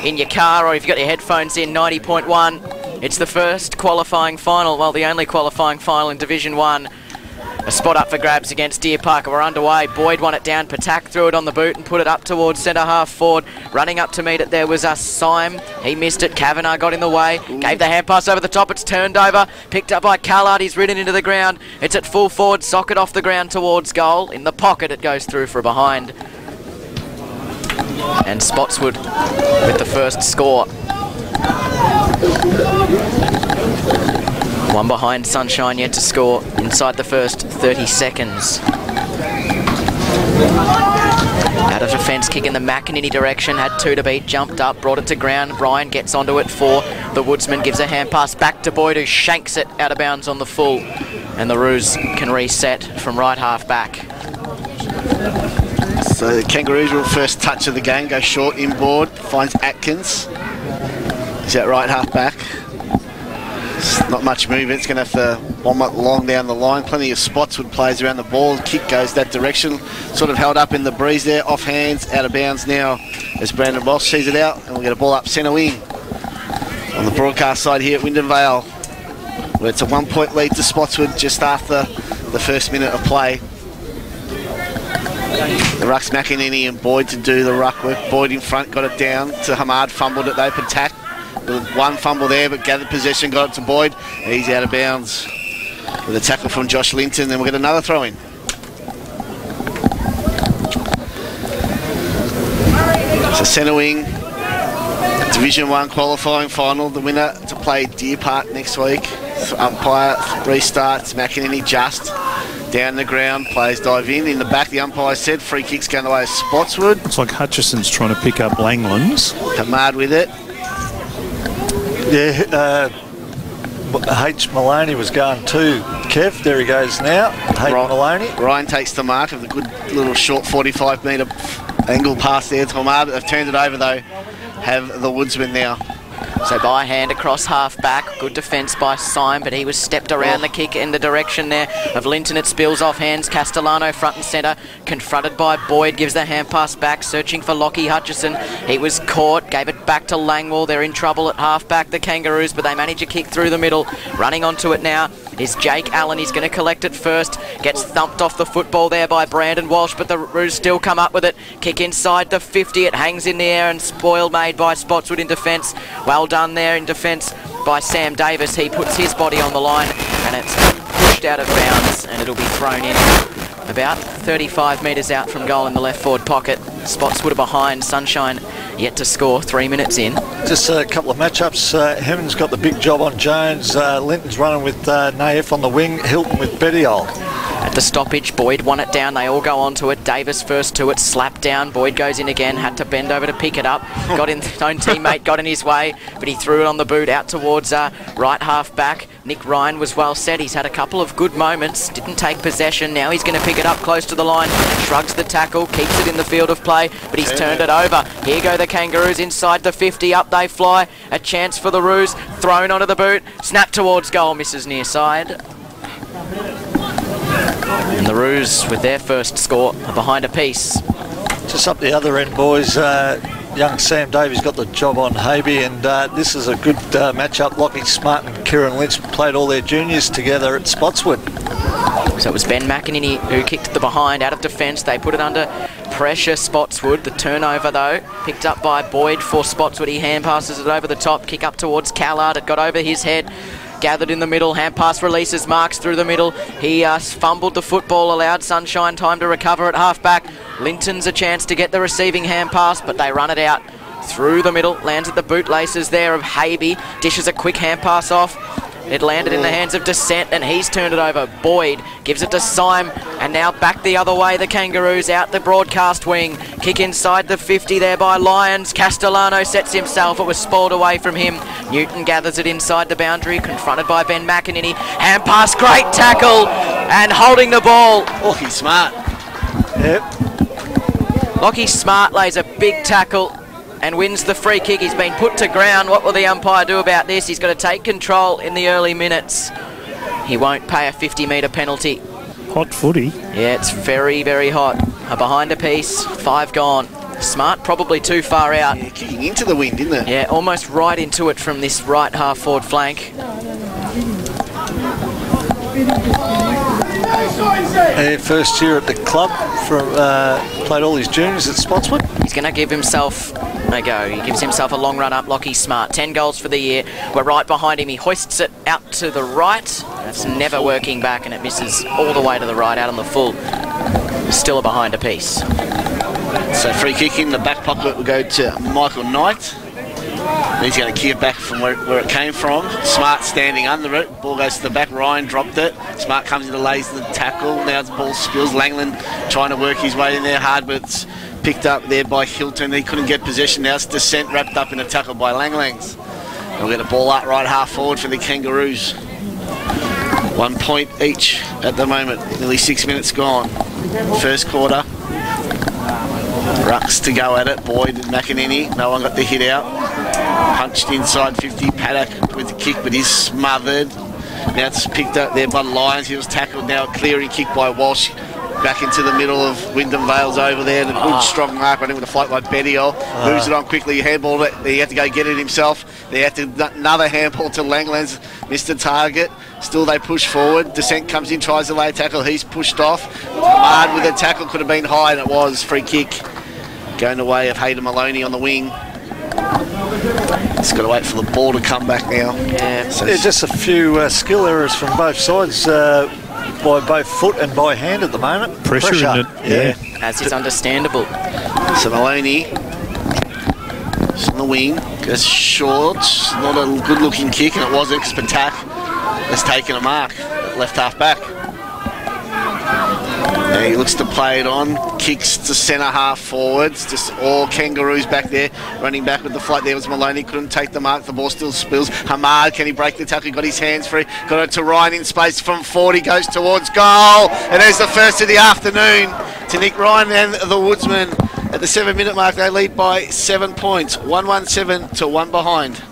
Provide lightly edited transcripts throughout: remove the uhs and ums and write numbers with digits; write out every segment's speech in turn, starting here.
in your car or if you've got your headphones in, 90.1. It's the first qualifying final, well, the only qualifying final in Division 1. A spot up for grabs against Deer Park. We're underway. Boyd won it down. Patak threw it on the boot and put it up towards centre half forward. Running up to meet it there was Syme. He missed it. Kavanagh got in the way. Gave the hand pass over the top. It's turned over. Picked up by Callard. He's ridden into the ground. It's at full forward. Socket off the ground towards goal. In the pocket it goes through for a behind. And Spotswood with the first score. One behind Sunshine yet to score inside the first 30 seconds. Out of defence, kick in the McEnany direction, had 2 to beat, jumped up, brought it to ground. Ryan gets onto it for the Woodsman, gives a hand pass back to Boyd, who shanks it out of bounds on the full. And the Roos can reset from right half back. So the Kangaroos will first touch of the game, go short inboard, finds Atkins. He's at right half back. Not much movement. It's going to have to bomb it long down the line. Plenty of Spotswood plays around the ball. Kick goes that direction. Sort of held up in the breeze there. Off hands, out of bounds now as Brandon Walsh sees it out. And we'll get a ball up centre wing on the broadcast side here at Wyndham Vale, where it's a 1-point lead to Spotswood just after the first minute of play. The ruck's McEnany and Boyd to do the ruck work. Boyd in front, got it down to Hamad, fumbled it, they attack. One fumble there, but gathered possession, got it to Boyd. He's out of bounds with a tackle from Josh Linton. Then we'll get another throw in. So centre wing, Division 1 qualifying final. The winner to play Deer Park next week. So umpire restarts. McEnany just down the ground. Players dive in. In the back, the umpire said free kick's going the way of Spotswood. Looks like Hutchison's trying to pick up Langlands. Hamad with it. Yeah, H. Maloney was going too. Kev, there he goes now. H. Maloney. Ryan takes the mark of the good little short 45-metre angle pass there to Hamad. They've turned it over though. Have the Woodsman now. So by hand across half back, good defence by Syme, but he was stepped around the kick in the direction there of Linton. It spills off hands. Castellano front and centre, confronted by Boyd, gives the hand pass back, searching for Lockie Hutchison. He was caught, gave it back to Langwell. They're in trouble at half back, the Kangaroos, but they manage a kick through the middle. Running onto it now is Jake Allen. He's going to collect it first. Gets thumped off the football there by Brandon Walsh, but the Roos still come up with it. Kick inside the 50. It hangs in the air and spoil made by Spotswood in defence. Well done there in defence by Sam Davis. He puts his body on the line and it's pushed out of bounds and it'll be thrown in about 35 metres out from goal in the left forward pocket. Spotswood are behind. Sunshine yet to score 3 minutes in. Just a couple of matchups. Hemmings got the big job on Jones. Linton's running with Naif on the wing. Hilton with Bettiol. At the stoppage, Boyd won it down. They all go onto it. Davis first to it, slapped down. Boyd goes in again, had to bend over to pick it up. Got in, his own teammate got in his way, but he threw it on the boot out towards right half back. Nick Ryan was well set. He's had a couple of good moments. Didn't take possession. Now he's going to pick it up close to the line. Shrugs the tackle, keeps it in the field of play, but he's turned it over. Here go the Kangaroos inside the 50. Up they fly. A chance for the Roos. Thrown onto the boot. Snap towards goal. Misses near side. And the Roos, with their first score, are behind a piece. Just up the other end, boys. Young Sam Davies got the job on Habe, and this is a good matchup. Lockie Smart and Kieran Lynch played all their juniors together at Spotswood. So it was Ben McEnany who kicked the behind out of defence. They put it under pressure, Spotswood. The turnover, though, picked up by Boyd for Spotswood. He hand passes it over the top. Kick up towards Callard. It got over his head. Gathered in the middle, hand pass releases, marks through the middle. He fumbled the football, allowed Sunshine time to recover at half back. Linton's a chance to get the receiving hand pass, but they run it out through the middle. Lands at the bootlaces there of Habe. Dishes a quick hand pass off. It landed in the hands of Descent and he's turned it over. Boyd gives it to Syme and now back the other way. The Kangaroos out the broadcast wing. Kick inside the 50 there by Lyons. Castellano sets himself. It was spoiled away from him. Newton gathers it inside the boundary, confronted by Ben McEnany. Hand pass, great tackle and holding the ball. Lockie Smart. Yep. Lockie Smart lays a big tackle and wins the free kick. He's been put to ground. What will the umpire do about this? He's got to take control in the early minutes. He won't pay a 50-metre penalty. Hot footy. Yeah, it's very, very hot. Behind a piece, 5 gone. Smart probably too far out. Yeah, kicking into the wind, didn't it? Yeah, almost right into it from this right half forward flank. First year at the club, played all his juniors at Spotswood. He's going to give himself a go. He gives himself a long run up. Lockie Smart, 10 goals for the year. We're right behind him. He hoists it out to the right. That's never working back, and it misses all the way to the right out on the full. Still a behind a piece. So free kick in the back pocket will go to Michael Knight. He's going to kick it back from where it came from. Smart standing under it. Ball goes to the back. Ryan dropped it. Smart comes in, lays the tackle. Now the ball spills. Langland trying to work his way in there hard, but it's picked up there by Hilton. He couldn't get possession. Now it's Descent wrapped up in a tackle by Langlangs. We'll get a ball out right half forward for the Kangaroos. 1 point each at the moment. Nearly 6 minutes gone. First quarter. Rucks to go at it. Boyd and McEnany. No one got the hit out. Punched inside 50. Paddock with the kick, but he's smothered. Now it's picked up there by Lyons. He was tackled. Now a clearing kick by Walsh. Back into the middle of Wyndham Vales over there. And a good strong mark running with a fight by Bettiol. Moves it on quickly. He handballed it. He had to go get it himself. They had to another handball to Langlands. Missed the target. Still they push forward. Descent comes in, tries to lay a tackle. He's pushed off. Hard with a tackle. Could have been high, and it was. Free kick. Going the way of Hayden Maloney on the wing. It's got to wait for the ball to come back now. Yeah, so just a few skill errors from both sides by both foot and by hand at the moment. Pressure in it, yeah. As is understandable. So Maloney is on the wing, goes short. Not a good looking kick, and it wasn't because Patak has taken a mark at left half back. And he looks to play it on, kicks to centre half forwards, just all Kangaroos back there, running back with the flight. There was Maloney, couldn't take the mark, the ball still spills. Hamad, can he break the tackle? Got his hands free, got it to Ryan in space from 40, goes towards goal, and there's the first of the afternoon to Nick Ryan and the Woodsman. At the 7 minute mark, they lead by 7 points, 1-1-7 to 1 behind.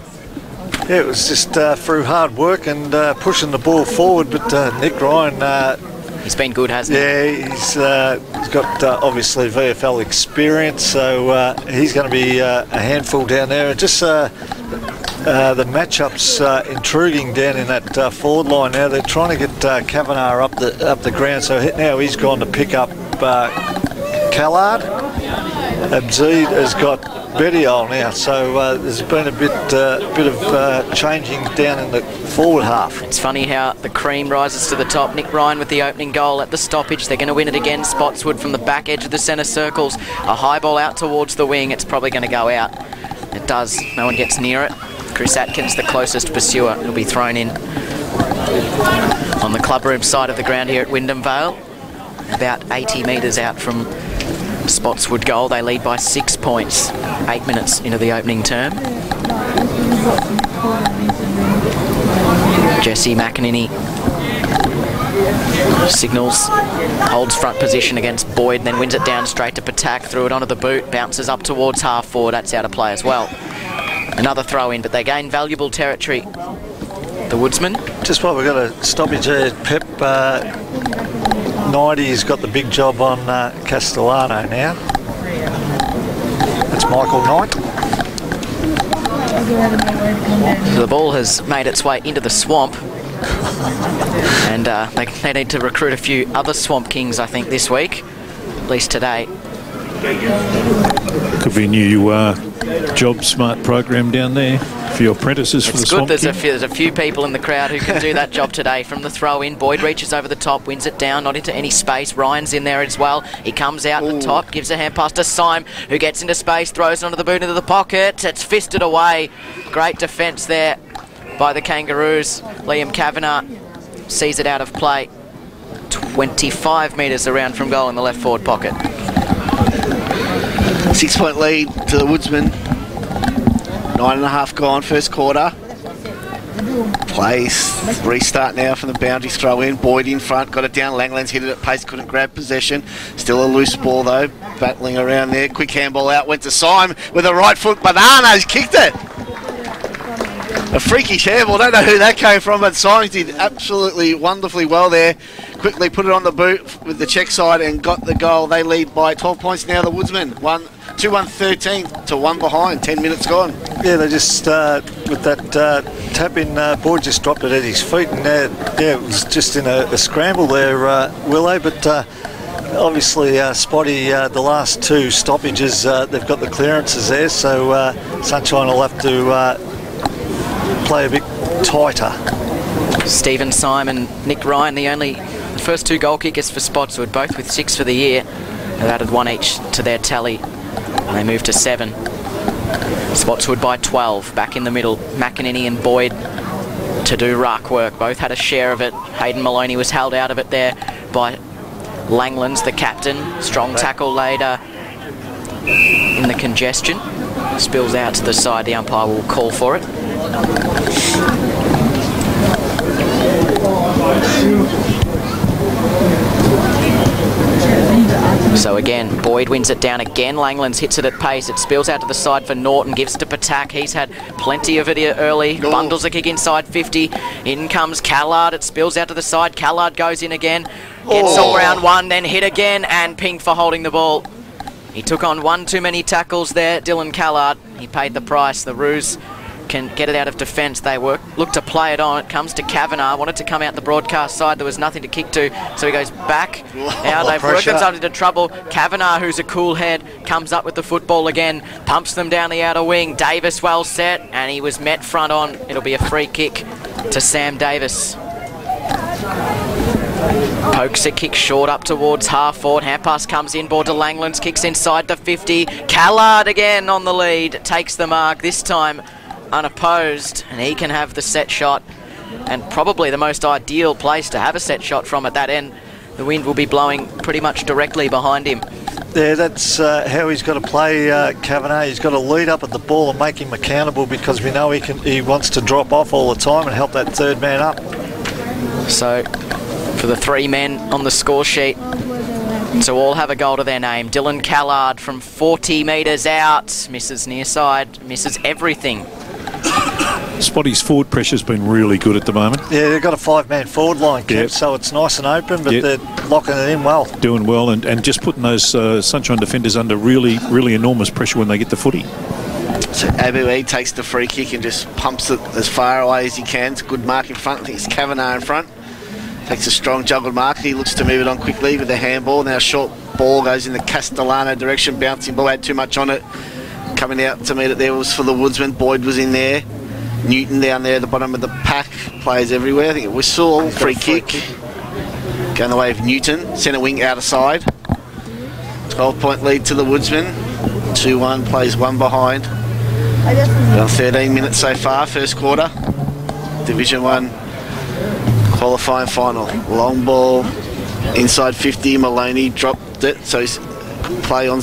Yeah, it was just through hard work and pushing the ball forward, but Nick Ryan... he's been good, hasn't he? Yeah, he's got obviously VFL experience, so he's going to be a handful down there. Just the matchup's intriguing down in that forward line now. They're trying to get Kavanagh up the ground, so now he's gone to pick up Callard. Abzeed has got Bettiol now, so there's been a bit of changing down in the forward half. It's funny how the cream rises to the top. Nick Ryan with the opening goal at the stoppage. They're going to win it again. Spotswood from the back edge of the centre circles. A high ball out towards the wing. It's probably going to go out. It does. No one gets near it. Chris Atkins, the closest pursuer, will be thrown in on the clubroom side of the ground here at Wyndham Vale. About 80 metres out from Spotswood goal. They lead by 6 points, 8 minutes into the opening term. Jesse McEnany signals, holds front position against Boyd, then wins it down straight to Patak, threw it onto the boot, bounces up towards half forward. That's out of play as well. Another throw in, but they gain valuable territory, the Woodsman. Just while we've got a stoppage there, Pep, 90's got the big job on Castellano now. That's Michael Knight. The ball has made its way into the swamp, and they need to recruit a few other Swamp Kings, I think, this week, at least today. Could be a new job smart program down there for your apprentices for the Swamp King. There's a few people in the crowd who can do that job today. From the throw in, Boyd reaches over the top, wins it down, not into any space. Ryan's in there as well. He comes out the top, gives a hand pass to Syme, who gets into space, throws it onto the boot into the pocket. It's fisted away. Great defence there by the Kangaroos. Liam Kavanagh sees it out of play. 25 metres around from goal in the left forward pocket. 6 point lead to the Woodsman. 9.5 gone, first quarter. Plays, restart now from the boundary throw in. Boyd in front, got it down. Langlands hit it at pace, couldn't grab possession. Still a loose ball though, battling around there. Quick handball out, went to Syme with a right foot. Bananas kicked it. A freakish handball, don't know who that came from, but Symes did absolutely wonderfully well there. Quickly put it on the boot with the check side and got the goal. They lead by 12 points now, the Woodsman. 2-1-13 to 1 behind, 10 minutes gone. Yeah, they just, with that tap-in, Boyd just dropped it at his feet, and yeah, it was just in a scramble there, Willow, but obviously Spotty, the last 2 stoppages, they've got the clearances there, so Sunshine will have to play a bit tighter. Stephen Simon, Nick Ryan, the first 2 goal kickers for Spotswood, both with 6 for the year. They've added 1 each to their tally, and they move to 7. Spotswood by 12, back in the middle. McEnany and Boyd to do ruck work. Both had a share of it. Hayden Maloney was held out of it there by Langlands, the captain. Strong tackle later in the congestion. Spills out to the side. The umpire will call for it. So again, Boyd wins it down again. Langlands hits it at pace. It spills out to the side for Norton. Gives it to Patak. He's had plenty of it early. Bundles a kick inside 50. In comes Callard. It spills out to the side. Callard goes in again. Gets all round 1, then hit again. And pinged for holding the ball. He took on 1 too many tackles there, Dylan Callard. He paid the price. The Roos can get it out of defence. They look to play it on. It comes to Kavanagh. Wanted to come out the broadcast side. There was nothing to kick to, so he goes back. Now they've worked themselves into trouble. Kavanagh, who's a cool head, comes up with the football again, pumps them down the outer wing. Davis well set, and he was met front on. It'll be a free kick to Sam Davis. Pokes a kick short up towards half forward. Hand pass comes inboard to Langlands. Kicks inside the 50. Callard again on the lead. Takes the mark, this time unopposed, and he can have the set shot, and probably the most ideal place to have a set shot from at that end. The wind will be blowing pretty much directly behind him. Yeah, that's how he's got to play, Kavanagh. He's got to lead up at the ball and make him accountable, because we know he wants to drop off all the time and help that 3rd man up. So for the 3 men on the score sheet to all have a goal to their name. Dylan Callard from 40 metres out, misses near side, misses everything. Spotty's forward pressure's been really good at the moment. Yeah, they've got a 5-man forward line, Kev, so it's nice and open, but they're locking it in well. Doing well, and just putting those Sunshine defenders under really, really enormous pressure when they get the footy. So Abu takes the free kick and just pumps it as far away as he can. It's a good mark in front. I think it's Kavanagh in front. Takes a strong juggled mark. He looks to move it on quickly with the handball. Now short ball goes in the Castellano direction. Bouncing ball, had too much on it. Coming out to meet it there was for the Woodsman. Boyd was in there. Newton down there at the bottom of the pack. Players everywhere. I think a whistle, free kick. Going the way of Newton. Centre wing out of side. 12-point lead to the Woodsman. 2-1, plays 1 behind. About 13 minutes so far, first quarter. Division 1 qualifying final. Long ball inside 50. Maloney dropped it, so he's play on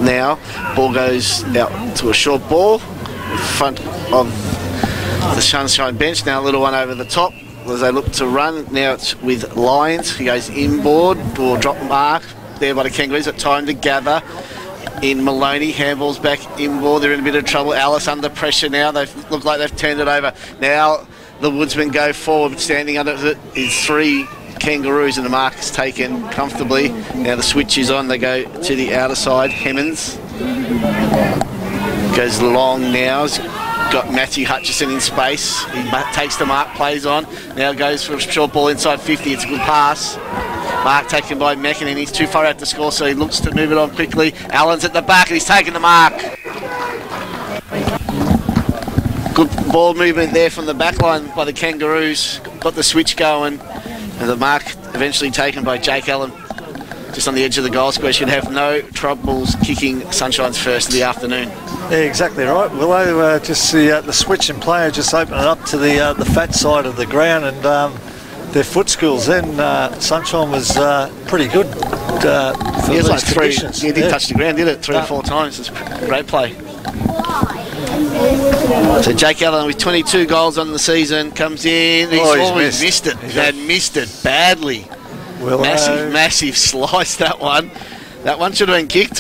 now. Ball goes out to a short ball in front of the Sunshine bench. Now a little one over the top as they look to run. Now it's with Lyons. He goes inboard. Ball drop mark there by the Kangaroos. Got time to gather. In Maloney, handballs back inboard. They're in a bit of trouble. Alice under pressure now. They look like they've turned it over. Now the Woodsmen go forward. Standing under it is 3 Kangaroos, and the mark is taken comfortably. Now the switch is on. They go to the outer side. Hemmons goes long now. He's got Matthew Hutchison in space. He takes the mark, plays on. Now goes for a short ball inside 50. It's a good pass. Mark taken by McEnany. He's too far out to score, so he looks to move it on quickly. Allen's at the back, and he's taken the mark. Good ball movement there from the back line by the Kangaroos. Got the switch going, and the mark eventually taken by Jake Allen. Just on the edge of the goal square. Should have no troubles kicking Sunshine's first of the afternoon. Yeah, exactly right. Willow, just the switch and player just open it up to the fat side of the ground, and their foot skills then, Sunshine was pretty good for these like conditions. He did touch the ground, did it? 3 or 4 times. It's a great play. So Jake Allen with 22 goals on the season comes in. He's always missed it. He missed it badly. Massive slice, that one. That one should have been kicked.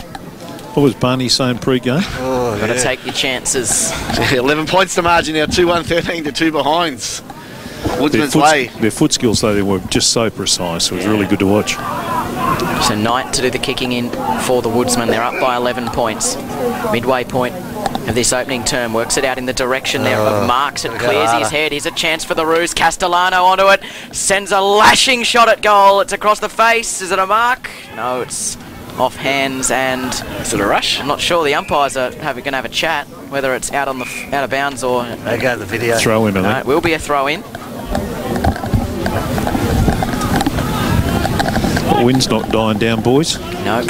What was Barney saying pre-game? Got to take your chances. 11 points to margin now. 2-1, 13 to 2 behinds. Woodsman's way. Their foot skills, though, they were just so precise. It was really good to watch. So Knight to do the kicking in for the Woodsman. They're up by 11 points. Midway point of this opening term. Works it out in the direction there of Marks. It clears his head. Here's a chance for the Roos. Castellano onto it. Sends a lashing shot at goal. It's across the face. Is it a mark? No, it's off hands. And is it a rush? I'm not sure. The umpires are going to have a chat whether it's out of bounds or they go to the video. Throw in. No, it will be a throw in. Wind's not dying down, boys. No.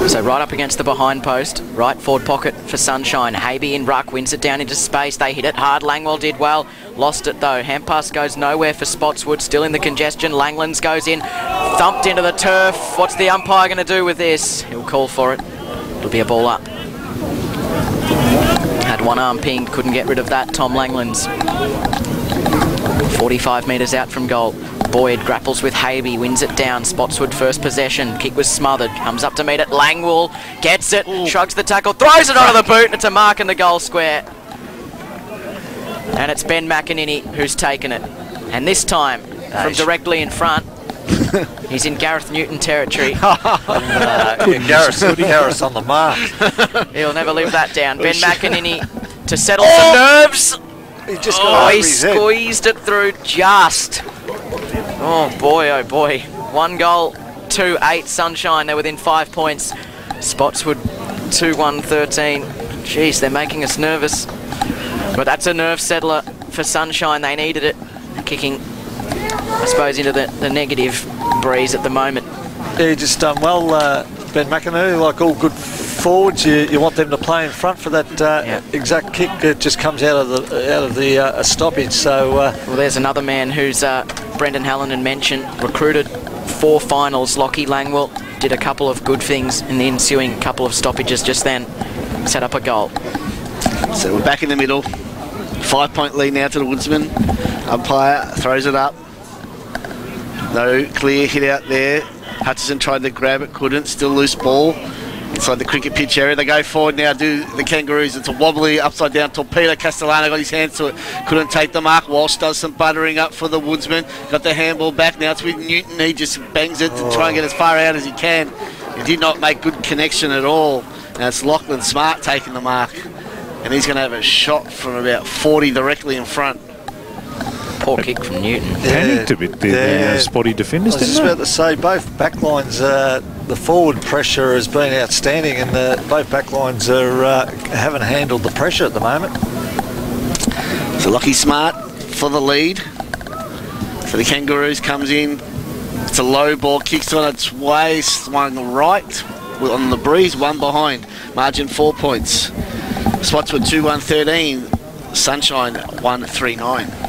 So right up against the behind post, right forward pocket for Sunshine. Habe in ruck, wins it down into space. They hit it hard. Langwell did well. Lost it though. Hand pass goes nowhere for Spotswood. Still in the congestion. Langlands goes in. Thumped into the turf. What's the umpire going to do with this? He'll call for it. It'll be a ball up. Had one arm pinged. Couldn't get rid of that. Tom Langlands. 45 metres out from goal. Boyd grapples with Habe, wins it down. Spotswood first possession. Kick was smothered. Comes up to meet it. Langwell gets it. Ooh. Shrugs the tackle. Throws it onto the boot. And it's a mark in the goal square. And it's Ben McInerney who's taken it. And this time, from directly in front, he's in Gareth Newton territory. Gareth on the mark. He'll never live that down. Ben McInerney to settle some nerves. He squeezed it through just. Oh boy, 1 goal, 2-8 Sunshine. They're within 5 points. Spotswood 2-1-13. Jeez, they're making us nervous. But that's a nerve settler for Sunshine. They needed it. Kicking, I suppose, into the negative breeze at the moment. Yeah, just done well, Ben McInerney. Like all good forwards, you want them to play in front for that exact kick. It just comes out of the stoppage. So well, there's another man who's Brendan Hallinan mentioned, recruited 4 finals. Lockie Langwell did a couple of good things in the ensuing couple of stoppages just then. Set up a goal. So we're back in the middle. 5-point lead now to the Woodsman. Umpire throws it up. No clear hit out there. Hutchison tried to grab it, couldn't. Still loose ball inside the cricket pitch area. They go forward now, do the Kangaroos. It's a wobbly, upside down torpedo. Castellano got his hands to it, couldn't take the mark. Walsh does some buttering up for the Woodsman. Got the handball back. Now it's with Newton. He just bangs it to try and get as far out as he can. He did not make good connection at all. Now it's Lachlan Smart taking the mark. And he's going to have a shot from about 40 directly in front. Poor kick from Newton. Panicked a bit there, the spotty defenders, I was just about to say, both backlines, the forward pressure has been outstanding, and both backlines haven't handled the pressure at the moment. So Lockie Smart for the lead. For the Kangaroos, comes in. It's a low ball, kicks on its way, swung right on the breeze, 1 behind. Margin 4 points. Spotswood 2-1-13. Sunshine 1-3-9.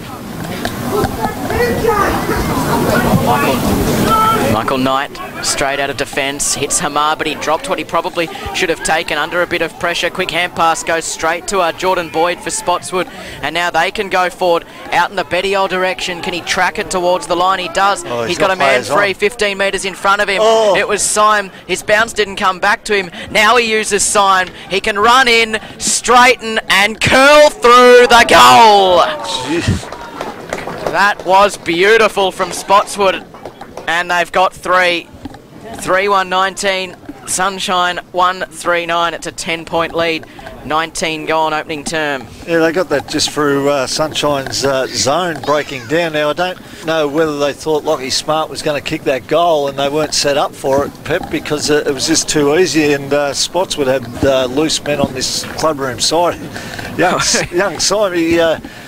Michael Knight straight out of defence, hits Hamar, but he dropped what he probably should have taken under a bit of pressure. Quick hand pass goes straight to Jordan Boyd for Spotswood, and now they can go forward out in the Bettiol direction. Can he track it towards the line? He does. He's got a man free 15 metres in front of him. It was Syme. His bounce didn't come back to him. Now he uses Syme. He can run in, straighten and curl through the goal. Jeez. That was beautiful from Spotswood, and they've got 3. 3-1-19, Sunshine 1-3-9. It's a 10-point lead, 19 gone opening term. Yeah, they got that just through Sunshine's zone breaking down. Now, I don't know whether they thought Lockie Smart was going to kick that goal and they weren't set up for it, Pep, because it was just too easy, and Spotswood had loose men on this clubroom side. Young Simon,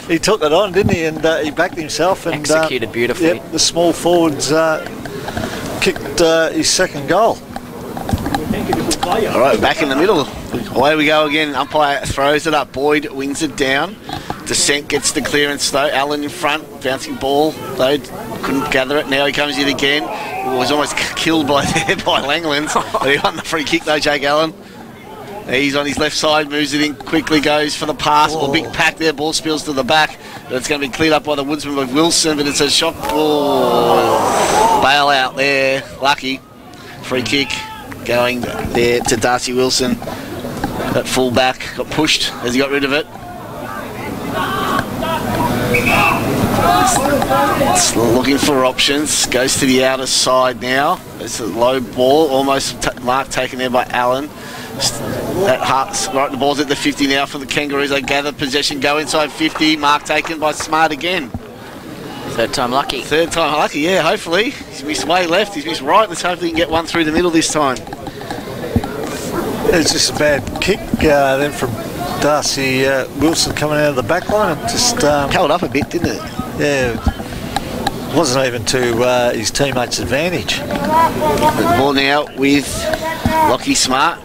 he took it on, didn't he? And he backed himself and executed beautifully. Yep, the small forwards kicked his second goal. All right, back in the middle. Away we go again. Umpire throws it up. Boyd wins it down. Descent gets the clearance though. Allen in front, bouncing ball. Though couldn't gather it. Now he comes in again. Was almost killed by Langlands. But he won the free kick though, Jake Allen. He's on his left side, moves it in quickly, goes for the pass. Well, big pack there, ball spills to the back. But it's going to be cleared up by the Woodsman with Wilson, but it's a shot. Bail out there. Lucky. Free kick going there to Darcy Wilson. That full back got pushed as he got rid of it. It's looking for options. Goes to the outer side now. It's a low ball, almost mark taken there by Allen. That Hart's right. The ball's at the 50 now for the Kangaroos. They gather possession, go inside 50. Mark taken by Smart again. Third time lucky. Third time lucky, yeah, hopefully. He's missed way left, he's missed right. Let's hope he can get one through the middle this time. It's just a bad kick then from Darcy Wilson coming out of the back line. It just held up a bit, didn't it? Yeah, wasn't even to his teammates' advantage. The ball now with Lockie Smart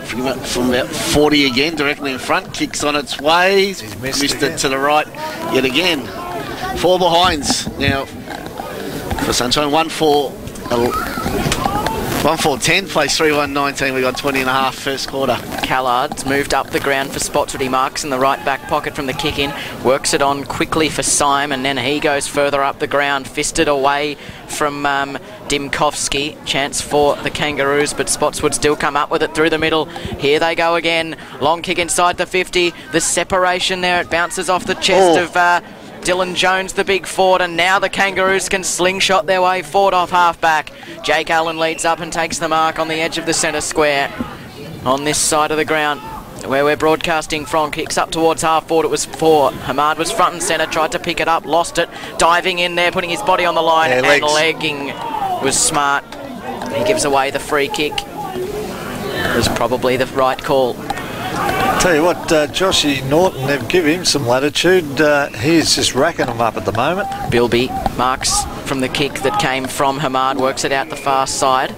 from about 40 again, directly in front. Kicks on its way. He's missed it to the right yet again. 4 behinds now for Sunshine. 1-4-10, plays 3-1-19. We got 20 and a half first quarter. Callard's moved up the ground for Spotswood. He marks in the right back pocket from the kick in, works it on quickly for Syme, and then he goes further up the ground, fisted away from Dimkovsky. Chance for the Kangaroos, but Spotswood still come up with it through the middle. Here they go again. Long kick inside the 50. The separation there, it bounces off the chest of Dylan Jones, the big forward, and now the Kangaroos can slingshot their way forward off half-back. Jake Allen leads up and takes the mark on the edge of the centre square. On this side of the ground, where we're broadcasting from, kicks up towards half-forward. It was 4. Hamad was front and centre, tried to pick it up, lost it, diving in there, putting his body on the line, and legging was Smart. He gives away the free kick. It was probably the right call. Tell you what, Joshy Norton, they've given him some latitude. He's just racking them up at the moment. Bilby marks from the kick that came from Hamad, works it out the far side.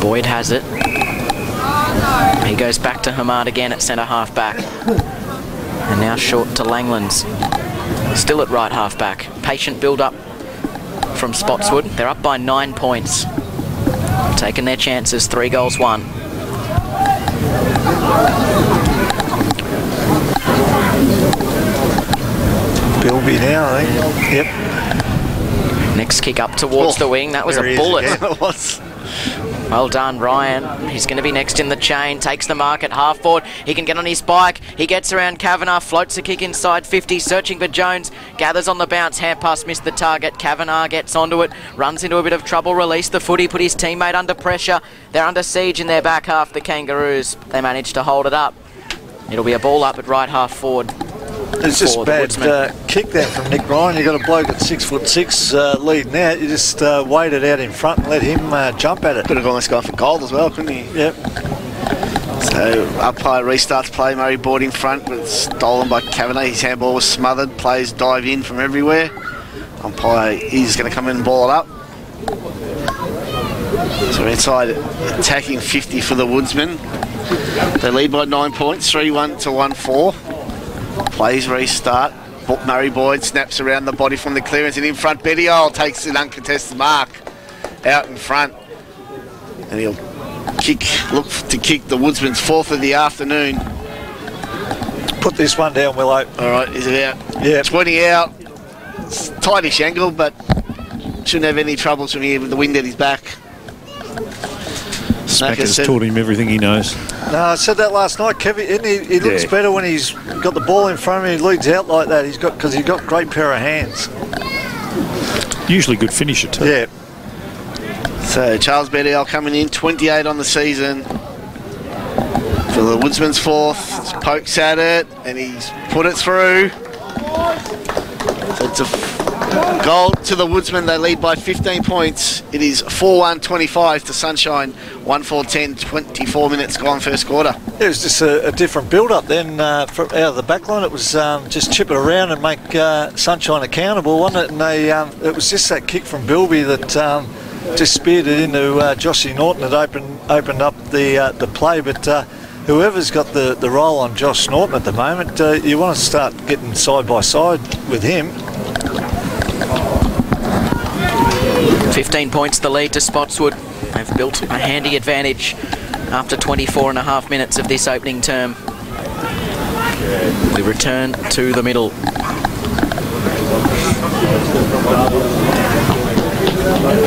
Boyd has it. He goes back to Hamad again at centre half back. And now short to Langlands. Still at right half back. Patient build up from Spotswood. They're up by 9 points. Taking their chances, 3 goals, 1. Bilby now, I think. Yep. Next kick up towards the wing. That was a bullet. It was. Well done, Ryan. He's going to be next in the chain. Takes the mark at half forward. He can get on his bike. He gets around Kavanagh. Floats a kick inside 50. Searching for Jones. Gathers on the bounce. Hand pass missed the target. Kavanagh gets onto it. Runs into a bit of trouble. Released the footy. Put his teammate under pressure. They're under siege in their back half, the Kangaroos. They managed to hold it up. It'll be a ball up at right half forward. It's just a bad kick there from Nick Ryan. You've got a bloke at 6'6" leading out. You just wait it out in front and let him jump at it. Could have almost gone for goal as well, couldn't he? Yep. So umpire restarts play. Murray Boyd in front, but it's stolen by Kavanagh. His handball was smothered. Players dive in from everywhere. Umpire is going to come in and ball it up. So we're inside attacking 50 for the Woodsmen. They lead by 9 points, 3-1 to 1-4. Plays restart. Murray Boyd snaps around the body from the clearance, and in front Bettiol takes an uncontested mark out in front, and he'll look to kick the Woodsman's 4th of the afternoon. Put this one down, Willow. All right, is it out? Yeah. 20 out. It's tightish angle, but shouldn't have any troubles from here with the wind at his back. Smacker's taught him everything he knows. No, I said that last night, Kevin. He looks better when he's got the ball in front of him. He leads out like that. He's got great pair of hands. Usually good finisher too. Yeah. So Charles Bettiol coming in, 28 on the season for the Woodsman's 4th. Pokes at it and he's put it through. So it's a goal to the Woodsmen. They lead by 15 points. It is 4-1-25 to Sunshine. 1-4-10, 24 minutes gone first quarter. It was just a different build-up then from out of the back line. It was just chip it around and make Sunshine accountable, wasn't it? And it was just that kick from Bilby that just speared it into Joshy Norton that opened up the play. But whoever's got the role on Josh Norton at the moment, you want to start getting side by side with him. 15 points the lead to Spotswood. They've built a handy advantage after 24 and a half minutes of this opening term. We return to the middle.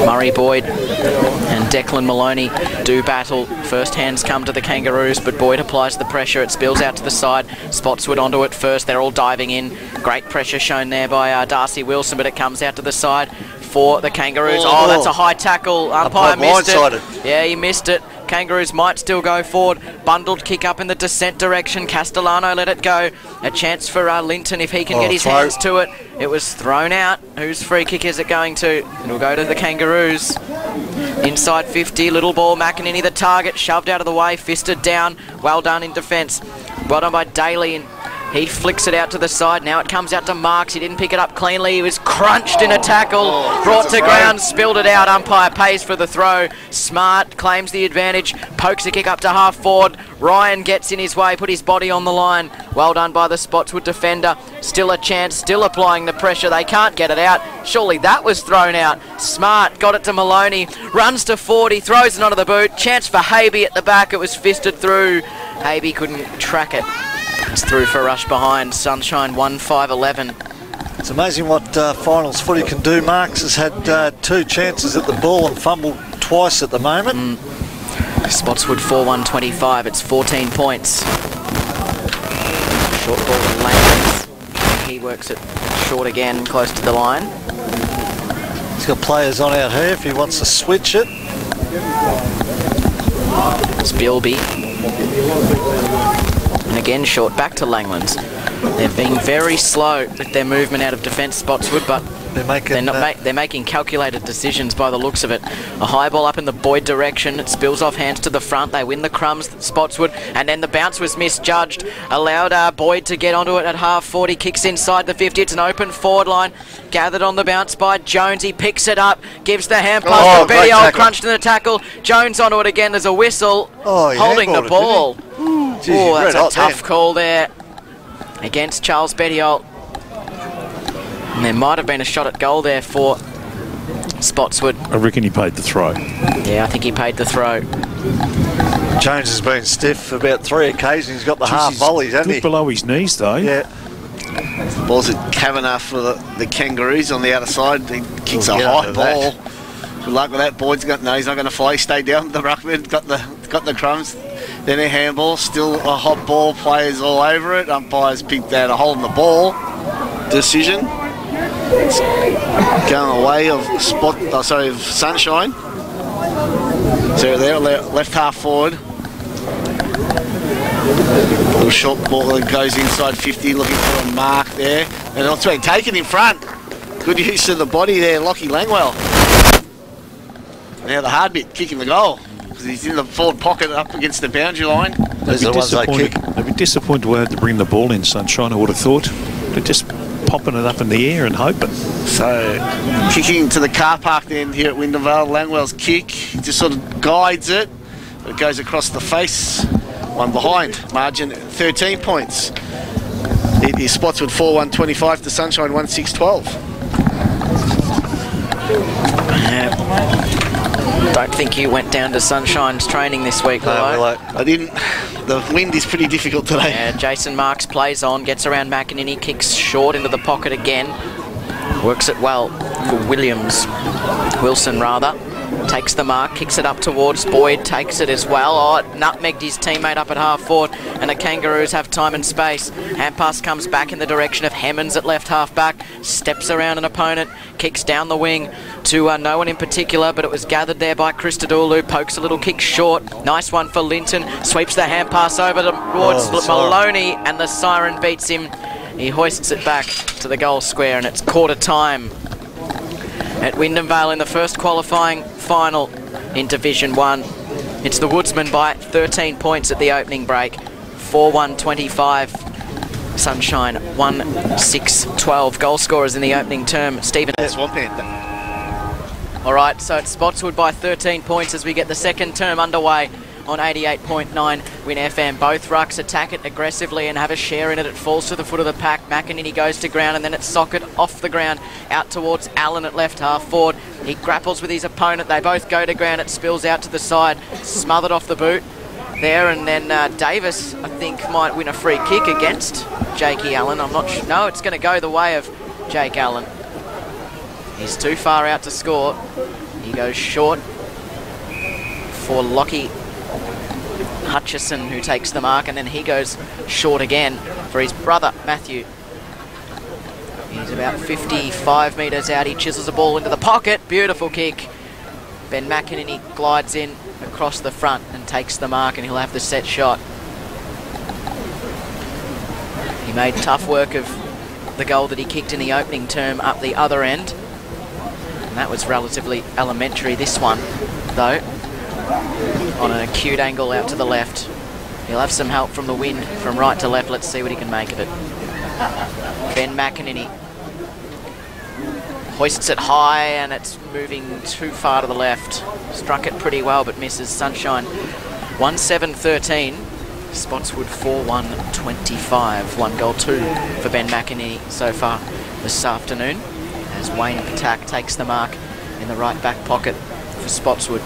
Murray Boyd and Declan Maloney do battle. First hands come to the Kangaroos, but Boyd applies the pressure. It spills out to the side. Spotswood onto it first. They're all diving in. Great pressure shown there by Darcy Wilson, but it comes out to the side for the Kangaroos. Oh, that's a high tackle. Umpire missed it. Yeah, he missed it. Kangaroos might still go forward. Bundled kick up in the descent direction. Castellano let it go. A chance for Linton if he can get his hands to it. It was thrown out. Whose free kick is it going to? It'll go to the Kangaroos. Inside 50, little ball. McEnany the target. Shoved out of the way. Fisted down. Well done in defence. Well done by Daly. And he flicks it out to the side. Now it comes out to Marks. He didn't pick it up cleanly. He was crunched in a tackle. Brought to ground. Spilled it out. Umpire pays for the throw. Smart claims the advantage. Pokes the kick up to half forward. Ryan gets in his way. Put his body on the line. Well done by the Spotswood defender. Still a chance. Still applying the pressure. They can't get it out. Surely that was thrown out. Smart got it to Maloney. Runs to 40. Throws it onto the boot. Chance for Habe at the back. It was fisted through. Habe couldn't track it. It's through for a rush behind. Sunshine 1-5-11. It's amazing what finals footy can do. Marks has had 2 chances at the ball and fumbled twice at the moment. Spotswood 4-1-25. It's 14 points. Short ball to Langlands. He works it short again, close to the line. He's got players on out here if he wants to switch it. It's Bilby. And again, short back to Langlands. They're being very slow with their movement out of defence, Spotswood, but they're making calculated decisions by the looks of it. A high ball up in the Boyd direction. It spills off hands to the front. They win the crumbs, Spotswood, and then the bounce was misjudged. Allowed Boyd to get onto it at half 40. Kicks inside the 50. It's an open forward line. Gathered on the bounce by Jones. He picks it up. Gives the hand pass to Betty. Crunched in the tackle. Jones onto it again. There's a whistle. Holding the ball. That's a tough call there against Charles Bettiol. And there might have been a shot at goal there for Spotswood. I reckon he paid the throw. Yeah, I think he paid the throw. Jones has been stiff for about 3 occasions. He's got the half volleys, hasn't he? Below his knees, though. Yeah. Ball's at Kavanagh for the Kangaroos on the outer side. He kicks a high ball. Good luck with that. Boyd's got he's not going to fly. Stay down. The ruckman got the crumbs. Then a handball. Still a hot ball. Players all over it. Umpires picked out a hole in the ball. Decision. It's going away of Sunshine. So there, left half forward. Little short ball that goes inside 50, looking for a mark there. And it's been taken in front. Good use of the body there, Lockie Langwell. Now the hard bit, kicking the goal. Because he's in the forward pocket up against the boundary line. They'd be disappointed to have to bring the ball in, Sunshine, I would have thought. They're just popping it up in the air and hoping. So, kicking to the car park then here at Wyndham Vale. Langwell's kick, he just sort of guides it. But it goes across the face. One behind. Margin 13 points. It is Spotswood 4-1-25 to Sunshine 1-6-12. Don't think you went down to Sunshine's training this week, no, I didn't. The wind is pretty difficult today. Yeah, Jason Marks plays on, gets around McEnany, kicks short into the pocket again. Works it well for Wilson rather. Takes the mark, kicks it up towards Boyd, takes it as well. Nutmegged his teammate up at half forward, and the Kangaroos have time and space. Hand pass comes back in the direction of Hemmons at left half back, steps around an opponent, kicks down the wing to no one in particular, but it was gathered there by Christodoulou, pokes a little kick short. Nice one for Linton, sweeps the hand pass over towards Maloney, and the siren beats him. He hoists it back to the goal square, and it's quarter time at Wyndham Vale in the first qualifying final in Division 1. It's the Woodsmen by 13 points at the opening break. 4-1-25. Sunshine 1-6-12. Goal scorers in the opening term. Stephen. All right, so it's Spotswood by 13 points as we get the second term underway on 88.9 Win FM. Both rucks attack it aggressively and have a share in it. It falls to the foot of the pack. McEnany goes to ground and then it's socket off the ground out towards Allen at left half forward. He grapples with his opponent. They both go to ground. It spills out to the side, smothered off the boot there, and then Davis, I think, might win a free kick against Jakey Allen. I'm not sure. No, it's going to go the way of Jake Allen. He's too far out to score. He goes short for Lockie Hutchison, who takes the mark, and then he goes short again for his brother, Matthew. He's about 55 metres out. He chisels the ball into the pocket. Beautiful kick. Ben McInerney glides in across the front and takes the mark, and he'll have the set shot. He made tough work of the goal that he kicked in the opening term up the other end. And that was relatively elementary. This one, though, on an acute angle out to the left. He'll have some help from the wind from right to left. Let's see what he can make of it. Ben McInerney hoists it high, and it's moving too far to the left. Struck it pretty well, but misses. Sunshine 1-7-13. Spotswood 4-1-25. 1 goal, 2 for Ben McInerney so far this afternoon, as Wayne Patak takes the mark in the right back pocket for Spotswood.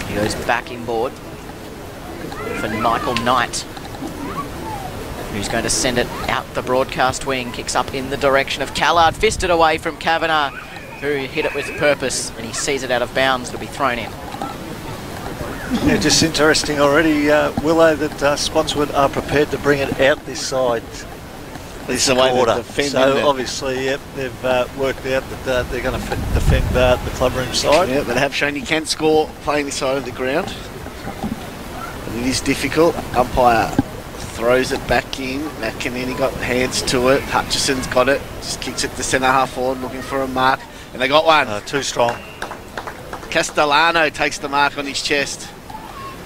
He goes back inboard for Michael Knight, who's going to send it out the broadcast wing. Kicks up in the direction of Callard, fisted away from Kavanagh, who hit it with purpose, and he sees it out of bounds. It'll be thrown in. Yeah, just interesting already, Willow, that Spotswood are prepared to bring it out this side. This is the way they defend. So obviously, yep, they've worked out that they're going to defend the clubroom side. Yeah, but they have shown you can score playing this side of the ground. But it is difficult. Umpire throws it back in. McInerney got hands to it. Hutchison's got it. Just kicks it to centre half forward, looking for a mark. And they got one. Too strong. Castellano takes the mark on his chest.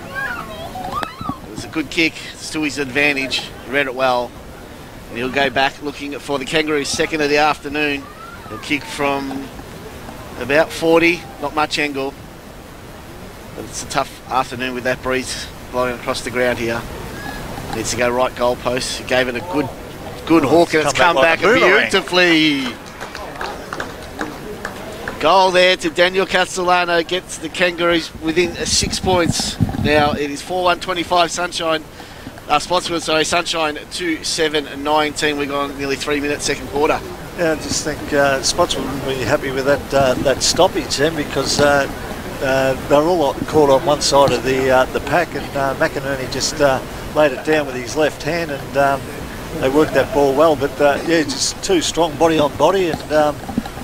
It was a good kick. It's to his advantage. He read it well. And he'll go back looking for the Kangaroos' second of the afternoon. He'll kick from about 40. Not much angle. But it's a tough afternoon with that breeze blowing across the ground here. Needs to go right goalpost. He gave it a good hawk, and it's come back beautifully. Goal there to Daniel Castellano, gets the Kangaroos within 6 points. Now it is 4-1-25 Sunshine. Spotswood, sorry, Sunshine 2-7-19. We've gone nearly 3 minutes, second quarter. Yeah, I just think Spotswood will be happy with that stoppage then, because they're all caught on one side of the pack, and McInerney just laid it down with his left hand, and they worked that ball well. But yeah, just too strong body on body, and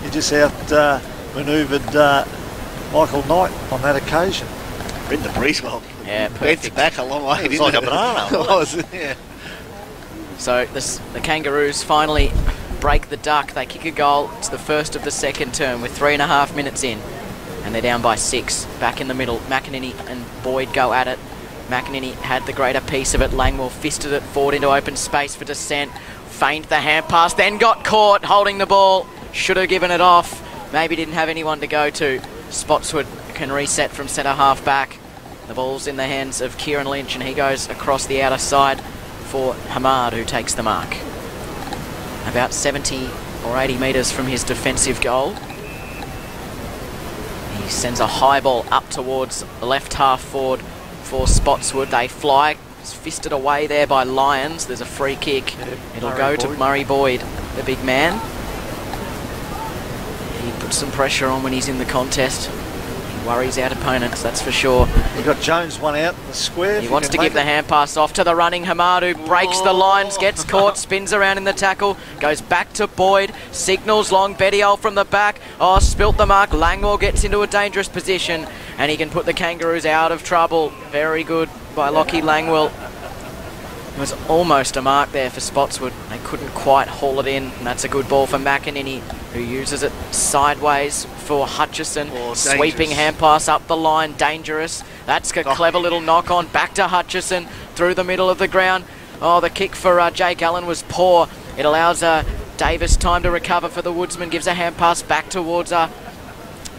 he just out manoeuvred Michael Knight on that occasion. Read the breeze well. Yeah, bent it back a long way. It's like a banana. It was, yeah. So the Kangaroos finally break the duck. They kick a goal. It's the first of the second term with 3.5 minutes in, and they're down by 6. Back in the middle, McInerney and Boyd go at it. McInerney had the greater piece of it. Langwell fisted it forward into open space for descent. Feigned the hand pass, then got caught holding the ball. Should have given it off. Maybe didn't have anyone to go to. Spotswood can reset from centre half back. The ball's in the hands of Kieran Lynch, and he goes across the outer side for Hamad, who takes the mark. About 70 or 80 metres from his defensive goal. He sends a high ball up towards the left half forward for Spotswood. They fly. It's fisted away there by Lyons. There's a free kick. It'll go to Murray Boyd, the big man. He puts some pressure on when he's in the contest. He worries out opponents, that's for sure. You've got Jones one out in the square. He wants to give the hand pass off to the running Hamad, who breaks the lines, gets caught, spins around in the tackle, goes back to Boyd, signals long, Bettiol from the back. Oh, spilt the mark. Langwell gets into a dangerous position, and he can put the Kangaroos out of trouble. Very good by Lockie Langwell. It was almost a mark there for Spotswood. They couldn't quite haul it in, and that's a good ball for McInerney, who uses it sideways for Hutchison. Sweeping hand pass up the line, dangerous. That's a clever little knock on, back to Hutchison, through the middle of the ground. Oh, the kick for Jake Allen was poor. It allows Davis time to recover for the Woodsman, gives a hand pass back towards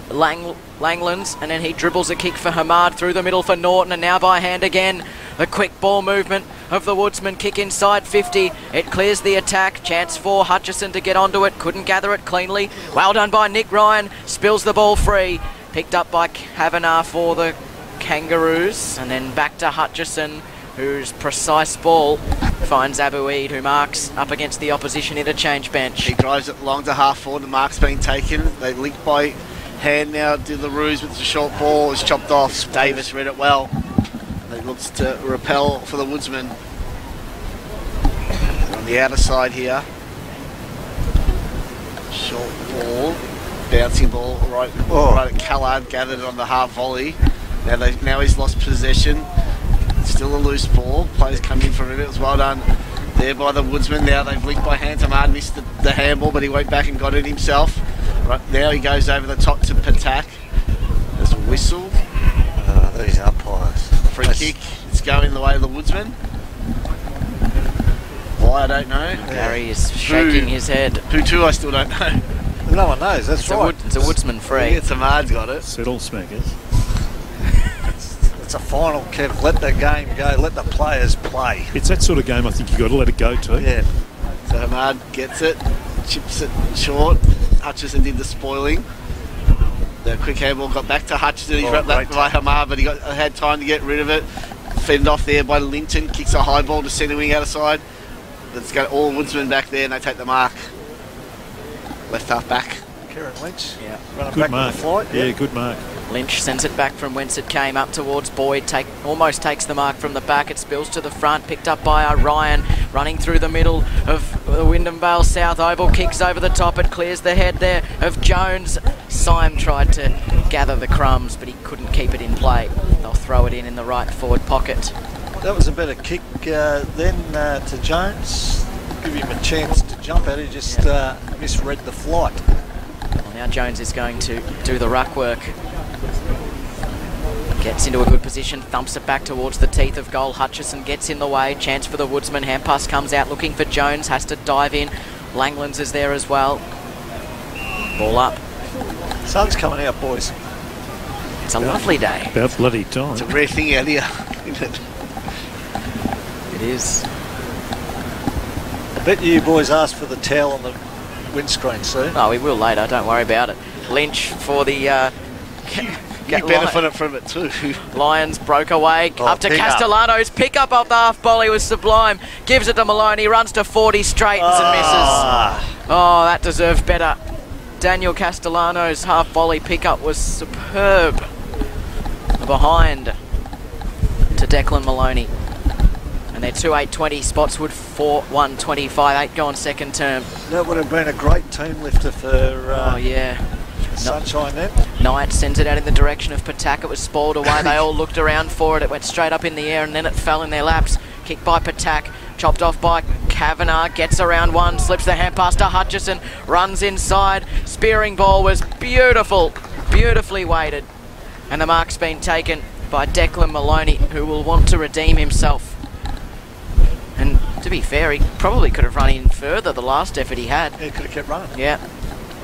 Langlands, and then he dribbles a kick for Hamad through the middle for Norton, and now by hand again. The quick ball movement of the Woodsman, kick inside 50. It clears the attack. Chance for Hutchison to get onto it. Couldn't gather it cleanly. Well done by Nick Ryan. Spills the ball free. Picked up by Kavanagh for the Kangaroos. And then back to Hutchison, whose precise ball finds Abu Eid, who marks up against the opposition interchange bench. He drives it long to half forward. The mark's been taken. They link by hand now. Do the ruse with the short ball. It's chopped off. Davis read it well. He looks to repel for the Woodsman. On the outer side here. Short ball. Bouncing ball right at Callard. Gathered on the half volley. Now he's lost possession. Still a loose ball. Players come in from him. It was well done there by the Woodsman. Now they've linked by hand. Tamard missed the handball, but he went back and got it himself. Right now he goes over the top to Patak. There's a whistle. These umpires. Free kick. It's going the way of the Woodsman. Why, I don't know. Gary is shaking his head. Who to, I still don't know. No one knows, that's right. It's a Woodsman free. Yeah, Tamard's got it. Settle smackers. It's a final, Kev. Let the game go. Let the players play. It's that sort of game I think you've got to let it go to. Yeah. So Hamad gets it, chips it short. Hutchison did the spoiling. The quick handball got back to Hutchison. He's wrapped that by Hamad, but he had time to get rid of it. Fended off there by Linton. Kicks a high ball to centre wing out of side. It's got all Woodsmen back there, and they take the mark. Left half back. Kieran Lynch. Yeah. Running Good back mark. with the flight. Yeah, good mark. Lynch sends it back from whence it came up towards Boyd. Almost takes the mark from the back. It spills to the front. Picked up by Ryan. Running through the middle of the Wyndham Vale South Oval. Kicks over the top. It clears the head there of Jones. Syme tried to gather the crumbs, but he couldn't keep it in play. They'll throw it in the right forward pocket. That was a better kick then to Jones. Give him a chance to jump at it. He just misread the flight. Well, now Jones is going to do the ruck work. Gets into a good position, thumps it back towards the teeth of goal. Hutchison gets in the way. Chance for the Woodsman. Hampas comes out looking for Jones. Has to dive in. Langlands is there as well. Ball up. Sun's coming out, boys. It's a lovely day. About bloody time. It's a rare thing out here, isn't it? It is. I bet you boys asked for the towel on the windscreen soon. Oh, we will later. Don't worry about it. Lynch for the... You benefited from it too. Lions broke away. Up to pick Castellano's. Pick up off the half volley was sublime. Gives it to Maloney. Runs to 40, straightens and misses. Oh, that deserved better. Daniel Castellano's half volley pickup was superb. Behind to Declan Maloney. And they're 2-8-20. Spotswood 4-1-25. 8 gone second term. That would have been a great team lifter for Oh, yeah. Sunshine then. Knight sends it out in the direction of Patak. It was spoiled away. They all looked around for it. It went straight up in the air and then it fell in their laps. Kicked by Patak. Chopped off by Kavanagh. Gets around one. Slips the hand pass to Hutchison. Runs inside. Spearing ball was beautiful. Beautifully weighted. And the mark's been taken by Declan Maloney, who will want to redeem himself. And to be fair, he probably could have run in further the last effort he had. He could have kept running. Yeah.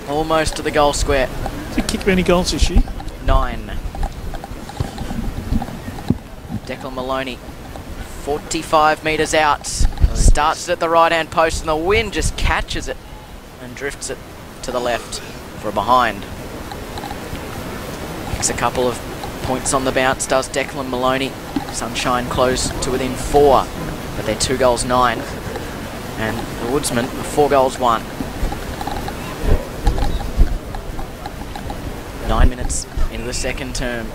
Almost to the goal square. Has he kicked many goals this year? 9. Declan Maloney, 45 metres out. Starts it at the right-hand post and the wind just catches it and drifts it to the left for a behind. Makes a couple of points on the bounce, does Declan Maloney. Sunshine close to within 4, but they're 2 goals 9. And the Woodsmen are 4 goals 1. 9 minutes into the second term.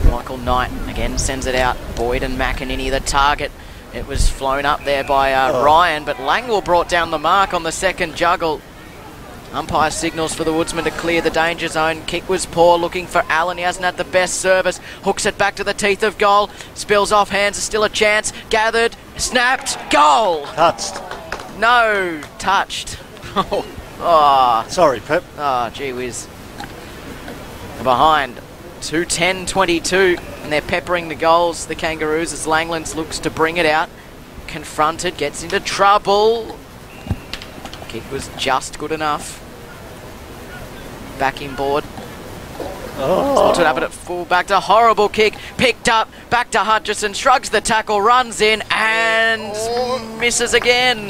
Michael Knight again sends it out. Boyd and McEnany the target. It was flown up there by Ryan, but Langwell brought down the mark on the second juggle. Umpire signals for the Woodsman to clear the danger zone. Kick was poor, looking for Allen. He hasn't had the best service. Hooks it back to the teeth of goal. Spills off hands, still a chance. Gathered, snapped, goal! Touched. No, touched. Oh. Sorry, Pep. Oh, gee whiz. Behind 2-10-22 and they're peppering the goals, the Kangaroos, as Langlands looks to bring it out. Confronted, gets into trouble. Kick was just good enough. Back inboard. Sorted up at full back to horrible kick. Picked up, back to Hutchison, shrugs the tackle, runs in and misses again.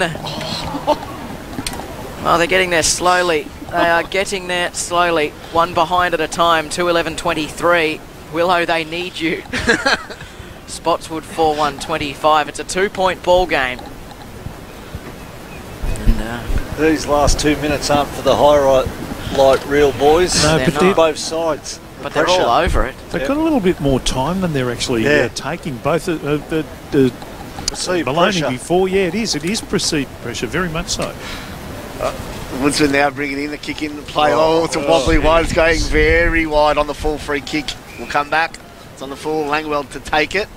Oh, they're getting there slowly. They are getting there slowly. One behind at a time, 2-11-23. Willow, they need you. Spotswood 4-1-25. It's a 2-point ball game. These last 2 minutes aren't for the highlight reel, boys. No, They're but not. both sides. But they're all over it. they've got a little bit more time than they're actually taking. Both the Perceived Maloney pressure. before, it is perceived pressure, very much so. Woodsman now bringing in the kick in the play. Oh, it's a wobbly one. It's going very wide on the full free kick. We'll come back. It's on the full. Langwell to take it.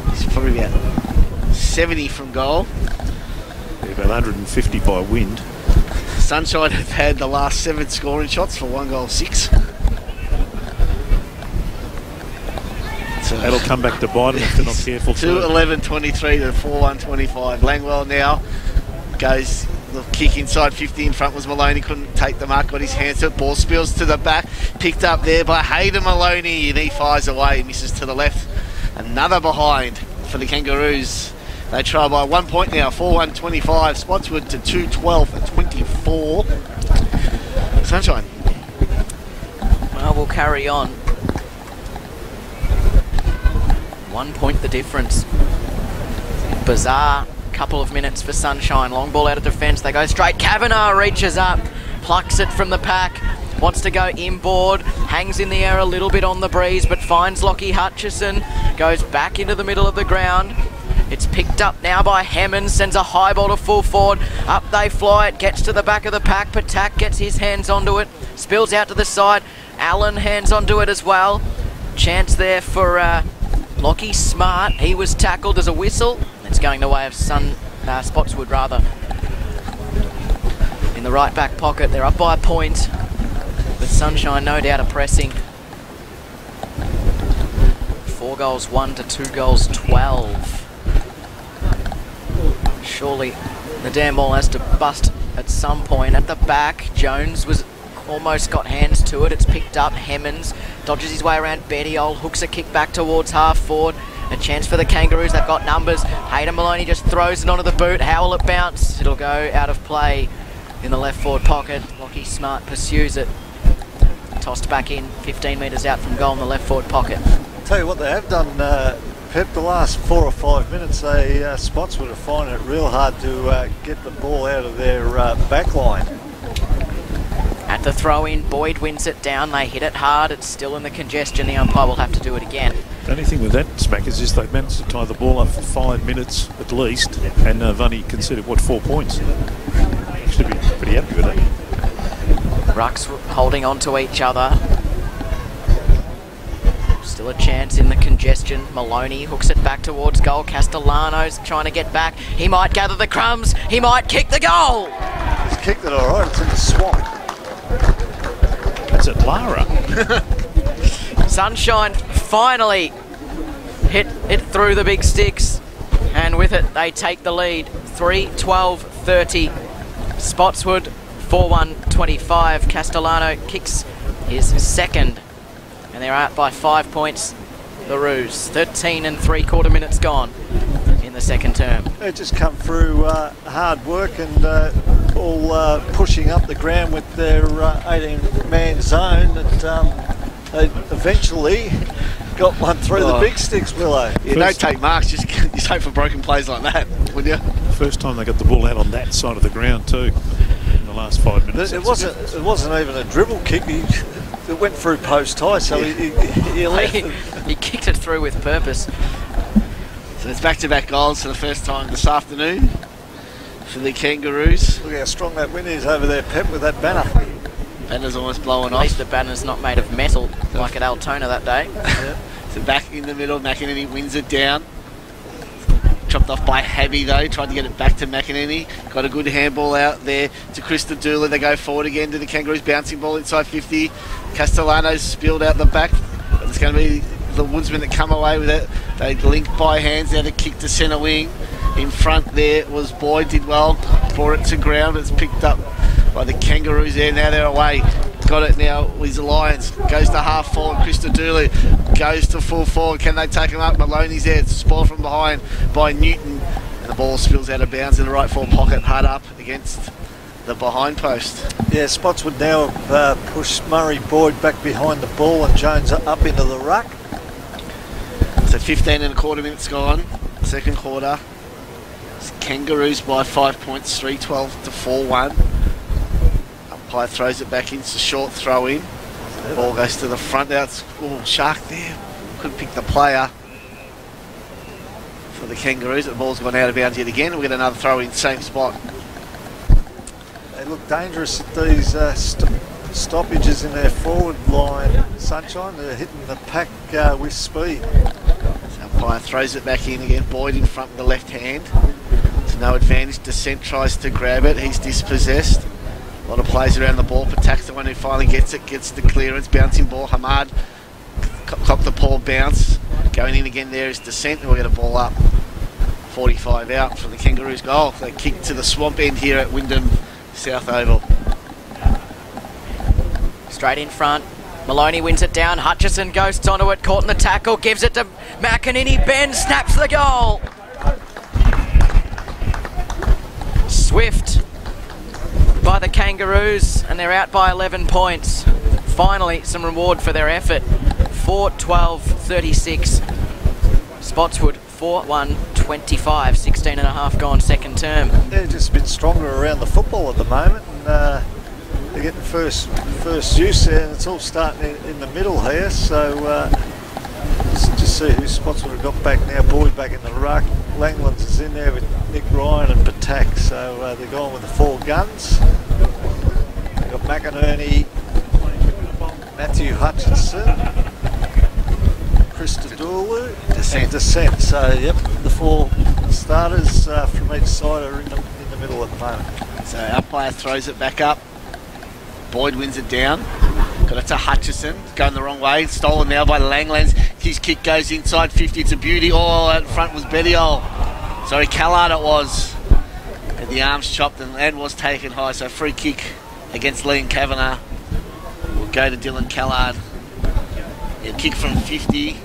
He's probably about 70 from goal. About 150 by wind. Sunshine have had the last 7 scoring shots for 1 goal 6. That'll come back to bite them if they're not careful. 2-11-23 to 4-1-25. Langwell now goes the kick inside 50 in front was Maloney, couldn't take the mark, got his hands to it, ball spills to the back, picked up there by Hayden Maloney, and he fires away, misses to the left. Another behind for the Kangaroos. They try by 1 point now, 4-1-25. Spotswood to 2-12-24. Sunshine. Well, we'll carry on. 1 point the difference. Bizarre couple of minutes for Sunshine. Long ball out of defence. They go straight. Kavanagh reaches up, plucks it from the pack. Wants to go inboard. Hangs in the air a little bit on the breeze, but finds Lockie Hutchison. Goes back into the middle of the ground. It's picked up now by Hammond, sends a high ball to full forward. Up they fly, it gets to the back of the pack. Patak gets his hands onto it, spills out to the side. Allen hands onto it as well. Chance there for Lockie Smart. He was tackled as a whistle. It's going the way of Spotswood rather. In the right back pocket, they're up by a point. But Sunshine no doubt are pressing. 4 goals 1 to 2 goals 12. Surely the damn ball has to bust at some point. At the back, Jones was almost got hands to it. It's picked up. Hemmons dodges his way around Bettiol, hooks a kick back towards half forward. A chance for the Kangaroos. They've got numbers. Hayden Maloney just throws it onto the boot. How will it bounce? It'll go out of play in the left forward pocket. Lockie Smart pursues it. Tossed back in, 15 metres out from goal in the left forward pocket. Tell you what they have done, Pep, the last 4 or 5 minutes, they Spotswood are finding it real hard to get the ball out of their back line. At the throw-in, Boyd wins it down. They hit it hard. It's still in the congestion. The umpire will have to do it again. The only thing with that, Smack, is just they've managed to tie the ball up for 5 minutes at least, and they've only conceded, 4 points? Should be pretty happy with that. Rucks holding on to each other. Still a chance in the congestion. Maloney hooks it back towards goal. Castellano's trying to get back. He might gather the crumbs. He might kick the goal. He's kicked it all right. It's in the swamp. That's at Lara. Sunshine finally hit it through the big sticks, and with it they take the lead. 3-12-30. Spotswood 4-1-25. Castellano kicks his second, and they're out by 5 points. The Roos. 13 3/4 minutes gone in the second term. They just come through hard work and all pushing up the ground with their 18-man zone. They eventually got one through the big sticks, Willow. You don't take marks, just hope for broken plays like that, would you? First time they got the ball out on that side of the ground too in the last 5 minutes. It wasn't even a dribble kick. It went through post high, so he left it. He kicked it through with purpose. So it's back-to-back goals for the first time this afternoon for the Kangaroos. Look how strong that wind is over there, Pep, with that banner. Banner's almost blowing At off. least the banner's not made of metal like at Altona that day. So back in the middle, McEnany wins it down. Chopped off by Habby though, tried to get it back to McEnany. Got a good handball out there to Krista Dooley. They go forward again to the Kangaroos, bouncing ball inside 50. Castellano's spilled out the back, but it's going to be the Woodsmen that come away with it. They link by hands, now the kick to centre wing. In front there was Boyd, did well, brought it to ground. It's picked up by the Kangaroos there. Now they're away. Got it now with the Lions. Goes to half forward. Krista Dooley goes to full forward. Can they take him up? Maloney's there. It's spoiled from behind by Newton. And the ball spills out of bounds in the right forward pocket. Hard up against the behind post. Yeah, Spotswood now push Murray Boyd back behind the ball and Jones up into the ruck. So 15 1/4 minutes gone. Second quarter. It's Kangaroos by 5 points, 3-12 to 4-1. Umpire throws it back in, it's a short throw in. Ball goes to the front. Now it's Shark there. Couldn't pick the player for the Kangaroos. The ball's gone out of bounds yet again. We'll get another throw in, same spot. They look dangerous at these stoppages in their forward line, Sunshine. They're hitting the pack with speed. So umpire throws it back in again. Boyd in front with the left hand. It's no advantage. Descent tries to grab it. He's dispossessed. A lot of players around the ball. Patak's the one who finally gets it, gets the clearance. Bouncing ball. Hamad cocked the ball bounce. Going in again there is Descent, and we'll get a ball up. 45 out from the Kangaroos goal. They kick to the swamp end here at Wyndham South Oval. Straight in front. Maloney wins it down. Hutchison ghosts onto it. Caught in the tackle. Gives it to McEnany. Ben snaps the goal. Swift by the Kangaroos, and they're out by 11 points. Finally, some reward for their effort. 4-12-36. Spotswood 4-1-25. 16 and a half gone second term. They're just a bit stronger around the football at the moment, and they're getting first use there, and it's all starting in the middle here. So let's just see who Spotswood have got back now. Boyd back in the ruck. Langlands is in there with Nick Ryan and Patak, so they're going with the 4 guns. They've got McInerney, Matthew Hutchinson, Chris Dulu, and Descent. So yep, the 4 starters from each side are in the middle at the moment. So umpire throws it back up. Boyd wins it down. Got it to Hutchison, going the wrong way. Stolen now by Langlands. His kick goes inside 50. It's a beauty. Oh, out in front was Bettiol. Sorry, Callard it was. And the arms chopped and was taken high. So free kick against Liam Kavanagh will go to Dylan Callard. Yeah, kick from 50.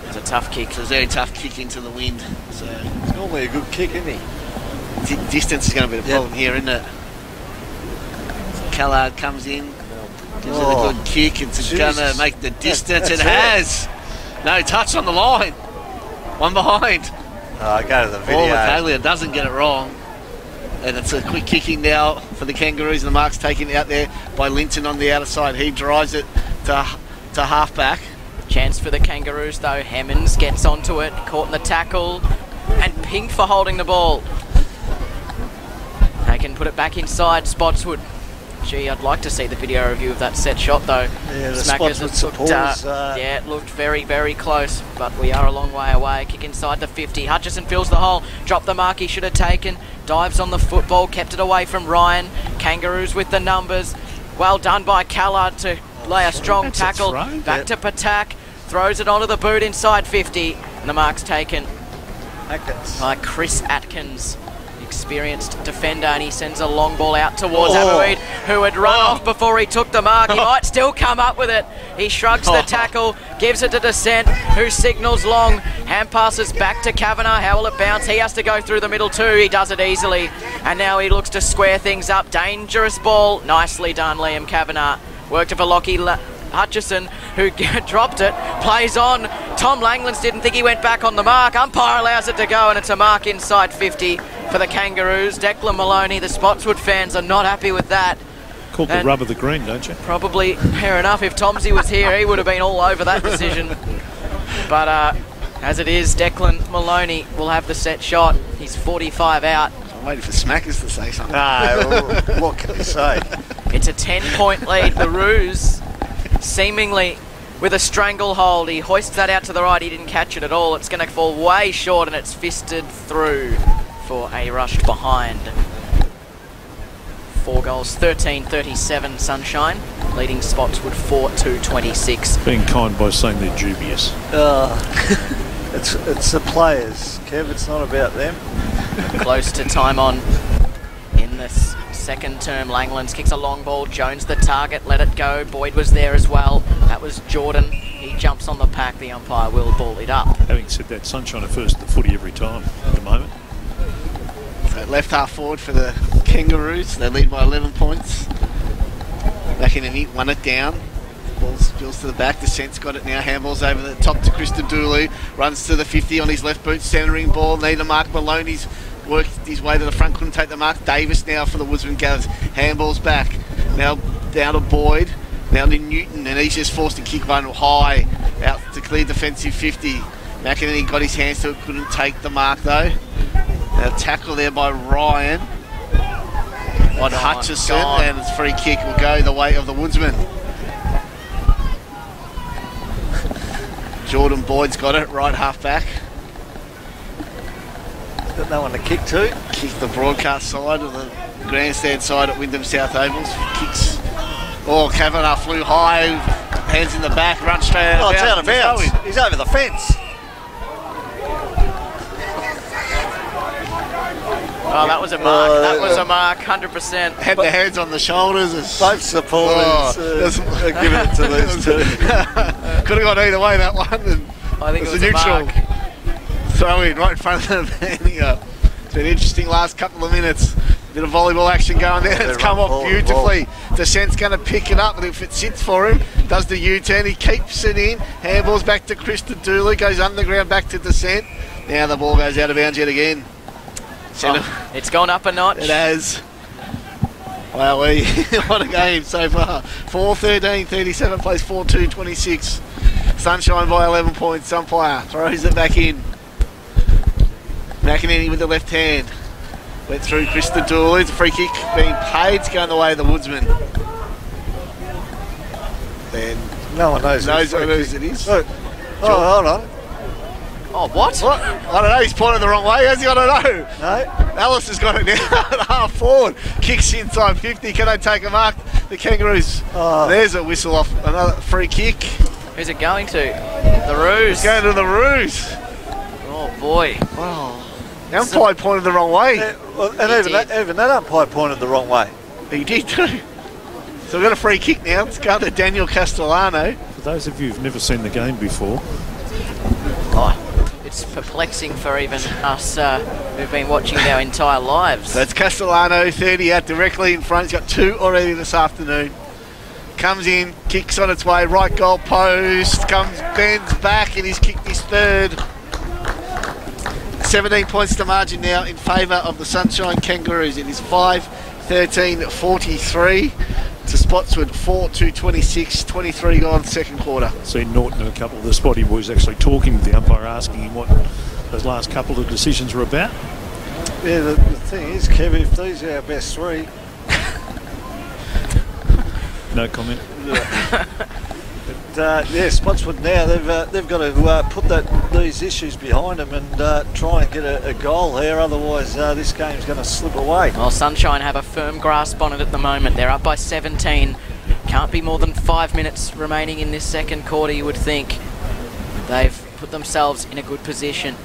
It's a tough kick. It's a very tough kick into the wind. So it's normally a good kick, isn't he? Distance is going to be the problem here, isn't it? Callard comes in, gives it a good kick. It's going to make the distance. It has. No touch on the line. One behind. Go to the video. Talia doesn't get it wrong. And it's a quick kicking now for the Kangaroos. And the mark's taken out there by Linton on the outer side. He drives it to halfback. Chance for the Kangaroos though. Hemmons gets onto it, caught in the tackle, and Pink for holding the ball. They can put it back inside Spotswood. Gee, I'd like to see the video review of that set shot though. Yeah, the Smackers Spotswood supporters. yeah, it looked very, very close, but we are a long way away. Kick inside the 50. Hutchison fills the hole. Dropped the mark he should have taken. Dives on the football, kept it away from Ryan. Kangaroos with the numbers. Well done by Callard to lay a strong tackle. Back to Patak. Throws it onto the boot inside 50. And the mark's taken by Chris Atkins. Experienced defender, and he sends a long ball out towards Abuid, who had run off before he took the mark. He might still come up with it. He shrugs the tackle, gives it to Descent, who signals long. Hand passes back to Kavanagh. How will it bounce? He has to go through the middle too. He does it easily, and now he looks to square things up. Dangerous ball. Nicely done, Liam Kavanagh. Worked for Lockie Hutchison, who dropped it, plays on. Tom Langlands didn't think he went back on the mark. Umpire allows it to go, and it's a mark inside 50 for the Kangaroos. Declan Maloney, the Spotswood fans are not happy with that. Called the rub of the green, don't you? Probably, fair enough. If Tomsey was here, he would have been all over that decision. But as it is, Declan Maloney will have the set shot. He's 45 out. I'm waiting for Smackers to say something. No, what can you say? It's a 10-point lead. The Roos seemingly with a stranglehold. He hoists that out to the right. He didn't catch it at all. It's going to fall way short, and it's fisted through for a rushed behind. 4 goals, 13-37 Sunshine, leading Spotswood 4-2-26. Being kind by saying they're dubious. It's the players, Kev. It's not about them. Close to time on in this second term. Langlands kicks a long ball. Jones the target. Let it go. Boyd was there as well. That was Jordan. He jumps on the pack. The umpire will ball it up. Having said that, Sunshine are first at the footy every time at the moment. So left half forward for the Kangaroos. They lead by 11 points. Back in and won it down. Balls spills to the back. Descent's got it now. Handballs over the top to Krista Dooley. Runs to the 50 on his left boot. Centering ball. Need a mark. Maloney's worked his way to the front. Couldn't take the mark. Davis now for the Woodsman gathers. Handballs back. Now down to Boyd. Now to Newton. And he's just forced to kick one high out to clear defensive 50. McEnany got his hands to it. Couldn't take the mark though. Now tackle there by Ryan on Hutchison, and his free kick will go the way of the Woodsman. Jordan Boyd's got it, right half back. Got no one to kick to. Kick the broadcast side of the grandstand side at Wyndham South Ovals. Kicks. Oh, Kavanagh flew high, hands in the back, run straight out of bounds. It's out of bounds. He's over the fence. Oh, that was a mark. That was a mark, 100%. Had the hands on the shoulders. Both supporters giving it to these two. Could have gone either way, that one. And I think it was a a neutral mark. throw in right in front of the man here. It's been an interesting last couple of minutes. Bit of volleyball action going there. It's come off beautifully. Descent's going to pick it up, and if it sits for him, does the U-turn. He keeps it in. Handballs back to Krista Dooley. Goes underground back to Descent. Now the ball goes out of bounds yet again. Oh, it's gone up a notch. It has. Wow, what a game so far. 4-13, 37 plays 4-2, 26. Sunshine by 11 points. Umpire throws it back in. McEnany with the left hand. Went through Krista Dooley. The free kick being paid. It's going the way of the Woodsman. Then no one knows whose it is. Look. Oh, hold on. Oh, what? I don't know. He's pointed the wrong way. How's he got to know? No. Alice has got it now at half forward. Kicks inside 50. Can they take a mark? The Kangaroos. Oh. There's a whistle off. Another free kick. Who's it going to? The Roos. It's going to the Roos. Oh, boy. Wow. The umpire pointed the wrong way. And even that umpire pointed the wrong way. He did too. So we've got a free kick now. It's going to Daniel Castellano. For those of you who've never seen the game before, it's perplexing for even us who've been watching our entire lives. That's Castellano, 30 out directly in front. He's got 2 already this afternoon. Comes in, kicks on its way, right goal post, bends back, and he's kicked his third. 17 points to margin now in favour of the Sunshine Kangaroos. It is 5-13-43 to Spotswood, 4-2-26, 23 gone second quarter. seen Norton and a couple of the Spotty boys actually talking to the umpire, asking him what those last couple of decisions were about. Yeah, the thing is, Kev, if these are our best three... No comment. But, yeah, Spotswood now, they've got to put these issues behind them and try and get a goal here, otherwise this game's going to slip away. Well, Sunshine have a firm grasp on it at the moment. They're up by 17. Can't be more than 5 minutes remaining in this second quarter, you would think. They've put themselves in a good position.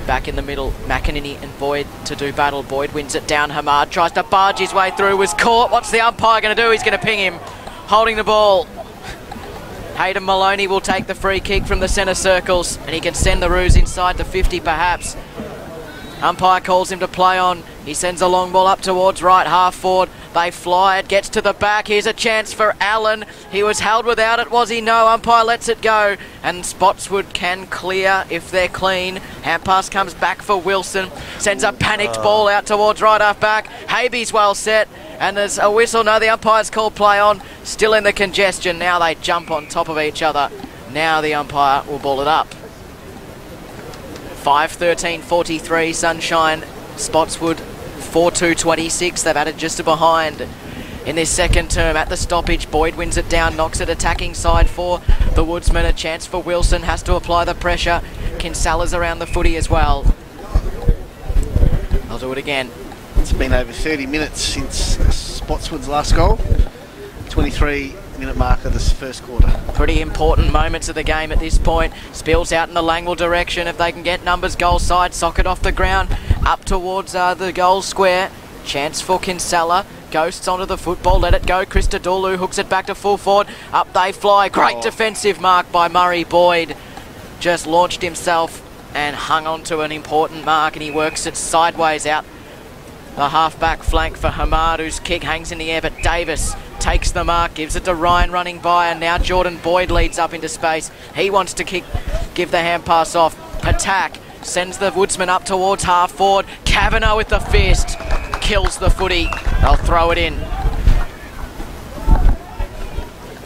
Back in the middle, McEnany and Boyd to do battle. Boyd wins it down. Hamad tries to barge his way through, was caught. What's the umpire going to do? He's going to ping him, holding the ball. Hayden Maloney will take the free kick from the centre circles, and he can send the Roos inside the 50 perhaps. Umpire calls him to play on. He sends a long ball up towards right half forward. They fly, it gets to the back. Here's a chance for Allen. He was held without it, was he? No, umpire lets it go. And Spotswood can clear if they're clean. Hand pass comes back for Wilson. Sends a panicked ball out towards right half back. Haby's well set. And there's a whistle. No, the umpire's called play on. Still in the congestion. Now they jump on top of each other. Now the umpire will ball it up. 5-13-43, Sunshine, Spotswood 4-2-26. They've added just a behind in this second term. At the stoppage, Boyd wins it down, knocks it attacking side for the Woodsman. A chance for Wilson, has to apply the pressure. Kinsella's around the footy as well. I'll do it again. It's been over 30 minutes since Spotswood's last goal. 23-minute mark of this first quarter. Pretty important moments of the game at this point. Spills out in the Langwell direction. If they can get numbers goal side, sock it off the ground up towards the goal square. Chance for Kinsella. Ghosts onto the football, let it go. Krista Dooley hooks it back to full forward. Up they fly. Great defensive mark by Murray Boyd. Just launched himself and hung on to an important mark, and he works it sideways out the half-back flank for Hamad, whose kick hangs in the air, but Davis takes the mark, gives it to Ryan running by, and now Jordan Boyd leads up into space. He wants to give the hand pass off. Attack, sends the Woodsman up towards half forward. Kavanagh with the fist, kills the footy. They'll throw it in.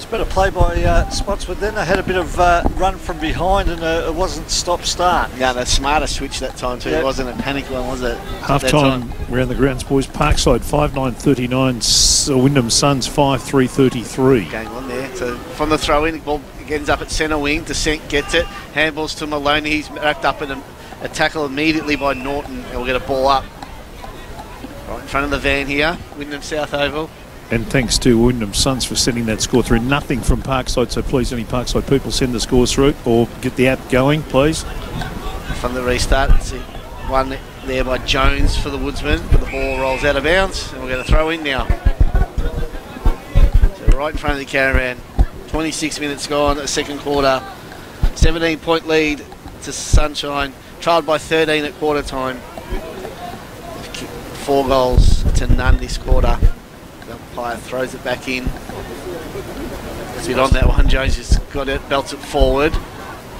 Better play by Spotswood then. They had a bit of run from behind and it wasn't stop-start. Yeah, the smarter switch that time too. Yep. It wasn't a panic one, was it? Half-time around the grounds, boys. Parkside 5-9-39, Wyndham Suns 5-3-33. Going on there. So from the throw-in, the ball ends up at centre wing. Descent gets it. Handballs to Maloney. He's wrapped up in a tackle immediately by Norton. And we'll get a ball up. Right in front of the van here. Wyndham South Oval. And thanks to Wyndham Suns for sending that score through. Nothing from Parkside, so please, any Parkside people, send the scores through or get the app going, please. From the restart, let's see. One there by Jones for the Woodsman, but the ball rolls out of bounds, and we're going to throw in now. So right in front of the Caravan. 26 minutes gone, the second quarter. 17-point lead to Sunshine. Trailed by 13 at quarter time. 4 goals to none this quarter. The umpire throws it back in. It's been on that one. Jones just got it, belts it forward.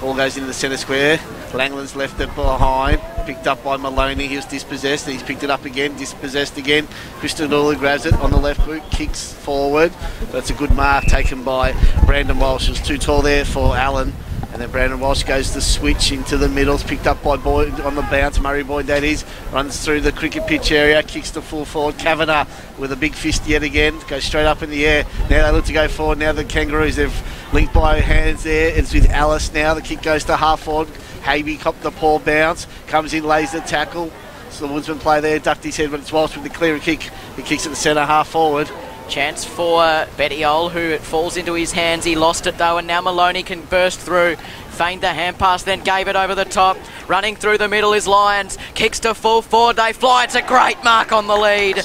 Ball goes into the centre square. Langland's left it behind. Picked up by Maloney. He was dispossessed. He's picked it up again. Dispossessed again. Christodoulis grabs it on the left boot. Kicks forward. That's a good mark taken by Brandon Walsh. It was too tall there for Allen. And then Brandon Walsh goes to switch into the middle. It's picked up by Boyd on the bounce. Murray Boyd, that is. Runs through the cricket pitch area. Kicks to full forward. Kavanagh with a big fist yet again. Goes straight up in the air. Now they look to go forward. Now the Kangaroos, they've linked by hands there. It's with Alice now. The kick goes to half forward. Havey copped the poor bounce. Comes in, lays the tackle. So the Woodsman play there. Ducked his head, but it's Walsh with the clearer kick. He kicks at the centre, half forward. Chance for Bettiol, who it falls into his hands. He lost it though, and now Maloney can burst through. Feigned the hand pass, then gave it over the top. Running through the middle is Lyons. Kicks to full forward. They fly. It's a great mark on the lead.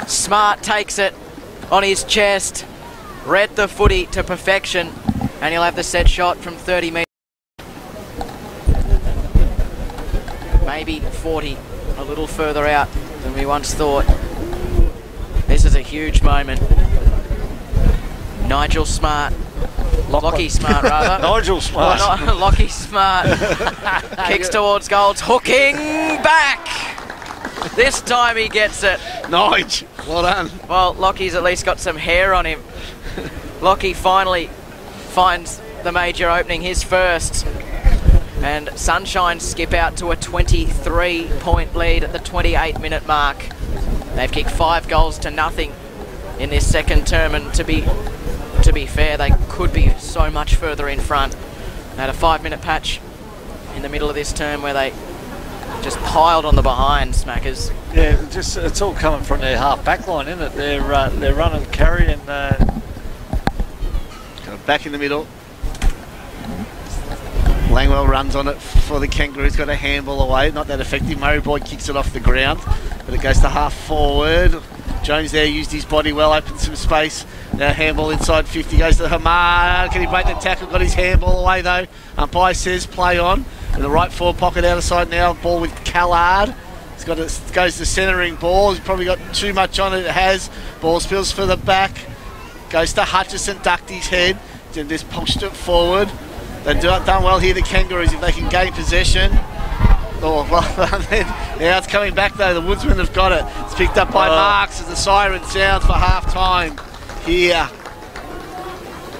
Smart takes it on his chest. Read the footy to perfection, and he'll have the set shot from 30 metres. Maybe 40, a little further out than we once thought. This is a huge moment. Nigel Smart. Lockie Smart, rather. Nigel Smart. Oh, Lockie Smart. Kicks towards goals. Hooking back. This time he gets it. Nige, well done. Well, Lockie's at least got some hair on him. Lockie finally finds the major opening, his first. And Sunshine skip out to a 23-point lead at the 28-minute mark. They've kicked 5 goals to nothing in this second term, and to be fair, they could be so much further in front. They had a 5-minute patch in the middle of this term where they just piled on the behind smackers. Yeah, it's all coming from their half back line, isn't it? They're run and carry and back in the middle. Langwell runs on it for the Kangaroos, got a handball away, not that effective. Murray Boyd kicks it off the ground, but it goes to half forward. Jones there used his body well, opened some space. Now handball inside 50, goes to Hamar. Can he break the tackle? Got his handball away though. Umpire says play on. In the right forward pocket out of side now, ball with Callard. It's got it goes to centering ball. He's probably got too much on it. It has. Ball spills for the back. Goes to Hutchison, ducked his head. Then just pushed it forward. They've done well here, the Kangaroos, if they can gain possession. Oh, well, now it's coming back though. The Woodsmen have got it. It's picked up by Marks as the siren sounds for half-time here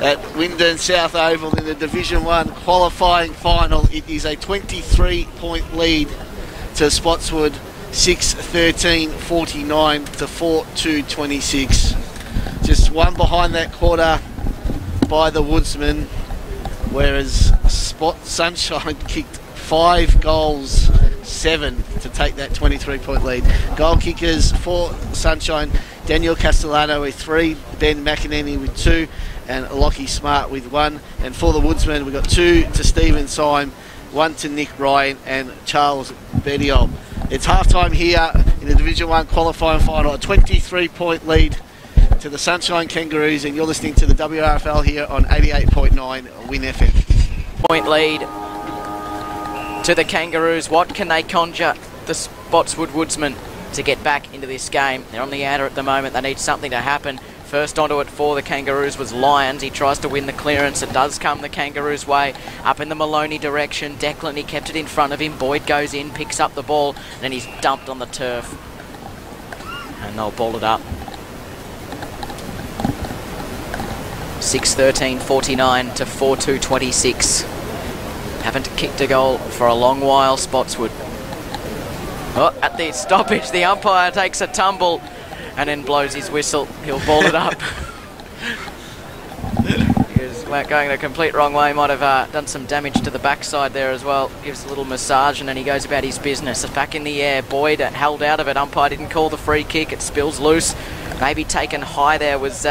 at Wyndham South Oval in the Division 1 qualifying final. It is a 23-point lead to Spotswood, 6-13-49 to 4-2-26. Just one behind that quarter by the Woodsmen, whereas Sunshine kicked 5 goals, 7 to take that 23-point lead. Goal kickers for Sunshine, Daniel Castellano with 3, Ben McEnany with 2, and Lockie Smart with 1. And for the Woodsmen, we've got 2 to Stephen Syme, 1 to Nick Ryan, and Charles Bettiol. It's halftime here in the Division 1 qualifying final, a 23-point lead to the Sunshine Kangaroos, and you're listening to the WRFL here on 88.9 Win FM. Point lead to the Kangaroos. What can they conjure, the Spotswood Woodsmen, to get back into this game? They're on the outer at the moment. They need something to happen. First onto it for the Kangaroos was Lyons. He tries to win the clearance. It does come the Kangaroos' way. Up in the Maloney direction. Declan, he kept it in front of him. Boyd goes in, picks up the ball, and then he's dumped on the turf. And they'll ball it up. 6:13:49 to 4:2:26. Haven't kicked a goal for a long while, Spotswood. Oh, at the stoppage, the umpire takes a tumble and then blows his whistle. He'll ball it up. He was going the complete wrong way. Might have done some damage to the backside there as well. Gives a little massage and then he goes about his business. It's back in the air. Boyd held out of it. Umpire didn't call the free kick. It spills loose. Maybe taken high there was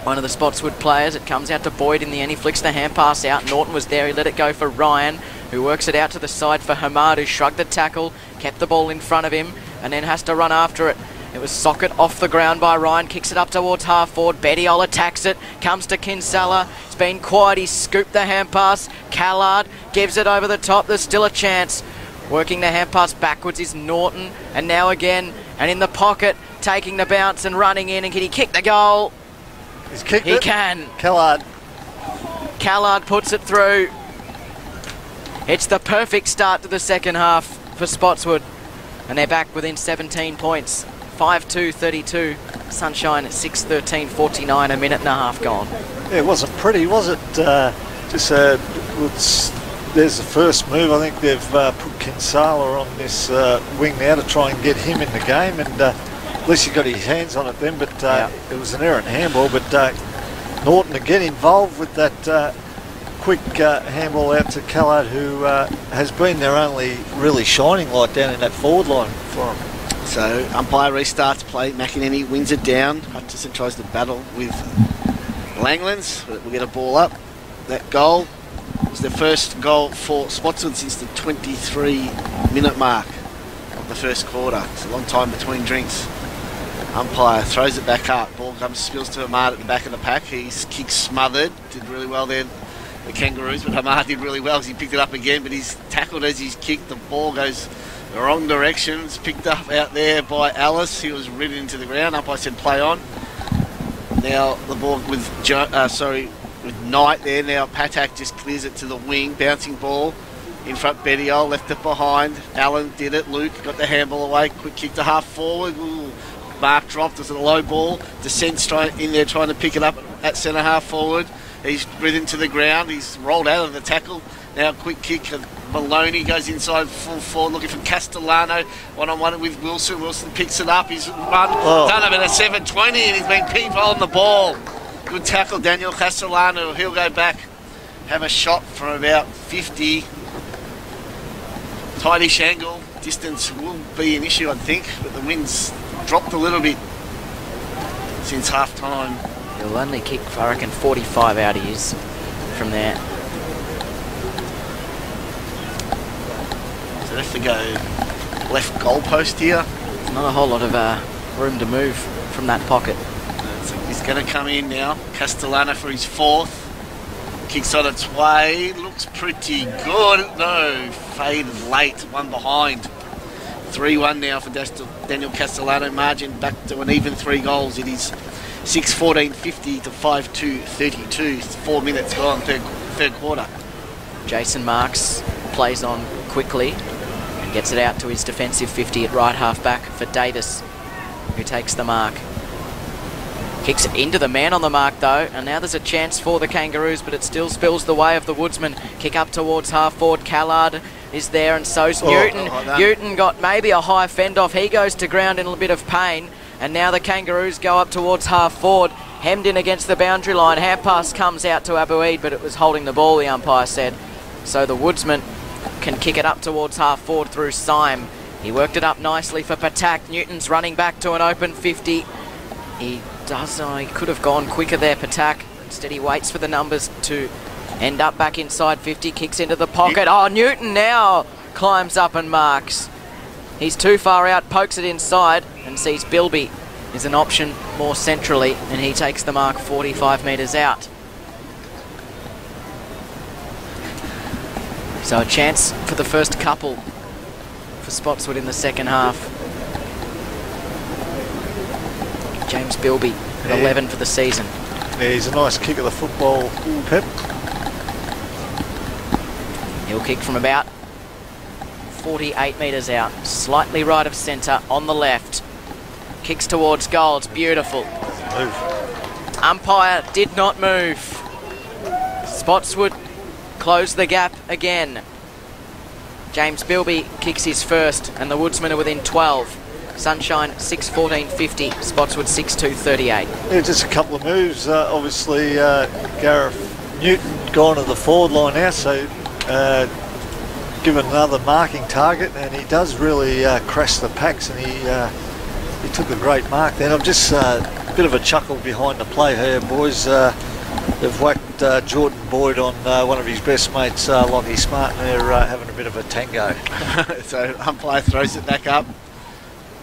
one of the Spotswood players. It comes out to Boyd in the end. He flicks the hand pass out. Norton was there. He let it go for Ryan, who works it out to the side for Hamad, who shrugged the tackle, kept the ball in front of him, and then has to run after it. It was socket off the ground by Ryan, kicks it up towards half forward. Bettiol attacks it, comes to Kinsella. It's been quiet. He's scooped the hand pass. Callard gives it over the top. There's still a chance. Working the hand pass backwards is Norton, and now again, and in the pocket, taking the bounce and running in. And can he kick the goal? He's kicked it. He can. Callard puts it through. It's the perfect start to the second half for Spotswood, and they're back within 17 points. 5:2:32. Sunshine at 6:13:49. A minute and a half gone. Yeah, it wasn't pretty, was it? There's the first move. I think they've put Kinsella on this wing now to try and get him in the game, and at least he got his hands on it then. But it was an errant handball. But Norton to get involved with that quick handball out to Callard, who has been their only really shining light down in that forward line for him. So umpire restarts play. McEnany wins it down. Hutchison tries to battle with Langlands, but we'll get a ball up. That goal was the first goal for Spotswood since the 23-minute mark of the first quarter. It's a long time between drinks. Umpire throws it back up. Ball spills to Hamad at the back of the pack. He's kick smothered. Did really well there, the Kangaroos, but Hamad did really well because he picked it up again, but he's tackled as he's kicked. The ball goes the wrong direction. It's picked up out there by Alice. He was ridden into the ground. Umpire said play on. Now the ball with Knight there. Now Patak just clears it to the wing. Bouncing ball in front. Bettiol left it behind. Allen did it. Luke got the handball away. Quick kick to half forward. Ooh. Mark dropped. It was a low ball. Descents in there trying to pick it up at centre half forward. He's ridden to the ground. He's rolled out of the tackle. Now quick kick. Maloney goes inside full forward looking for Castellano. One-on-one with Wilson. Wilson picks it up. He's done it at a 7:20 and he's been peep-holding the ball. Good tackle, Daniel Castellano. He'll go back, have a shot from about 50. Tightish angle. Distance will be an issue, I think, but the wind's dropped a little bit since half-time. He'll only kick, I reckon, 45 out he is from there. So they have to go left goalpost here. Not a whole lot of room to move from that pocket. So he's going to come in now. Castellano for his fourth. Kicks on its way. Looks pretty good. No, faded late. One behind. 3-1 now for Daniel Castellano. Margin back to an even 3 goals. It is 6:14:50 to 5:2:32. 4 minutes gone, third quarter. Jason Marks plays on quickly and gets it out to his defensive 50 at right half back for Davis, who takes the mark. Kicks it into the man on the mark though, and now there's a chance for the Kangaroos, but it still spills the way of the Woodsman. Kick up towards half forward. Callard is there, and so's Newton. Newton got maybe a high fend off. He goes to ground in a bit of pain, and now the Kangaroos go up towards half forward, hemmed in against the boundary line. Hand pass comes out to Abu Eid, but it was holding the ball, the umpire said. So the Woodsman can kick it up towards half forward through Syme. He worked it up nicely for Patak. Newton's running back to an open 50. He could have gone quicker there, Patak. Instead he waits for the numbers to end up back inside 50, kicks into the pocket. Oh, Newton now climbs up and marks. He's too far out, pokes it inside and sees Bilby is an option more centrally, and he takes the mark 45 metres out. So a chance for the first couple for Spotswood in the second half. James Bilby at 11 for the season. Yeah, he's a nice kick of the football, Pep. He'll kick from about 48 metres out, slightly right of centre on the left. Kicks towards goal, it's beautiful. Move. Umpire did not move. Spotswood closed the gap again. James Bilby kicks his first, and the Woodsmen are within 12. Sunshine 6:14.50, Spotswood 6:2.38. Yeah, just a couple of moves. Obviously, Gareth Newton gone to the forward line now, so given another marking target, and he does really crash the packs, and he took a great mark then. I'm just a bit of a chuckle behind the play here, boys. They've whacked Jordan Boyd on one of his best mates, Lockie Smart, and they're having a bit of a tango. So umpire throws it back up.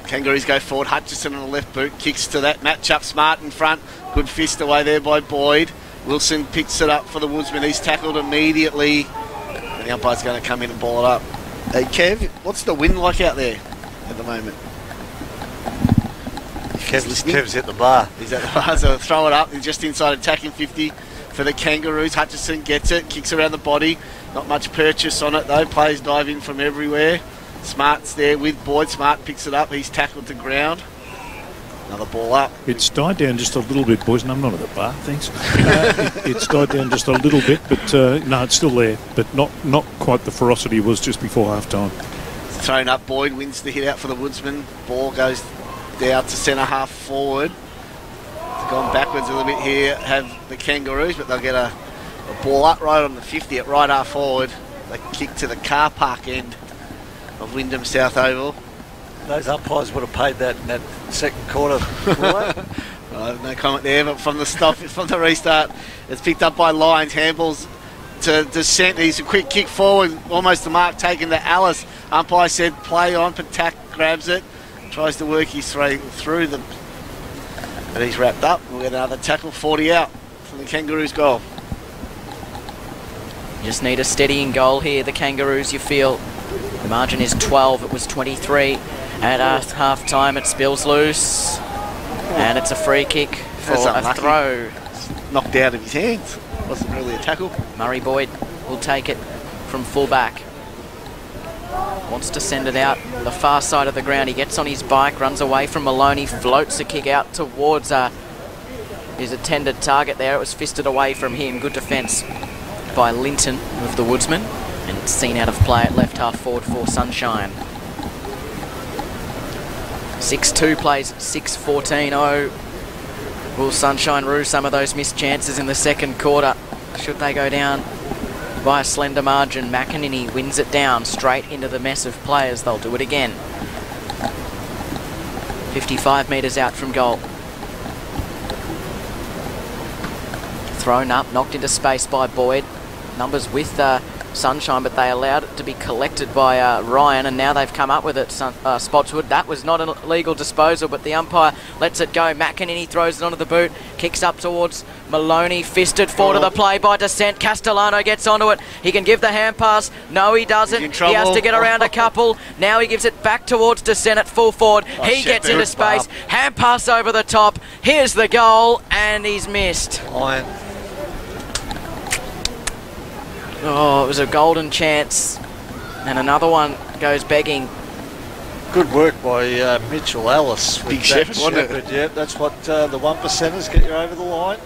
Kangaroos go forward. Hutchison on the left boot kicks to that matchup. Smart in front. Good fist away there by Boyd. Wilson picks it up for the Woodsman. He's tackled immediately. And the umpire's going to come in and ball it up. Hey Kev, what's the wind like out there at the moment? Kev's hit the bar. He's at the bar, so throw it up. He's just inside attacking 50 for the Kangaroos. Hutchison gets it, kicks around the body. Not much purchase on it though. Players dive in from everywhere. Smart's there with Boyd. Smart picks it up. He's tackled to ground. Another ball up. It's died down just a little bit, boys, and I'm not at the bar, thanks. It's died down just a little bit, but no, it's still there, but not quite the ferocity it was just before half-time. Thrown up. Boyd wins the hit out for the Woodsman. Ball goes down to centre half forward. It's gone backwards a little bit here, have the Kangaroos, but they'll get a ball up right on the 50 at right half forward. They kick to the car park end of Wyndham South Oval. Those umpires would have paid that in that second quarter. No comment there, but from the stop, from the restart, it's picked up by Lyons. Handballs to Descent. He's a quick kick forward, almost the mark taken to Alice. Umpire said play on. Patak grabs it, tries to work his way through them, but he's wrapped up. We'll get another tackle. 40 out from the Kangaroos goal. Just need a steadying goal here, the Kangaroos, you feel. The margin is 12, it was 23 at half time. It spills loose, and it's a free kick for a throw. It's knocked out of his hands. Wasn't really a tackle. Murray Boyd will take it from full-back. Wants to send it out the far side of the ground. He gets on his bike, runs away from Maloney, floats a kick out towards his intended target there. It was fisted away from him. Good defence by Linton of the Woodsman, and it's seen out of play at left half forward for Sunshine. 6-2 plays 6:14.0. Will Sunshine rue some of those missed chances in the second quarter? Should they go down by a slender margin? McEnany wins it down straight into the mess of players. They'll do it again. 55 metres out from goal. Thrown up, knocked into space by Boyd. Numbers with Sunshine, but they allowed it to be collected by Ryan, and now they've come up with it. Spotswood, that was not an illegal disposal, but the umpire lets it go. McEnany throws it onto the boot, kicks up towards Maloney, fisted forward to the play by Descent. Castellano gets onto it. He can give the hand pass. No, he doesn't. He has to get around a couple. Now he gives it back towards Descent at full forward. He gets into space. Hand pass over the top. Here's the goal, and he's missed. Ryan. Oh, it was a golden chance, and another one goes begging. Good work by Mitchell Ellis. Big shepherd, wasn't it? Yeah, that's what the 1%ers get you over the line.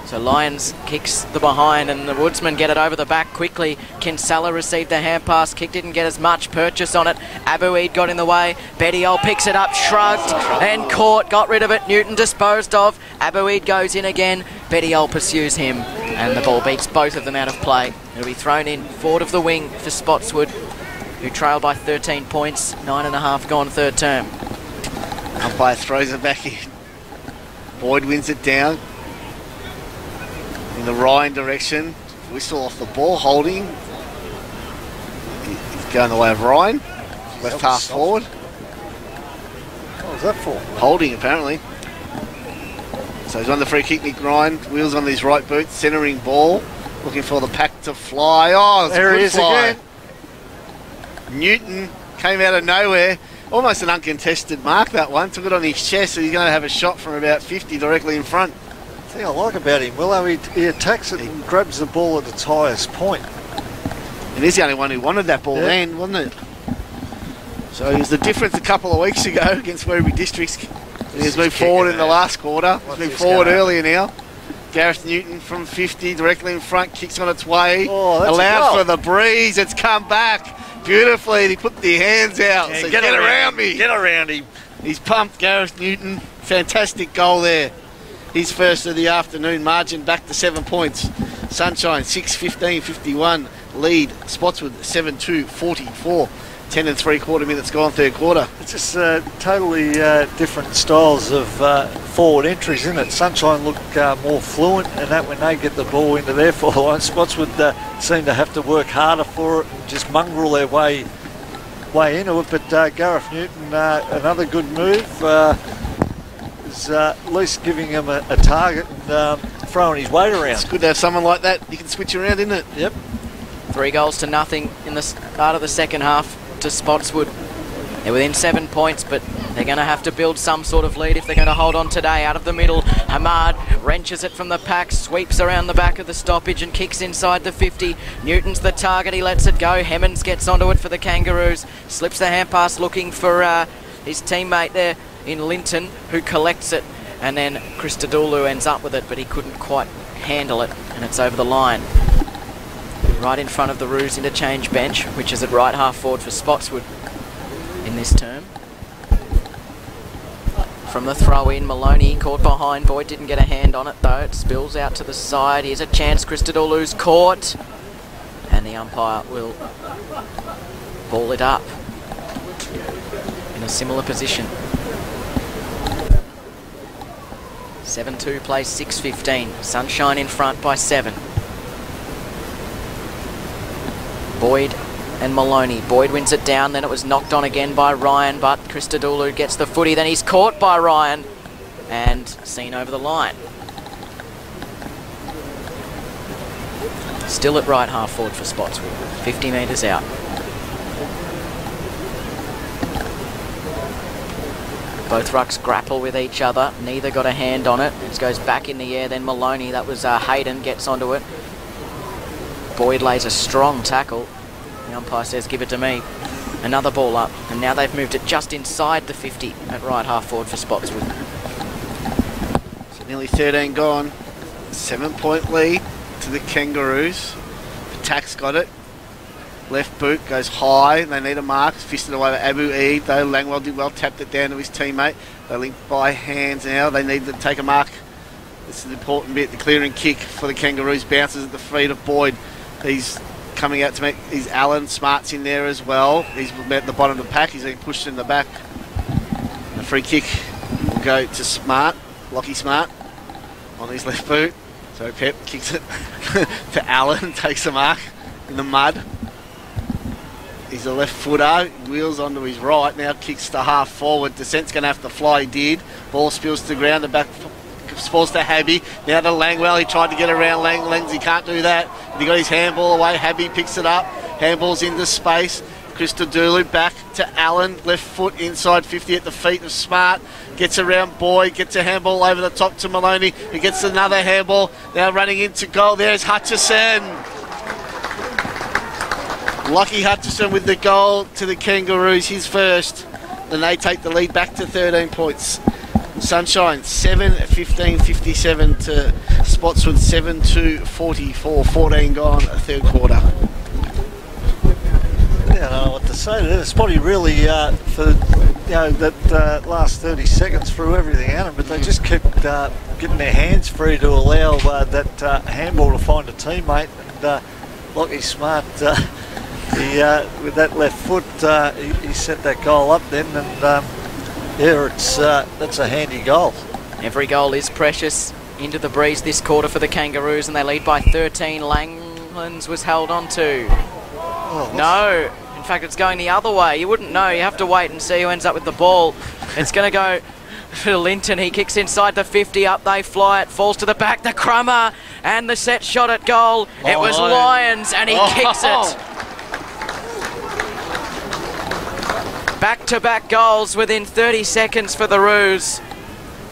So Lyons kicks the behind, and the Woodsmen get it over the back quickly. Kinsella received the hand pass. Kick didn't get as much purchase on it. Abuid got in the way. Bettiol picks it up, shrugged, and caught. Got rid of it. Newton disposed of. Abuid goes in again. Bettiol pursues him, and the ball beats both of them out of play. It'll be thrown in forward of the wing for Spotswood, who trail by 13 points. 9.5 gone third term. Umpire throws it back in. Boyd wins it down in the Ryan direction. Whistle off the ball, holding. He's going the way of Ryan. Left half forward. What was that for? Holding, apparently. So he's on the free kick. Nick Ryan wheels on his right boot, centering ball, looking for the pack to fly. Oh, it's there a good he is fly. again. Newton Came out of nowhere. Almost an uncontested mark, that one. Took it on his chest, so he's going to have a shot from about 50 directly in front. The thing I like about him, Willow, he attacks it and grabs the ball at its highest point. And he's the only one who wanted that ball then, wasn't it? So he was the difference a couple of weeks ago against Werribee Districts. He's moved forward in the last quarter. He's moved forward earlier now. Gareth Newton from 50 directly in front, kicks on its way. Allowed for the breeze. It's come back beautifully. He put the hands out. Yeah, so get around me. Get around him. He's pumped, Gareth Newton. Fantastic goal there. His first of the afternoon, margin back to 7 points. Sunshine 6-15-51. Lead Spotswood 7-2-44. 10 3/4 minutes gone, third quarter. It's just totally different styles of forward entries, isn't it? Sunshine look more fluent, and that when they get the ball into their forward line, Spotswood seem to have to work harder for it, and just mongrel their way into it. But Gareth Newton, another good move, is at least giving him a target and throwing his weight around. It's good to have someone like that. You can switch around, isn't it? Yep. 3-0 in the start of the second half to Spotswood. They're within 7 points, but they're going to have to build some sort of lead if they're going to hold on today. Out of the middle, Hamad wrenches it from the pack, sweeps around the back of the stoppage and kicks inside the 50. Newton's the target, he lets it go. Hemmons gets onto it for the Kangaroos, slips the hand pass looking for his teammate there in Linton, who collects it, and then Christodoulou ends up with it, but he couldn't quite handle it, and it's over the line. Right in front of the Roos interchange bench, which is at right half forward for Spotswood in this term. From the throw in, Maloney caught behind. Boyd didn't get a hand on it though. It spills out to the side. Here's a chance. Christodoulou's caught, and the umpire will ball it up in a similar position. 7-2 plays 6-15. Sunshine in front by 7. Boyd and Maloney. Boyd wins it down, then it was knocked on again by Ryan, but Christodoulou gets the footy, then he's caught by Ryan and seen over the line. Still at right half forward for Spotswood, 50 metres out. Both rucks grapple with each other, neither got a hand on it. It goes back in the air, then Maloney, that was Hayden, gets onto it. Boyd lays a strong tackle. The umpire says, give it to me. Another ball up, and now they've moved it just inside the 50 at right half forward for Spotswood. So nearly 13 gone. 7 point lead to the Kangaroos. Attack's got it. Left boot goes high. They need a mark. Fisted away by Abu Eid, though. Langwell did well, tapped it down to his teammate. They link by hands now. They need to take a mark. This is an important bit. The clearing kick for the Kangaroos bounces at the feet of Boyd. He's coming out to make. He's Allen. Smart's in there as well. He's at the bottom of the pack. He's being pushed in the back. A free kick will go to Smart. Lockie Smart on his left boot. So Pep kicks it to Allen. Takes a mark in the mud. He's a left footer. Wheels onto his right. Now kicks to half forward. Descent's going to have to fly. He did. Ball spills to the ground. The back falls to Habby. Now to Langwell. He tried to get around Langs. He can't do that. He got his handball away. Habby picks it up. Handball's into space. Christodoulou back to Allen. Left foot inside 50 at the feet of Smart. Gets around Boyd. Gets a handball over the top to Maloney. He gets another handball. Now running into goal. There's Hutchison. Lucky Hutchison with the goal to the Kangaroos. His first. And they take the lead back to 13 points. Sunshine 7-15-57 to Spotswood 7-2-44. 14 gone, third quarter. I don't know what to say to that. Spotty really, for that last 30 seconds threw everything at him, but they just kept getting their hands free to allow that handball to find a teammate. And Lockie Smart, with that left foot, he set that goal up then, and that's a handy goal. Every goal is precious. Into the breeze this quarter for the Kangaroos, and they lead by 13. Langlands was held on to. No, in fact it's going the other way. You wouldn't know. You have to wait and see who ends up with the ball. It's going to go for Linton. He kicks inside the 50. Up they fly. It falls to the back. The crummer and the set shot at goal. It was Lyons, and he kicks it. Back-to-back goals within 30 seconds for the Roos.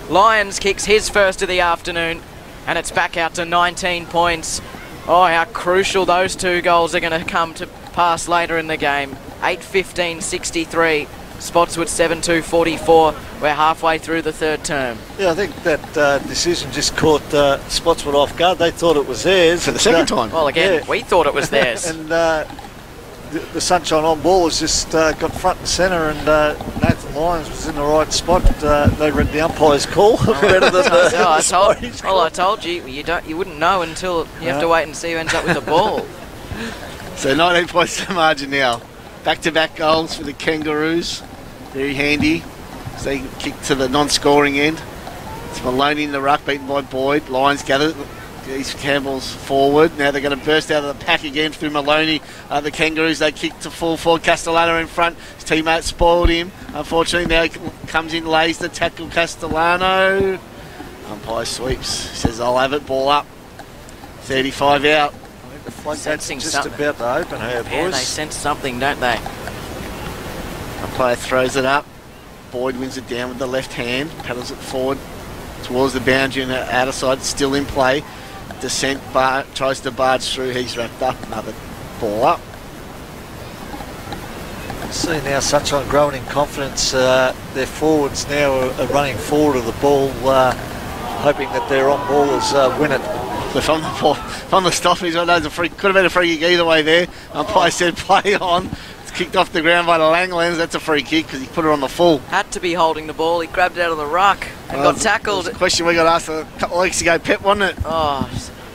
Lyons kicks his first of the afternoon, and it's back out to 19 points. Oh, how crucial those two goals are going to come to pass later in the game. 8:15:63, Spotswood 7:2:44. We're halfway through the third term. Yeah, I think that decision just caught Spotswood off guard. They thought it was theirs. For the second time. Well, again, we thought it was theirs. And the Sunshine on ball has just got front and centre, and Nathan Lyons was in the right spot. They read the umpire's call better than I told you, you wouldn't know until you have to wait and see who ends up with the ball. So 19 points to margin now. Back-to-back goals for the Kangaroos. Very handy. So they kick to the non-scoring end. It's Maloney in the ruck, beaten by Boyd. Lyons gathered. East Campbell's forward. Now they're going to burst out of the pack again through Maloney. The Kangaroos, they kick to full forward. Castellano in front. His teammate spoiled him. Unfortunately, now he comes in, lays the tackle. Castellano. Umpire sweeps. Says, I'll have it. Ball up. 35 out. The floodgates Sensing just something. about to open here, boys. Yeah, they sense something, don't they? Umpire throws it up. Boyd wins it down with the left hand. Paddles it forward towards the boundary and the outer side. Still in play. Descent tries to barge through. He's wrapped up. Another ball up. See now Sunshine growing in confidence. Their forwards now are running forward of the ball, hoping that their on ballers win it. But from the stoppage, I know could have been a free kick either way there. Umpire said play on. It's kicked off the ground by the Langlands. That's a free kick because he put it on the full. Had to be holding the ball. He grabbed it out of the ruck and got tackled. It was a question we got asked a couple of weeks ago, Pep, wasn't it? Oh,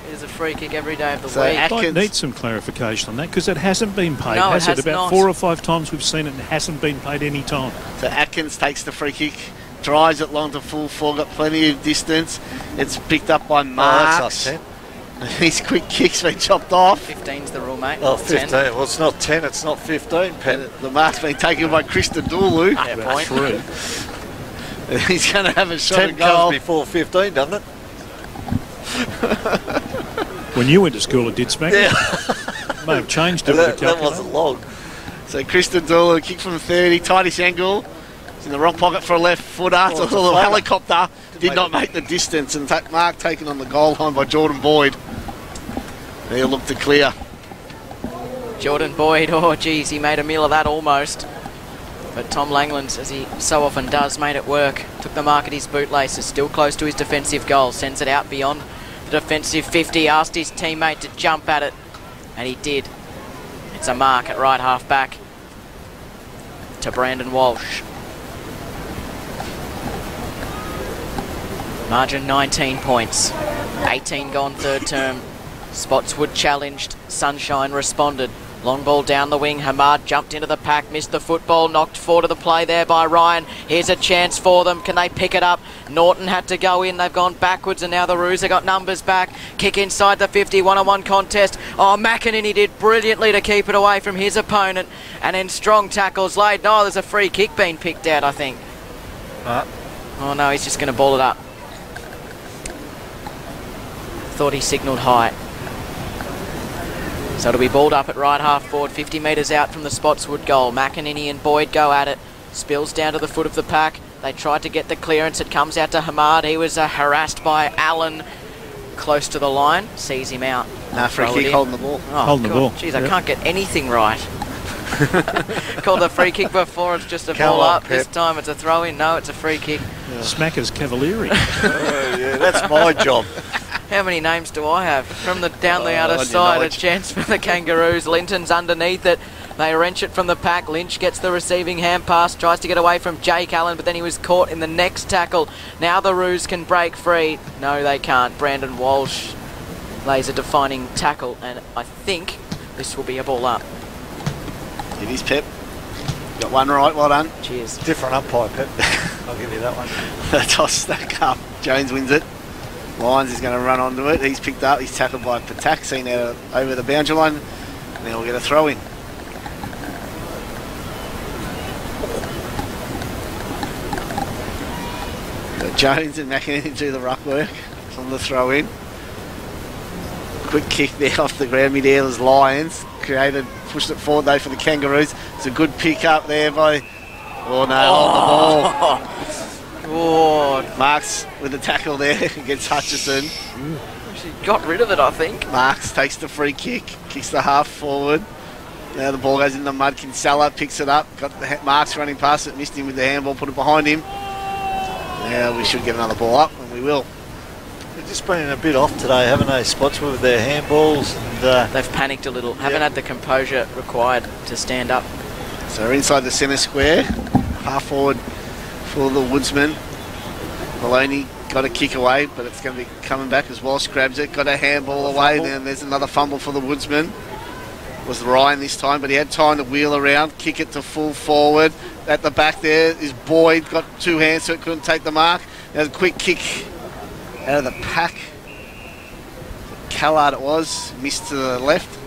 it is a free kick every day of the So week. I need some clarification on that because it hasn't been paid, No, has it it? has About not. 4 or 5 times we've seen it and it hasn't been paid any time. So Atkins takes the free kick, drives it long to full forward, got plenty of distance. It's picked up by Marks. That's not 10. His quick kick's been chopped off. 15's the rule, mate. Oh, not 15. 10. Well, it's not 10, it's not 15, Pen. The mark's been taken by Krista Dulu. Yeah, point. He's going to have a shot 10 at goal. comes before 15, doesn't it? When you went to school, it did, Smack. Yeah. May have changed it with the that calculator. wasn't long. So Krista Dulu, kick from 30, tightest angle. It's in the wrong pocket for a left footer. Oh, It's it's a a little floater. helicopter. Did not make the distance. And Mark taken on the goal line by Jordan Boyd. They'll look to clear. Jordan Boyd, oh geez, he made a meal of that almost. But Tom Langlands, as he so often does, made it work. Took the mark at his bootlaces, still close to his defensive goal. Sends it out beyond the defensive 50. Asked his teammate to jump at it, and he did. It's a mark at right half back to Brandon Walsh. Margin 19 points. 18 gone third term. Spotswood challenged, Sunshine responded. Long ball down the wing, Hamad jumped into the pack, missed the football, knocked forward of the play there by Ryan. Here's a chance for them, can they pick it up? Norton had to go in, they've gone backwards and now the Roos have got numbers back. Kick inside the 50, one-on-one contest. Oh, McEnany did brilliantly to keep it away from his opponent. And then strong tackles laid. No, there's a free kick being picked out, I think. Oh no, he's just going to ball it up. Thought he signalled high. So it'll be balled up at right half forward, 50 metres out from the Spotswood goal. McEnany and Boyd go at it. Spills down to the foot of the pack. They tried to get the clearance. It comes out to Hamad. He was harassed by Allen close to the line. Sees him out. Nah, free kick, holding the ball. Oh, Holding the ball. Jeez, Yep. I can't get anything right. Called the free kick before. It's just a Come ball on, up. This Pep. time it's a throw in. No, it's a free kick. Smacker's Cavalieri. Yeah, that's my job. How many names do I have? From the down the outer on your side, a knowledge. chance for the Kangaroos. Linton's underneath it. They wrench it from the pack. Lynch gets the receiving hand pass, tries to get away from Jake Allen, but then he was caught in the next tackle. Now the Roos can break free. No, they can't. Brandon Walsh lays a defining tackle, and I think this will be a ball up. It is, Pep. Got one right, well done. Cheers. Different umpire, Pep. I'll give you that one. The toss stack up. Jones wins it. Lyons is going to run onto it. He's picked up. He's tackled by Patak, seen out over the boundary line. And then we'll get a throw in. So Jones and McEnany do the ruck work on the throw in. Quick kick there off the ground. Mid-air was Lyons. Pushed it forward though for the Kangaroos. It's a good pick up there by Oh no, hold the ball. Oh, Marks with the tackle there against Hutchison. she got rid of it, I think. Marks takes the free kick, kicks the half forward. Now the ball goes in the mud. Kinsella picks it up. Got the Marks running past it, missed him with the handball, put it behind him. Now we should get another ball up, and we will. They've just been a bit off today, haven't they, Spotswood, with their handballs? And, They've panicked a little. Haven't had the composure required to stand up. So we're inside the centre square. Half forward for the Woodsman. Maloney got a kick away, but it's going to be coming back as Walsh grabs it. Got a handball away. Then there's another fumble for the Woodsman. It was Ryan this time, but he had time to wheel around, kick it to full forward. At the back there is Boyd. Got two hands, so it couldn't take the mark. There's a quick kick out of the pack. Callard it was. Missed to the left.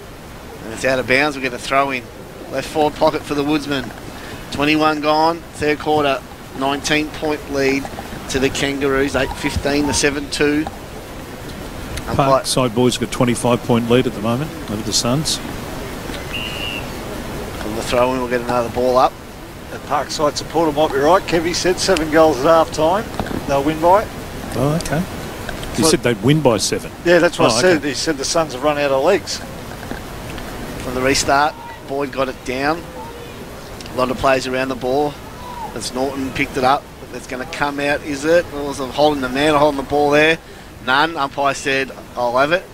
And it's out of bounds. We'll get a throw in. Left forward pocket for the Woodsman. 21 gone. Third quarter. 19-point lead to the Kangaroos. 8:15 to 7-2. Parkside boys got 25-point lead at the moment over the Suns. From the throw in, we'll get another ball up. the Parkside supporter might be right. Kevy said 7 goals at half time. They'll win by it. Oh, okay. He said they'd win by 7. Yeah, that's what I said. Okay. He said the Suns have run out of legs. From the restart, Boyd got it down. A lot of players around the ball. As Norton picked it up. But it's going to come out, is it? Or was it holding the man or holding the ball there? None. Umpire said, I'll have it.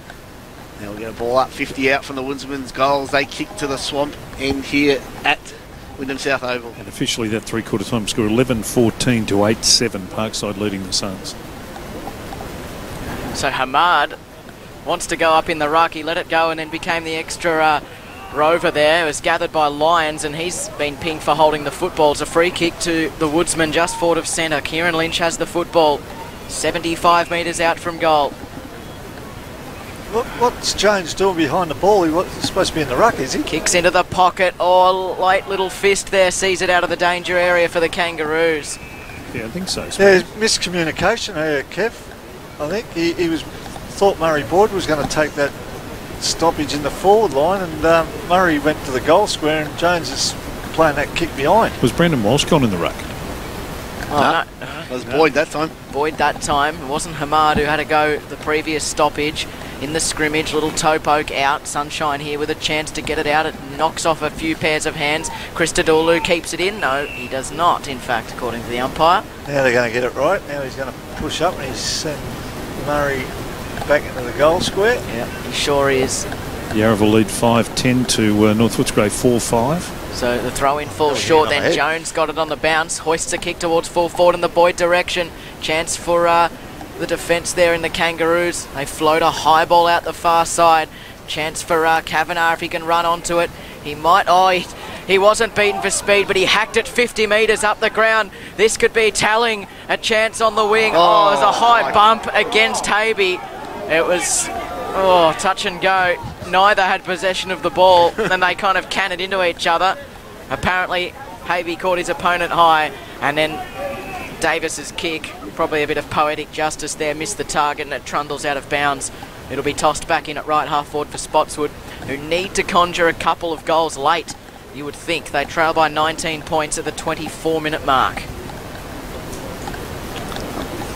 Now we'll get a ball up, 50 out from the Woodsman's goals. They kick to the swamp end here at Wyndham South Oval. And officially that three-quarter time score 11-14 to 8-7. Parkside leading the Suns. So Hamad wants to go up in the ruck. He let it go and then became the extra rover there. It was gathered by Lyons and he's been pinged for holding the football. It's a free kick to the Woodsman just forward of centre. Kieran Lynch has the football. 75 metres out from goal. What's Jones doing behind the ball? He's supposed to be in the ruck, is he? Kicks into the pocket. Oh, late little fist there. Sees it out of the danger area for the Kangaroos. Yeah, I think so. Yeah, miscommunication here, Kev. I think he thought Murray Boyd was going to take that stoppage in the forward line, and Murray went to the goal square, and Jones is playing that kick behind. Was Brendan Walsh gone in the ruck? Oh, no. It was Boyd that time. Boyd that time. It wasn't Hamad who had to go the previous stoppage. In the scrimmage, little toe poke out. Sunshine here with a chance to get it out. It knocks off a few pairs of hands. Christodoulou keeps it in. No, he does not, in fact, according to the umpire. Now they're going to get it right. Now he's going to push up and he's sent Murray back into the goal square. Yeah, he sure is. Yarraville lead 5-10 to North Footscray 4-5. So the throw-in falls short. Then Jones got it on the bounce. Hoists a kick towards full forward in the Boyd direction. Chance for the defence there in the Kangaroos. They float a high ball out the far side. Chance for Kavanagh if he can run onto it. He might. Oh, he wasn't beaten for speed, but he hacked it 50 metres up the ground. This could be telling. A chance on the wing. Oh, it was a high bump against Habey. It was touch and go. Neither had possession of the ball. Then they kind of cannoned into each other. Apparently, Habey caught his opponent high, and then Davis's kick, probably a bit of poetic justice there, missed the target and it trundles out of bounds. It'll be tossed back in at right half forward for Spotswood, who need to conjure a couple of goals late. You would think they trail by 19 points at the 24-minute mark.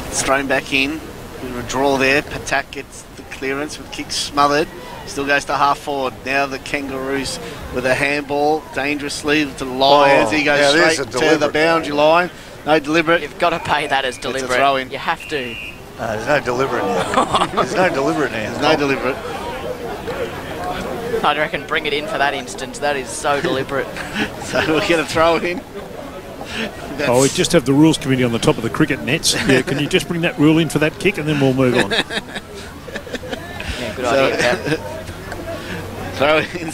It's thrown back in. Bit of a draw there. Patak gets the clearance with kick smothered. Still goes to half forward. Now the Kangaroos with a handball dangerously to the Lions. He goes straight to the boundary line. No deliberate. You've got to pay that as deliberate. It's a throw in. You have to. There's no deliberate now. There's no deliberate now. There's no deliberate. I reckon bring it in for that instance. That is so deliberate. So we'll get a throw in. Oh, we just have the rules committee on the top of the cricket nets. Yeah, can you just bring that rule in for that kick and then we'll move on? Yeah, good idea. Throw in,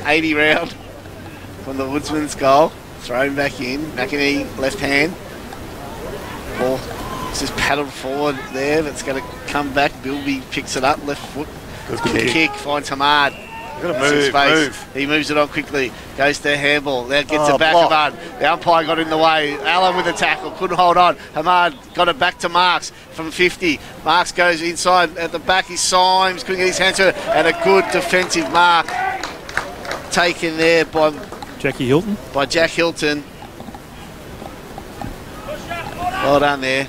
80 round from the Woodsman's goal. Thrown back in. McInerney, left hand. Ball just paddled forward there. That's going to come back. Bilby picks it up. Left foot. Good kick. Finds Hamad. Got to move. He moves it on quickly. Goes to handball. Now gets it back. Hamad. The umpire got in the way. Allen with the tackle. Couldn't hold on. Hamad got it back to Marks from 50. Marks goes inside. At the back is Symes. Couldn't get his hands to it. And a good defensive mark taken there by Jackie Hilton? By Jack Hilton. Well done there.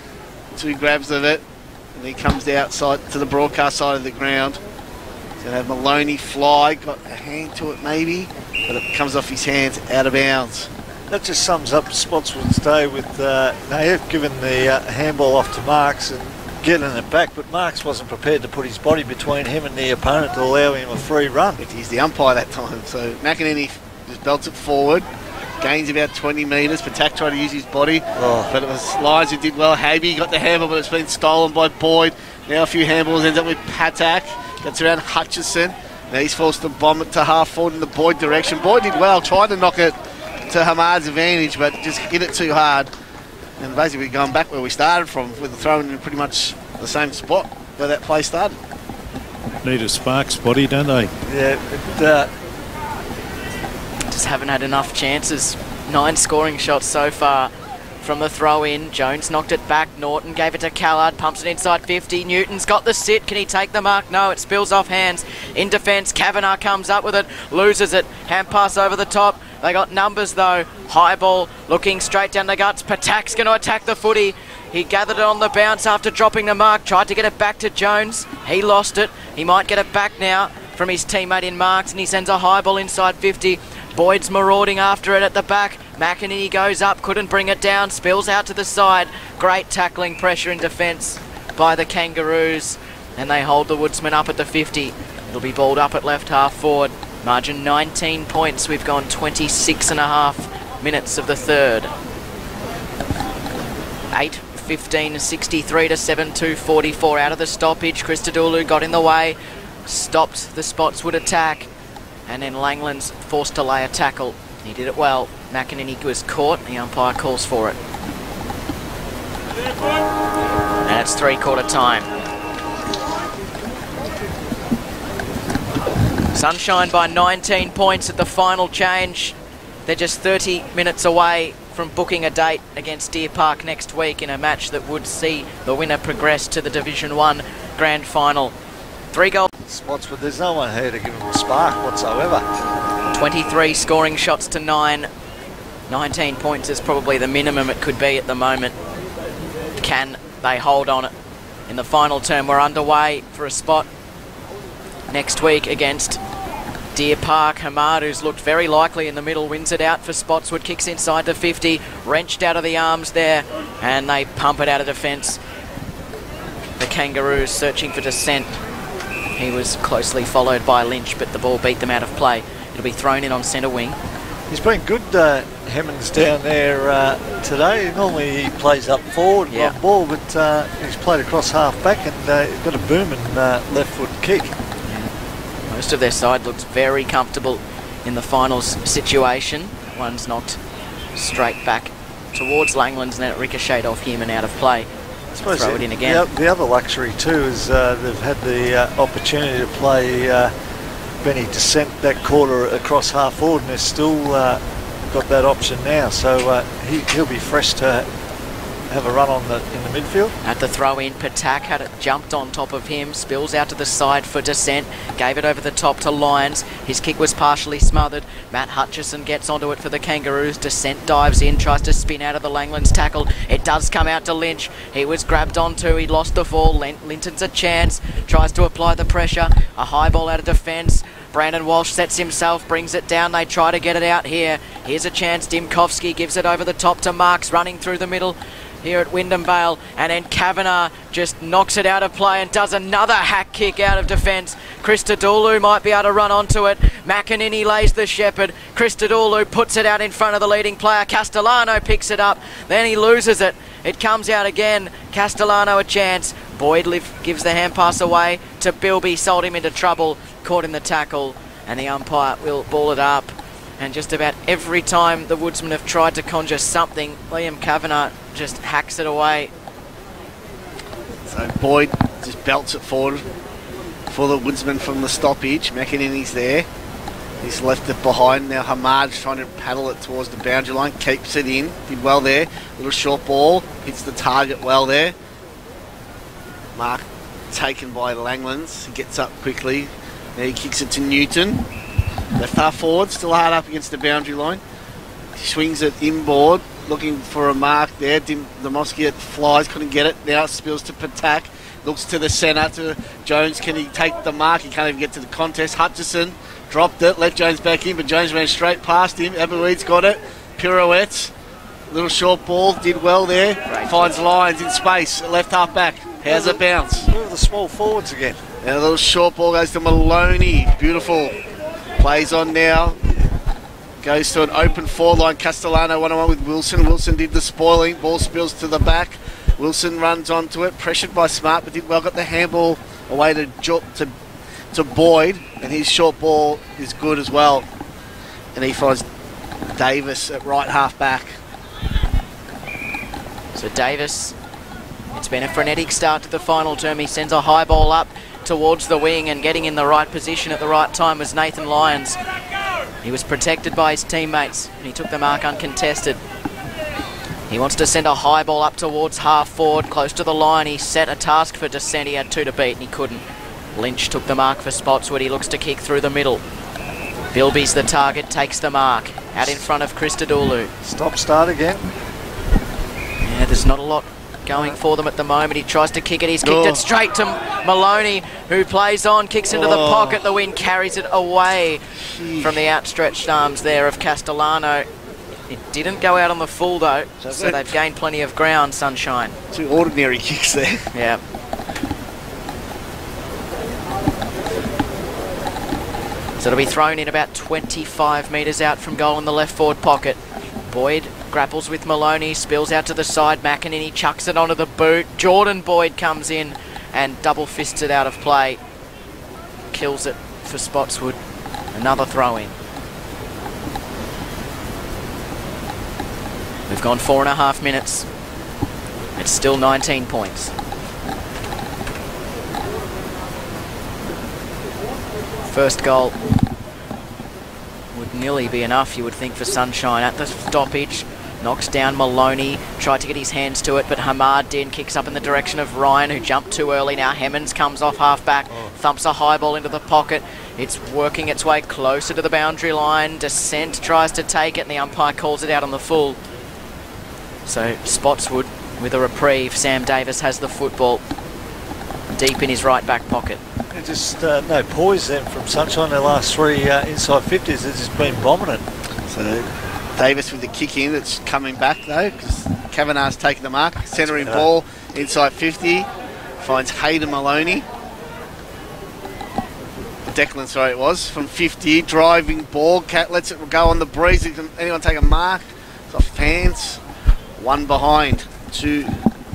2 grabs of it. And he comes outside to the broadcast side of the ground. He's going to have Maloney fly. Got a hand to it maybe. But it comes off his hands, out of bounds. That just sums up Spotswood's day with Naif giving the handball off to Marks and getting it back, but Marks wasn't prepared to put his body between him and the opponent to allow him a free run. He's the umpire that time, so McEnany just belts it forward, gains about 20 metres. Patak tried to use his body, but it was Lyons who did well. Habey got the handball, but it's been stolen by Boyd. Now a few handballs, ends up with Patak, gets around Hutchison. Now he's forced to bomb it to half forward in the Boyd direction. Boyd did well, tried to knock it to Hamad's advantage, but just hit it too hard. And basically going back where we started from, with the throwing in pretty much the same spot where that play started. Need a spark spotty, don't they? Yeah, just haven't had enough chances. 9 scoring shots so far from the throw-in. Jones knocked it back. Norton gave it to Callard, pumps it inside 50. Newton's got the sit. Can he take the mark? No, it spills off hands. In defence, Kavanagh comes up with it, loses it. Hand pass over the top. They got numbers though. High ball looking straight down the guts. Patak's going to attack the footy. He gathered it on the bounce after dropping the mark. Tried to get it back to Jones. He lost it. He might get it back now from his teammate in Marks, and he sends a high ball inside 50. Boyd's marauding after it at the back. McEnany goes up, couldn't bring it down, spills out to the side. Great tackling pressure in defence by the Kangaroos, and they hold the Woodsmen up at the 50. It'll be balled up at left half forward. Margin 19 points. We've gone 26.5 minutes of the third. 8:15, 63 to 7:2:44 out of the stoppage. Christodoulou got in the way, stopped the Spotswood attack, and then Langland's forced to lay a tackle. He did it well. McEnany was caught. The umpire calls for it. And it's 3/4 time. Sunshine by 19 points at the final change. They're just 30 minutes away from booking a date against Deer Park next week in a match that would see the winner progress to the Division 1 Grand Final. 3 goals. Spotswood, there's no one here to give them a spark whatsoever. 23 scoring shots to 9. 19 points is probably the minimum it could be at the moment. Can they hold on it in the final term? We're underway for a spot next week against Deer Park. Hamad, who's looked very likely in the middle, wins it out for Spotswood, kicks inside the 50, wrenched out of the arms there, and they pump it out of defence. The Kangaroos searching for descent. He was closely followed by Lynch, but the ball beat them out of play. It'll be thrown in on centre wing. He's been good, Hemmings, down there today. Normally he plays up forward on ball, but he's played across half back and got a booming left foot kick. Most of their side looks very comfortable in the finals situation. One's knocked straight back towards Langland's, and then it ricocheted off him and out of play. Throw it in again. The other luxury too is they've had the opportunity to play Benny Descent that quarter across half forward, and they've still got that option now. So he'll be fresh to have a run on in the midfield. At the throw-in, Patak had it jumped on top of him, spills out to the side for Descent, gave it over the top to Lyons. His kick was partially smothered. Matt Hutchison gets onto it for the Kangaroos. Descent dives in, tries to spin out of the Langland's tackle. It does come out to Lynch. He was grabbed onto, he lost the fall. Linton's a chance, tries to apply the pressure. A high ball out of defence. Brandon Walsh sets himself, brings it down. They try to get it out here. Here's a chance. Dimkovsky gives it over the top to Marks, running through the middle here at Wyndham Vale, and then Kavanagh just knocks it out of play and does another hack kick out of defence. Christodoulou might be able to run onto it. McEnany lays the shepherd. Christodoulou puts it out in front of the leading player. Castellano picks it up, then he loses it. It comes out again. Castellano a chance. Boyd gives the hand pass away to Bilby, sold him into trouble, caught in the tackle, and the umpire will ball it up. And just about every time the Woodsmen have tried to conjure something, Liam Kavanagh just hacks it away. So Boyd just belts it forward for the Woodsman from the stoppage. McEnany's there. He's left it behind. Now Hamad's trying to paddle it towards the boundary line. Keeps it in. Did well there. Little short ball. Hits the target well there. Mark taken by Langlands. He gets up quickly. Now he kicks it to Newton. Left half forward. Still hard up against the boundary line. He swings it inboard. looking for a mark there. The Mosquiat flies, couldn't get it. Now it spills to Patak. Looks to the centre to Jones. Can he take the mark? He can't even get to the contest. Hutchison dropped it, let Jones back in, but Jones ran straight past him. Abeweed's got it. Pirouettes. Little short ball. Did well there. Finds Lyons in space. Left half back. How's it bounce? Where are the small forwards again? And a little short ball goes to Maloney. Beautiful. Plays on now. Goes to an open forward line. Castellano 1-on-1 with Wilson. Wilson did the spoiling. Ball spills to the back. Wilson runs onto it. Pressured by Smart, but did well. Got the handball away to Boyd. And his short ball is good as well. And he finds Davis at right half back. So Davis, it's been a frenetic start to the final term. He sends a high ball up towards the wing, and getting in the right position at the right time was Nathan Lyons. He was protected by his teammates, and he took the mark uncontested. He wants to send a high ball up towards half forward, close to the line. He set a task for Descent. He had 2 to beat, and he couldn't. Lynch took the mark for Spotswood. He looks to kick through the middle. Bilby's the target, takes the mark. Out in front of Christodoulou. Stop, start again. Yeah, there's not a lot going for them at the moment. He tries to kick it. He's kicked it straight to Maloney, who plays on, kicks into the pocket. The wind carries it away from the outstretched arms there of Castellano. It didn't go out on the full, though, so they've gained plenty of ground, Sunshine. 2 ordinary kicks there. Yeah. So it'll be thrown in about 25 metres out from goal in the left forward pocket. Boyd grapples with Maloney, spills out to the side. McEnany chucks it onto the boot. Jordan Boyd comes in and double fists it out of play. Kills it for Spotswood. Another throw in. We've gone 4.5 minutes. It's still 19 points. First goal would nearly be enough, you would think, for Sunshine. At the stoppage, knocks down Maloney, tried to get his hands to it, but Hamad did, kicks up in the direction of Ryan, who jumped too early. Now Hemmons comes off half-back, thumps a high ball into the pocket. It's working its way closer to the boundary line. Descent tries to take it, and the umpire calls it out on the full. So Spotswood with a reprieve. Sam Davis has the football deep in his right back pocket. Just no poise then from Sunshine. Their last 3 inside 50s has just been bombing it. So Davis with the kick in. It's coming back though, because Kavanagh's taking the mark. Centering ball inside 50. Finds Hayden Maloney. Declan, sorry, it was from 50. Driving ball. Cat lets it go on the breeze. Can anyone take a mark? It's off fans. 1 behind to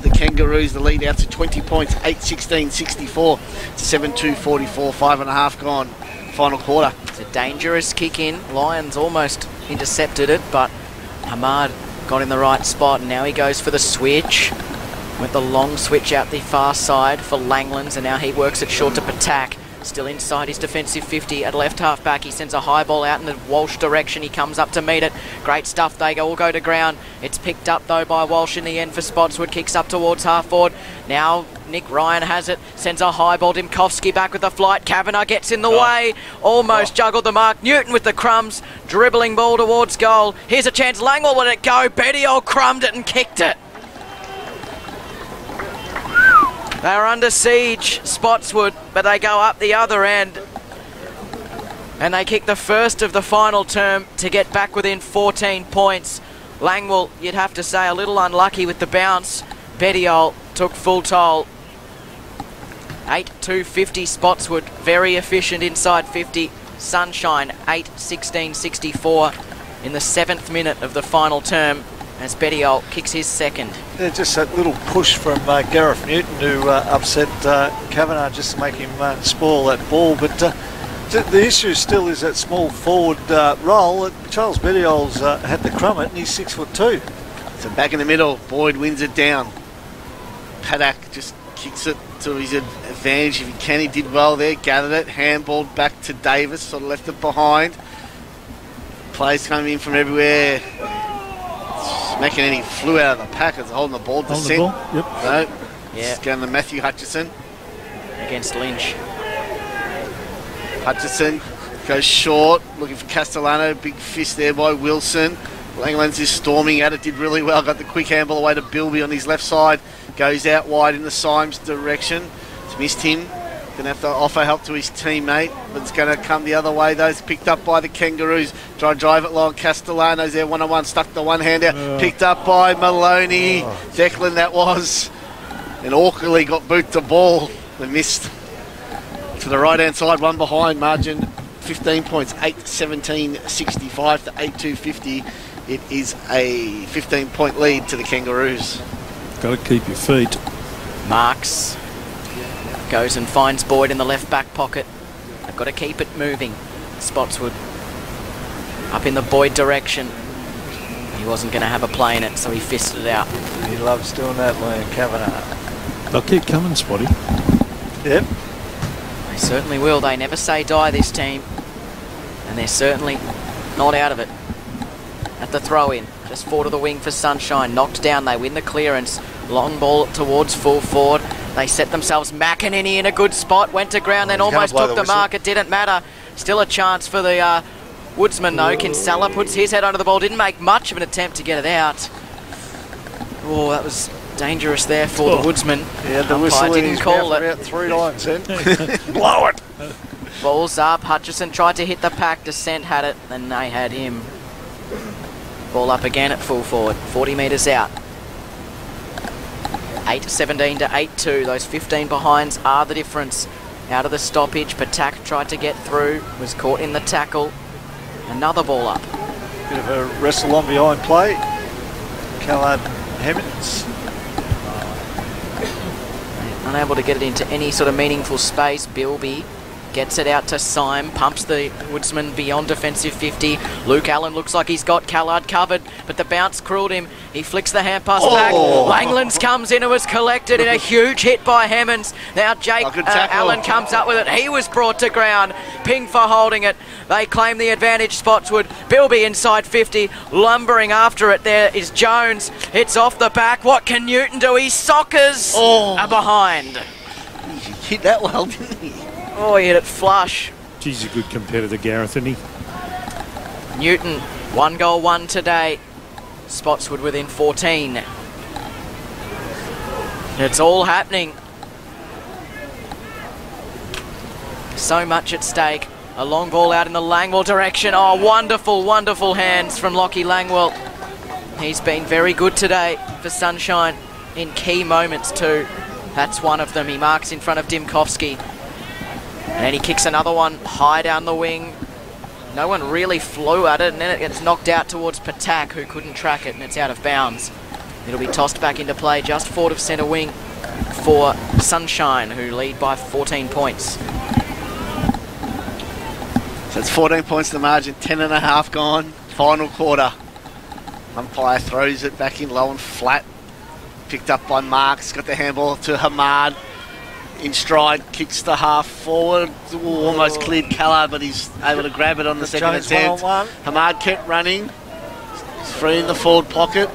the Kangaroos. The lead out to 20 points. 8-16-64 to 7-2-44. 5.5 gone. Final quarter. It's a dangerous kick in. Lyons almost intercepted it, but Hamad got in the right spot, and now he goes for the switch. Went the long switch out the far side for Langlands, and now he works it short to Patak. Still inside his defensive 50 at left half back. He sends a high ball out in the Walsh direction. He comes up to meet it. Great stuff. They all go to ground. It's picked up though by Walsh in the end for Spotswood. Kicks up towards half forward. Now Nick Ryan has it. Sends a high ball. Dimkovsky back with the flight. Kavanagh gets in the way. Almost juggled the mark. Newton with the crumbs. Dribbling ball towards goal. Here's a chance. Langwell let it go. Bettiol crumbed it and kicked it. They are under siege, Spotswood, but they go up the other end. And they kick the first of the final term to get back within 14 points. Langwell, you'd have to say, a little unlucky with the bounce. Bettiol took full toll. 8-2-50 Spotswood, very efficient inside 50. Sunshine, 8-16-64 in the 7th minute of the final term, as Bettiol kicks his second. Yeah, just that little push from Gareth Newton, who upset Kavanagh just to make him spoil that ball. But the issue still is that small forward role. Charles Bettiol's had the crummet, and he's 6'2". So back in the middle, Boyd wins it down. Paddock just kicks it to his advantage if he can. He did well there, gathered it, handballed back to Davis, sort of left it behind. Plays coming in from everywhere. McEnany flew out of the pack as holding the ball. Holding the ball, yep. No, Yeah. It's going to Matthew Hutchison. Against Lynch. Hutchison goes short, looking for Castellano. Big fist there by Wilson. Langlands is storming at it, did really well, got the quick handball away to Bilby on his left side, goes out wide in the Symes direction. It's missed him, going to have to offer help to his teammate, but it's going to come the other way though. It's picked up by the Kangaroos, try to drive it long, Castellanos there one-on-one, stuck the one hand out, picked up by Maloney, Declan that was, and awkwardly got boot the ball, they missed to the right hand side, one behind, margin 15 points, 8-17-65 to 8-2-50. It is a 15-point lead to the Kangaroos. Got to keep your feet. Marks goes and finds Boyd in the left back pocket. They've got to keep it moving. Spotswood up in the Boyd direction. He wasn't going to have a play in it, so he fisted it out. He loves doing that, Liam Kavanagh. They'll keep coming, Spotty. Yep. They certainly will. They never say die, this team. And they're certainly not out of it. At the throw-in, just forward of the wing for Sunshine. Knocked down, they win the clearance. Long ball towards full forward. They set themselves. McEnany in a good spot. Went to ground, then almost took the mark. It didn't matter. Still a chance for the Woodsman, though. Kinsella puts his head under the ball. Didn't make much of an attempt to get it out. Oh, that was dangerous there for the Woodsman. Yeah, the whistle didn't call it. About 3 lines then. Blow it. Balls up. Hutchison tried to hit the pack. Descent had it, and they had him. Ball up again at full forward. 40 metres out. 8-17 to 8-2. Those 15 behinds are the difference. Out of the stoppage. Patak tried to get through. Was caught in the tackle. Another ball up. Bit of a wrestle on behind play. Callard Hemmings. Unable to get it into any sort of meaningful space. Bilby gets it out to Syme, pumps the Woodsman beyond defensive 50. Luke Allen looks like he's got Callard covered, but the bounce cruelled him. He flicks the hand pass back. Langlands comes in and was collected in a huge hit by Hemmons. Now Jake Allen comes up with it. He was brought to ground. Ping for holding it. They claim the advantage, Spotswood. Bilby inside 50, lumbering after it. There is Jones. It's off the back. What can Newton do? He soccers a behind. He hit that well, didn't he? Oh, he hit it flush. He's a good competitor, Gareth, isn't he? Newton, 1 goal, 1 today. Spotswood within 14. It's all happening. So much at stake. A long ball out in the Langwell direction. Oh, wonderful, wonderful hands from Lockie Langwell. He's been very good today for Sunshine in key moments too. That's one of them. He marks in front of Dimkovsky. And then he kicks another one high down the wing. No one really flew at it, and then it gets knocked out towards Patak, who couldn't track it, and it's out of bounds. It'll be tossed back into play just forward of centre wing for Sunshine, who lead by 14 points. So it's 14 points to the margin, 10.5 gone, final quarter. Umpire throws it back in low and flat. Picked up by Marks, got the handball to Hamad. In stride, kicks the half forward. Ooh, almost cleared Callard, but he's able to grab it on the second attempt. Hamad kept running. He's free in the forward pocket.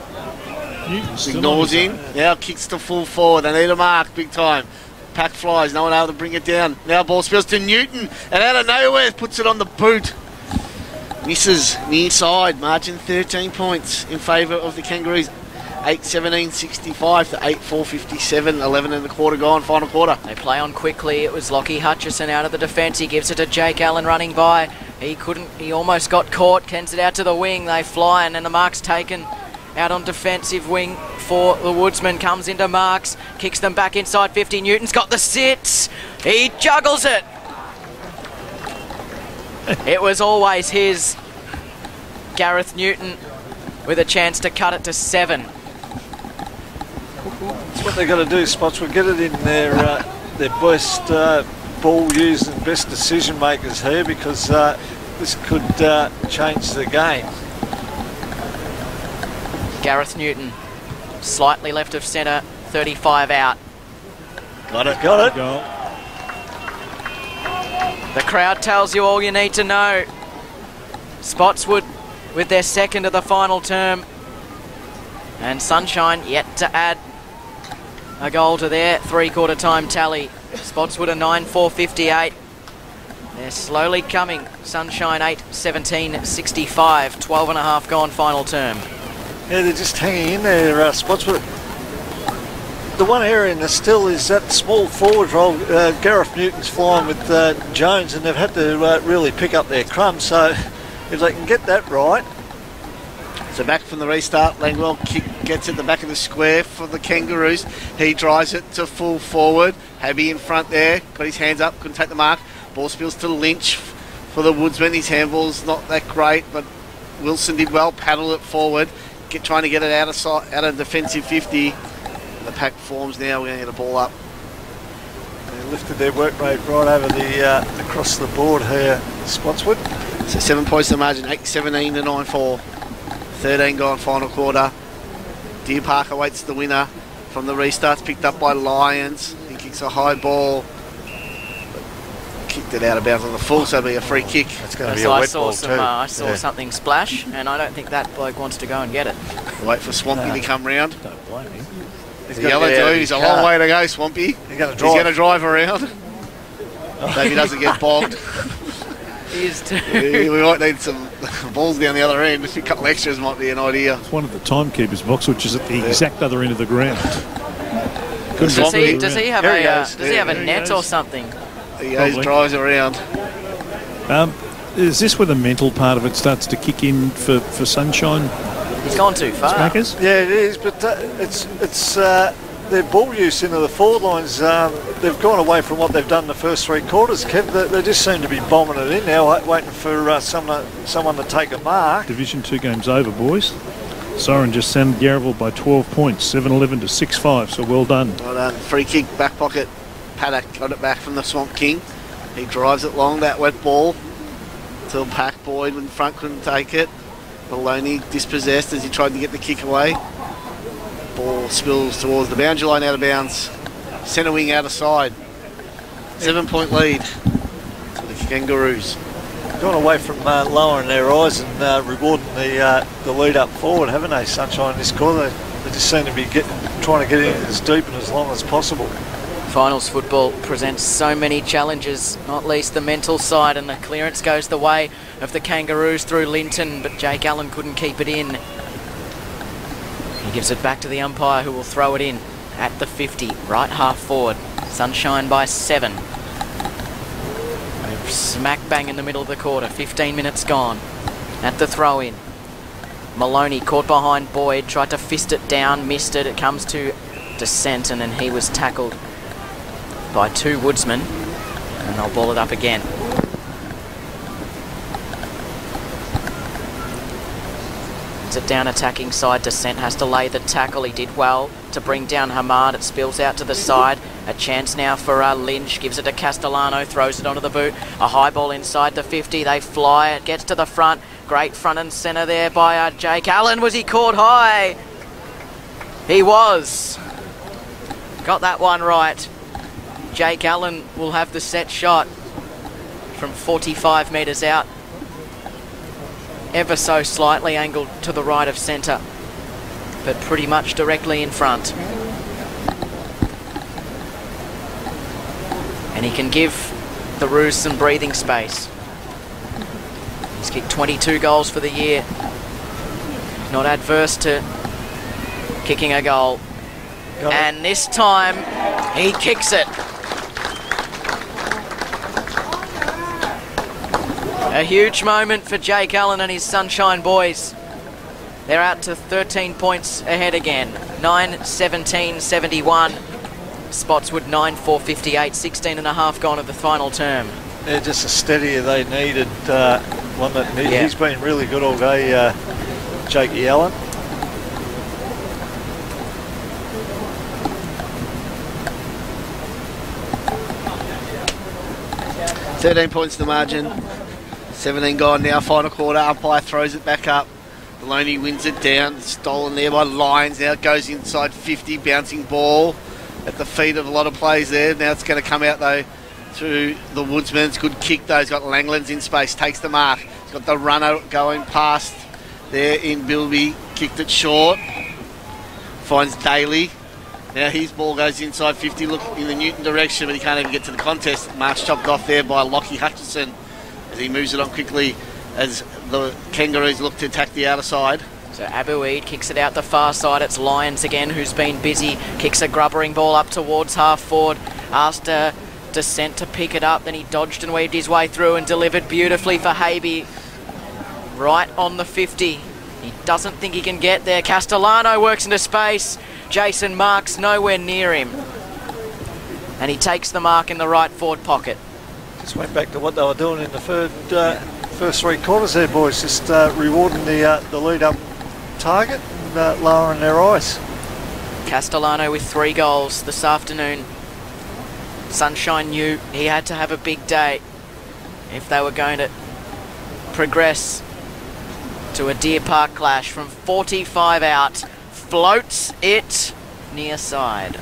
Ignores him. Now kicks to full forward. They need a mark big time. Pack flies, no one able to bring it down. Now ball spills to Newton, and out of nowhere puts it on the boot. Misses near side, margin 13 points in favour of the Kangaroos. 8-17-65 to 8-4-57, 11 and a quarter gone, final quarter. They play on quickly. It was Lockie Hutchison out of the defence. He gives it to Jake Allen running by. He almost got caught, kens it out to the wing. They fly, and then the mark's taken out on defensive wing for the Woodsman. Comes into Marks, kicks them back inside 50. Newton's got the sits. He juggles it. It was always his. Gareth Newton with a chance to cut it to 7. That's what they've got to do, Spotswood. Get it in their best ball users and best decision makers here, because this could change the game. Gareth Newton, slightly left of centre, 35 out. Got it. The crowd tells you all you need to know. Spotswood with their second of the final term. And Sunshine yet to add a goal to their three-quarter time tally. Spotswood a 9-4-58. They're slowly coming. Sunshine 8, 17, 65. 12 and a half gone final term. Yeah, they're just hanging in there, Spotswood. The one area in the still is that small forward role. Gareth Newton's flying with Jones, and they've had to really pick up their crumbs. So if they can get that right. So back from the restart, Langwell gets at the back of the square for the Kangaroos. He drives it to full forward. Habby in front there, got his hands up, couldn't take the mark. Ball spills to Lynch for the Woodsman. His handball's not that great, but Wilson did well, paddle it forward, trying to get it out of defensive 50. The pack forms now. We're going to get a ball up. They lifted their work rate right over the across the board here, Spotswood. So 7 points to margin, 8-17 to 9-4. 13 gone final quarter. Deer Park awaits the winner from the restarts, picked up by Lions. He kicks a high ball, but kicked it out of bounds on the full, so it'll be a free kick. It's going to be a wet ball too. I saw something splash, and I don't think that bloke wants to go and get it. Wait for Swampy to come round. Don't blame him. He's a long way to go, Swampy. He's going to drive around. Maybe he doesn't get bogged. He is too. We might need some balls down the other end. Just a couple extras might be an idea. It's one of the timekeepers box, which is at the exact other end of the ground. Does he have a net or something? He goes, drives around. Is this where the mental part of it starts to kick in for Sunshine? He's gone too far. Smackers? Yeah, it is, but it's their ball use into the forward lines. They've gone away from what they've done in the first 3 quarters, Kev. They just seem to be bombing it in now, waiting for someone to take a mark. Division 2 games over, boys. Soren just sent Yarraville by 12 points, 7-11 to 6-5, so well done. Well done. Free kick, back pocket. Paddock got it back from the Swamp King. He drives it long, that wet ball, till Pack Boyd in front couldn't take it. Maloney dispossessed as he tried to get the kick away. Ball spills towards the boundary line, out of bounds. Centre wing out of side. 7-point lead for the Kangaroos. Gone away from lowering their eyes and rewarding the lead up forward, haven't they, Sunshine, this quarter? They just seem to be trying to get in as deep and as long as possible. Finals football presents so many challenges, not least the mental side, and the clearance goes the way of the Kangaroos through Linton, but Jake Allen couldn't keep it in. He gives it back to the umpire, who will throw it in at the 50, right half forward. Sunshine by 7. Smack bang in the middle of the quarter, 15 minutes gone. At the throw in, Maloney caught behind Boyd, tried to fist it down, missed it. It comes to DeSenton, and he was tackled by 2 Woodsmen, and they'll ball it up again. It's it down attacking side. Descent has to lay the tackle. He did well to bring down Hamad. It spills out to the side. A chance now for Lynch. Gives it to Castellano. Throws it onto the boot. A high ball inside the 50. They fly. It gets to the front. Great front and centre there by Jake Allen. Was he caught high? He was. Got that one right. Jake Allen will have the set shot from 45 metres out. Ever so slightly angled to the right of centre, but pretty much directly in front. And he can give the Roos some breathing space. He's kicked 22 goals for the year. Not adverse to kicking a goal. And this time, he kicks it. A huge moment for Jake Allen and his Sunshine boys. They're out to 13 points ahead again. 9-17-71. Spotswood 9-4-58. 16 and a half gone of the final term. They're just a steadier they needed. One that he's been really good all day, Jakey Allen. $13 points to the margin. 17 gone now, final quarter. Umpire throws it back up. Maloney wins it down. Stolen there by Lions. Now it goes inside 50. Bouncing ball at the feet of a lot of players there. Now it's going to come out though to the Woodsman. It's a good kick though. He's got Langlands in space. Takes the mark. He's got the runner going past there in Bilby. Kicked it short. Finds Daly. Now his ball goes inside 50, look in the Newton direction, but he can't even get to the contest. Mark's chopped off there by Lockie Hutchison as he moves it on quickly as the Kangaroos look to attack the outer side. So Abu Eid kicks it out the far side. It's Lyons again who's been busy. Kicks a grubbering ball up towards half forward. Asked a descent to pick it up. Then he dodged and weaved his way through and delivered beautifully for Habe. Right on the 50. He doesn't think he can get there. Castellano works into space. Jason Marks nowhere near him. And he takes the mark in the right forward pocket. Just went back to what they were doing in the first 3 quarters there, boys. Just rewarding the lead-up target and lowering their ice. Castellano with 3 goals this afternoon. Sunshine knew he had to have a big day if they were going to progress to a Deer Park clash. From 45 out, floats it near side.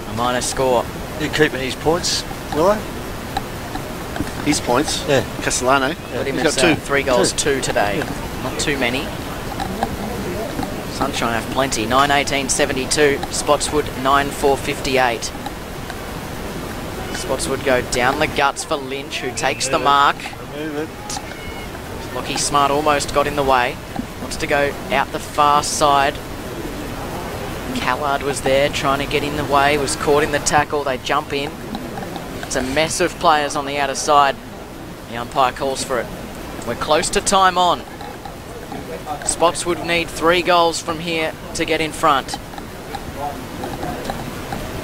A minor score. You keeping his points, Willow? His points? Yeah. Castellano? Yeah. He's got 2. 3 goals, 2 today. Yeah. Not too many. Sunshine have plenty. 9-18-72. Spotswood 9-4-58. Spotswood go down the guts for Lynch, who takes the mark. Lockie Smart almost got in the way. Wants to go out the far side. Callard was there trying to get in the way, was caught in the tackle. They jump in. It's a mess of players on the outer side. The umpire calls for it. We're close to time on. Spotswood need 3 goals from here to get in front.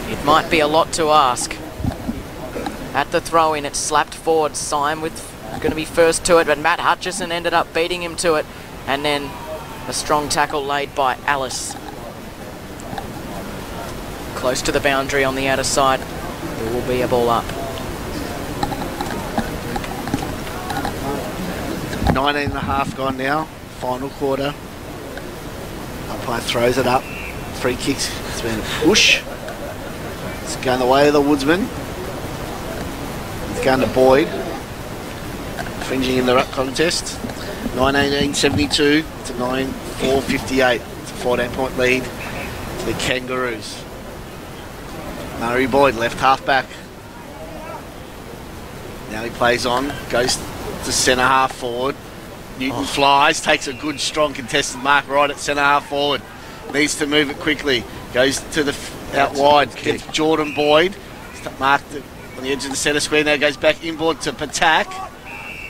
It might be a lot to ask. At the throw-in, it's slapped forward. Syme going to be first to it, but Matt Hutchison ended up beating him to it. And then a strong tackle laid by Alice. Close to the boundary on the outer side. There will be a ball up. 19.5 gone now. Final quarter. Umpire throws it up. Free kicks. It's been a push. It's going the way of the Woodsman. It's going to Boyd. Fringing in the ruck contest. 9-18-72 to 9-4-58. It's a 14-point lead to the Kangaroos. Murray Boyd, left half back. Now he plays on, goes to centre half forward. Newton flies, takes a good strong contested mark right at centre half forward. Needs to move it quickly. Goes to the out wide, gets Jordan Boyd. Marked on the edge of the centre square, now goes back inboard to Patak.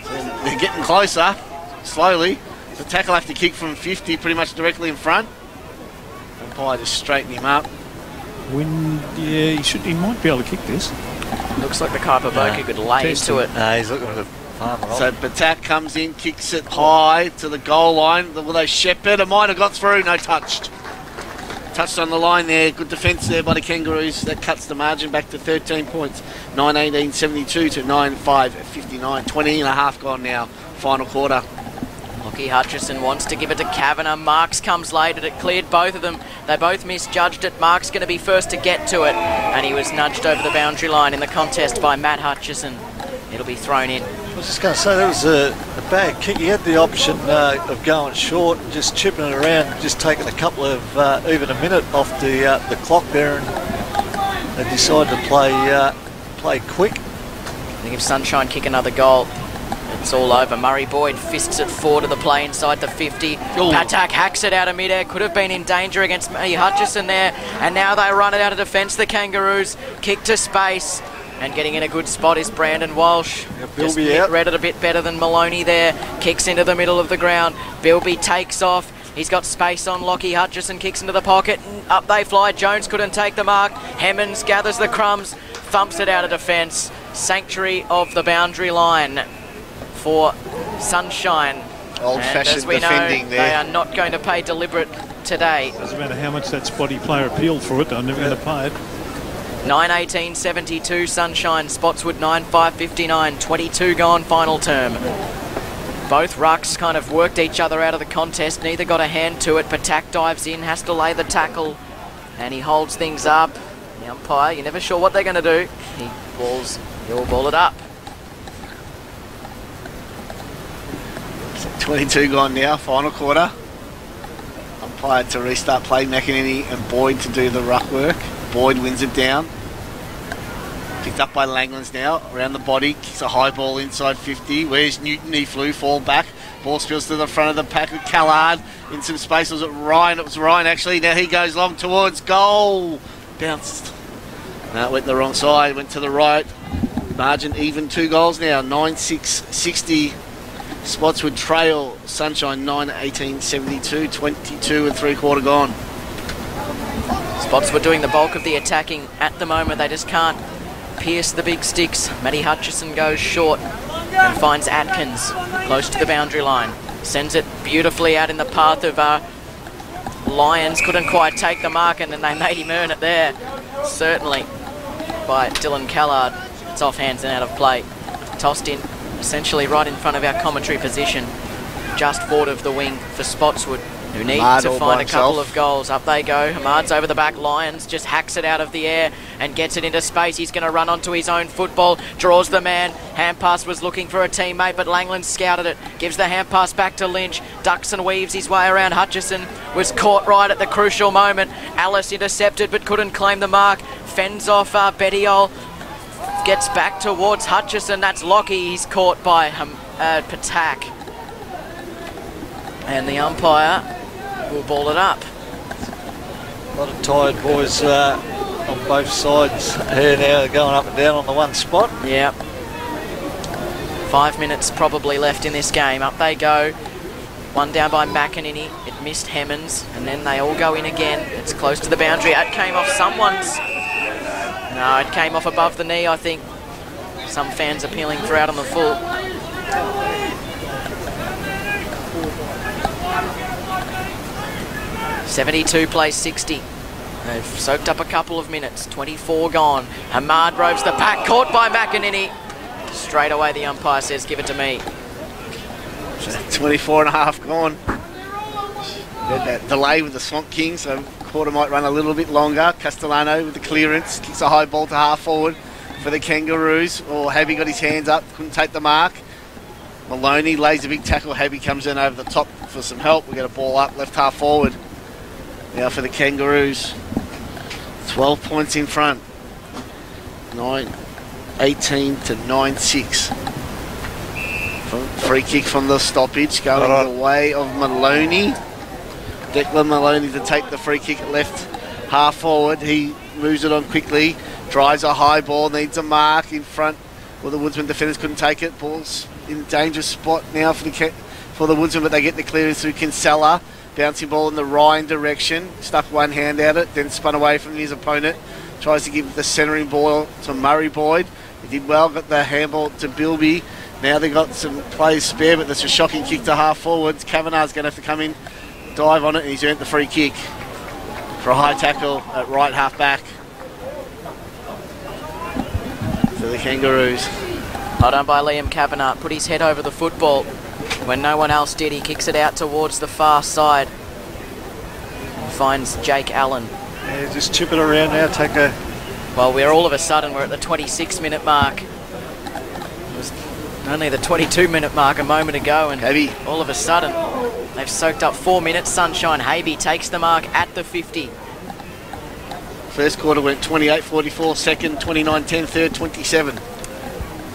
So they're getting closer, slowly. Patak will have to kick from 50, pretty much directly in front. Umpire just straighten him up. He might be able to kick this. Looks like the Kaipa Boca could lay into it. No, he's looking at the farmer. So Patak comes in, kicks it high to the goal line. Will they shepherd? It might have got through, no touched. Touched on the line there. Good defence there by the Kangaroos. That cuts the margin back to 13 points. 9-18-72 to 9-5-59. 20.5 gone now. Final quarter. Lockie Hutchison wants to give it to Kavanagh. Marks comes late, and it cleared both of them. They both misjudged it. Marks going to be first to get to it, and he was nudged over the boundary line in the contest by Matt Hutchison. It'll be thrown in. I was just going to say, that was a bad kick. He had the option of going short and just chipping it around, just taking a couple of, even a minute off the clock there, and they decided to play quick. I think if Sunshine kick another goal, it's all over. Murray Boyd fists it forward to the play inside the 50. Patak hacks it out of midair. Could have been in danger against Hutchison there. And now they run it out of defence, the Kangaroos. Kick to space. And getting in a good spot is Brandon Walsh. Just read it a bit better than Maloney there. Kicks into the middle of the ground. Bilby takes off. He's got space on Lockie Hutchison. Kicks into the pocket. And up they fly. Jones couldn't take the mark. Hemmons gathers the crumbs. Thumps it out of defence. Sanctuary of the boundary line for Sunshine. Old-fashioned defending there. They are not going to pay deliberate today. Doesn't matter how much that spotty player appealed for it, they're never going to pay it. 9-18-72 Sunshine, Spotswood 9-5-59, 22 gone final term. Both rucks kind of worked each other out of the contest, neither got a hand to it. Patak dives in, has to lay the tackle, and he holds things up. The umpire, you're never sure what they're going to do. He'll ball it up. 22 gone now, final quarter. umpire to restart play. McEnany and Boyd to do the ruck work. Boyd wins it down. Picked up by Langlands now, around the body, kicks a high ball inside 50. Where's Newton? He flew, fall back. Ball spills to the front of the pack with Callard in some space. Was it Ryan? It was Ryan actually. Now he goes long towards goal. Bounced. No, it went the wrong side, went to the right. Margin even 2 goals now, 9-6-60. Spotswood trail Sunshine 9-18-72, 22 and 3/4 gone. Spotswood doing the bulk of the attacking at the moment. They just can't pierce the big sticks. Matty Hutchison goes short and finds Atkins close to the boundary line. Sends it beautifully out in the path of Lions. Couldn't quite take the mark, and then they made him earn it there. Certainly by Dylan Callard. It's off hands and out of play. Tossed in essentially right in front of our commentary position, just forward of the wing for Spotswood, who need to find a couple of goals. Up they go. Hamad's over the back. Lions just hacks it out of the air and gets it into space. He's going to run onto his own football. Draws the man. Hand pass was looking for a teammate, but Langland scouted it. Gives the hand pass back to Lynch. Ducks and weaves his way around. Hutchison was caught right at the crucial moment. Alice intercepted but couldn't claim the mark. Fends off Bettiol. Gets back towards Hutchison. That's Lockie. He's caught by Patak. And the umpire will ball it up. A lot of tired boys on both sides here now. They're going up and down on the one spot. Yep. 5 minutes probably left in this game. Up they go. One down by McEnany. It missed Hemmons. And then they all go in again. It's close to the boundary. It came off someone's... No, it came off above the knee, I think. Some fans are peeling for out on the full. .72 plays 60. They've soaked up a couple of minutes. 24 gone. Hamad roves the pack, caught by McEnany. Straight away the umpire says, give it to me. 24 and a half gone. That delay with the Swamp King, so quarter might run a little bit longer. Castellano with the clearance, kicks a high ball to half forward for the Kangaroos. Oh, Habby got his hands up, couldn't take the mark. Maloney lays a big tackle. Habby comes in over the top for some help. We get a ball up, left half forward. Now for the Kangaroos. 12 points in front. 9-18 to 9-6. Free kick from the stoppage going the way of Maloney. Declan Maloney to take the free kick left half forward. He moves it on quickly, drives a high ball, needs a mark in front. Well, the Woodsman defenders couldn't take it. Ball's in a dangerous spot now for the Woodsman, but they get the clearance through Kinsella. Bouncing ball in the Ryan direction. Stuck one hand out it, then spun away from his opponent. Tries to give the centering ball to Murray Boyd. He did well, got the handball to Bilby. Now they got some players spare, but that's a shocking kick to half forwards. Kavanagh's going to have to come in, dive on it, and he's earned the free kick for a high tackle at right half back for the Kangaroos. Well done by Liam Kavanagh. Put his head over the football when no one else did. He kicks it out towards the far side. Finds Jake Allen. Yeah, just chip it around now, take a... Well, we're all of a sudden, we're at the 26-minute mark. It was only the 22-minute mark a moment ago, and Habby. All of a sudden, they've soaked up 4 minutes. Sunshine. Habby takes the mark at the 50. First quarter went 28-44, second 29-10, third 27.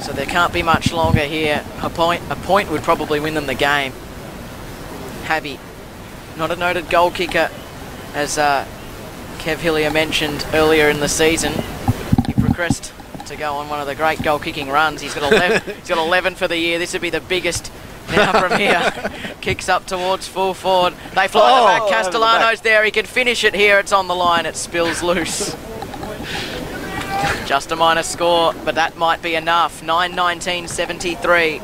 So there can't be much longer here. A point would probably win them the game. Habby, not a noted goal kicker, as Kev Hillier mentioned earlier in the season. He progressed to go on one of the great goal kicking runs. He's got 11. He's got 11 for the year. This would be the biggest now from here. Kicks up towards full forward. They fly the back. Castellano's there. He can finish it here. It's on the line. It spills loose. Just a minor score, but that might be enough. 9-19-73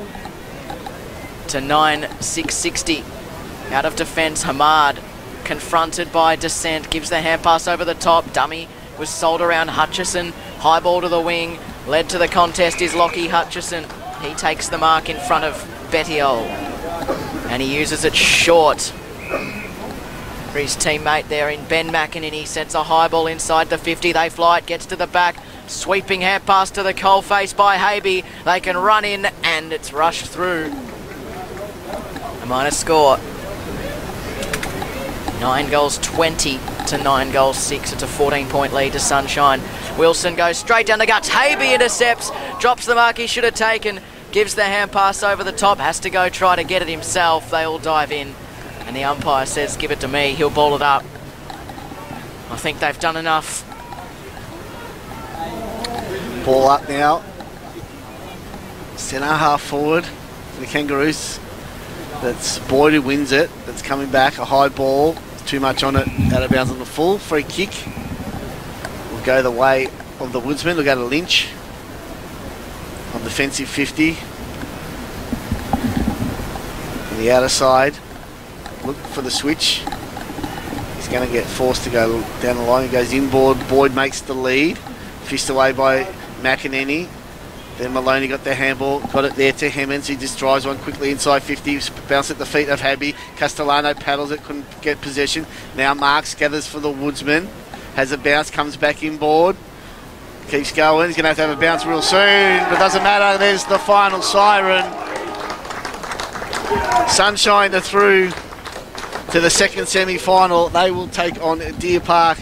to 9-6-60. Out of defence, Hamad, confronted by Descent, gives the hand pass over the top. Dummy was sold around Hutchison. High ball to the wing. Led to the contest is Lockie Hutchison. He takes the mark in front of Bettiol. And he uses it short for his teammate there in Ben McEnany. Sends a high ball inside the 50. They fly it, gets to the back. Sweeping hand pass to the coalface by Habby. They can run in and it's rushed through. A minor score. 9 goals 20 to 9 goals 6. It's a 14-point lead to Sunshine. Wilson goes straight down the guts. Habe intercepts, drops the mark he should have taken, gives the hand pass over the top, has to go try to get it himself. They all dive in, and the umpire says, give it to me, he'll ball it up. I think they've done enough. Ball up now. Centre half forward for the Kangaroos. That's Boyd who wins it. That's coming back. A high ball. Too much on it. Out of bounds on the full. Free kick. Will go the way of the Woodsman. We'll go to Lynch. On defensive 50. On the outer side. Look for the switch. He's going to get forced to go down the line. He goes inboard. Boyd makes the lead. Fished away by McEnany. Then Maloney got the handball, got it there to Hemmings. He just drives one quickly inside 50, bounced at the feet of Habby. Castellano paddles it, couldn't get possession. Now Marks gathers for the Woodsman. Has a bounce, comes back inboard. Keeps going. He's going to have a bounce real soon, but doesn't matter. There's the final siren. Sunshine are through to the second semi-final. They will take on Deer Park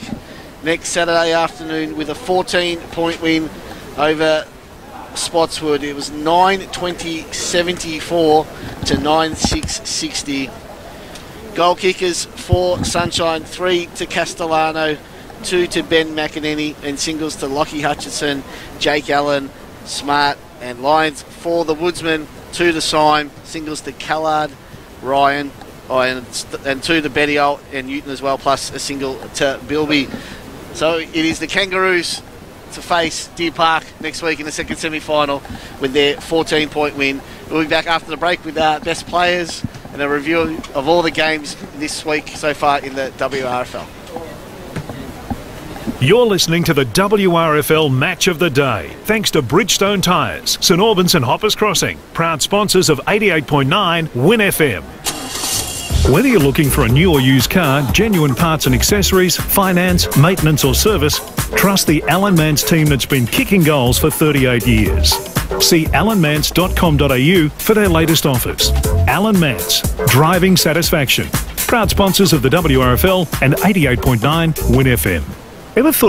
next Saturday afternoon with a 14-point win over Spotswood. It was 9-20-74 to 9-6-60. Goal kickers for Sunshine, 3 to Castellano, 2 to Ben McEnany, and singles to Lockie Hutchinson, Jake Allen, Smart, and Lyons for the Woodsman, 2 to Syme, singles to Callard, Ryan, and 2 to Bettiol and Newton as well, plus a single to Bilby. So it is the Kangaroos to face Deer Park next week in the second semi-final with their 14-point win. We'll be back after the break with our best players and a review of all the games this week so far in the WRFL. You're listening to the WRFL Match of the Day, thanks to Bridgestone Tyres, St Albans and Hoppers Crossing, proud sponsors of 88.9 Win FM. Whether you're looking for a new or used car, genuine parts and accessories, finance, maintenance or service, trust the Alan Mance team that's been kicking goals for 38 years. See alanmance.com.au for their latest offers. Alan Mance, driving satisfaction. Proud sponsors of the WRFL and 88.9 Win FM. Ever thought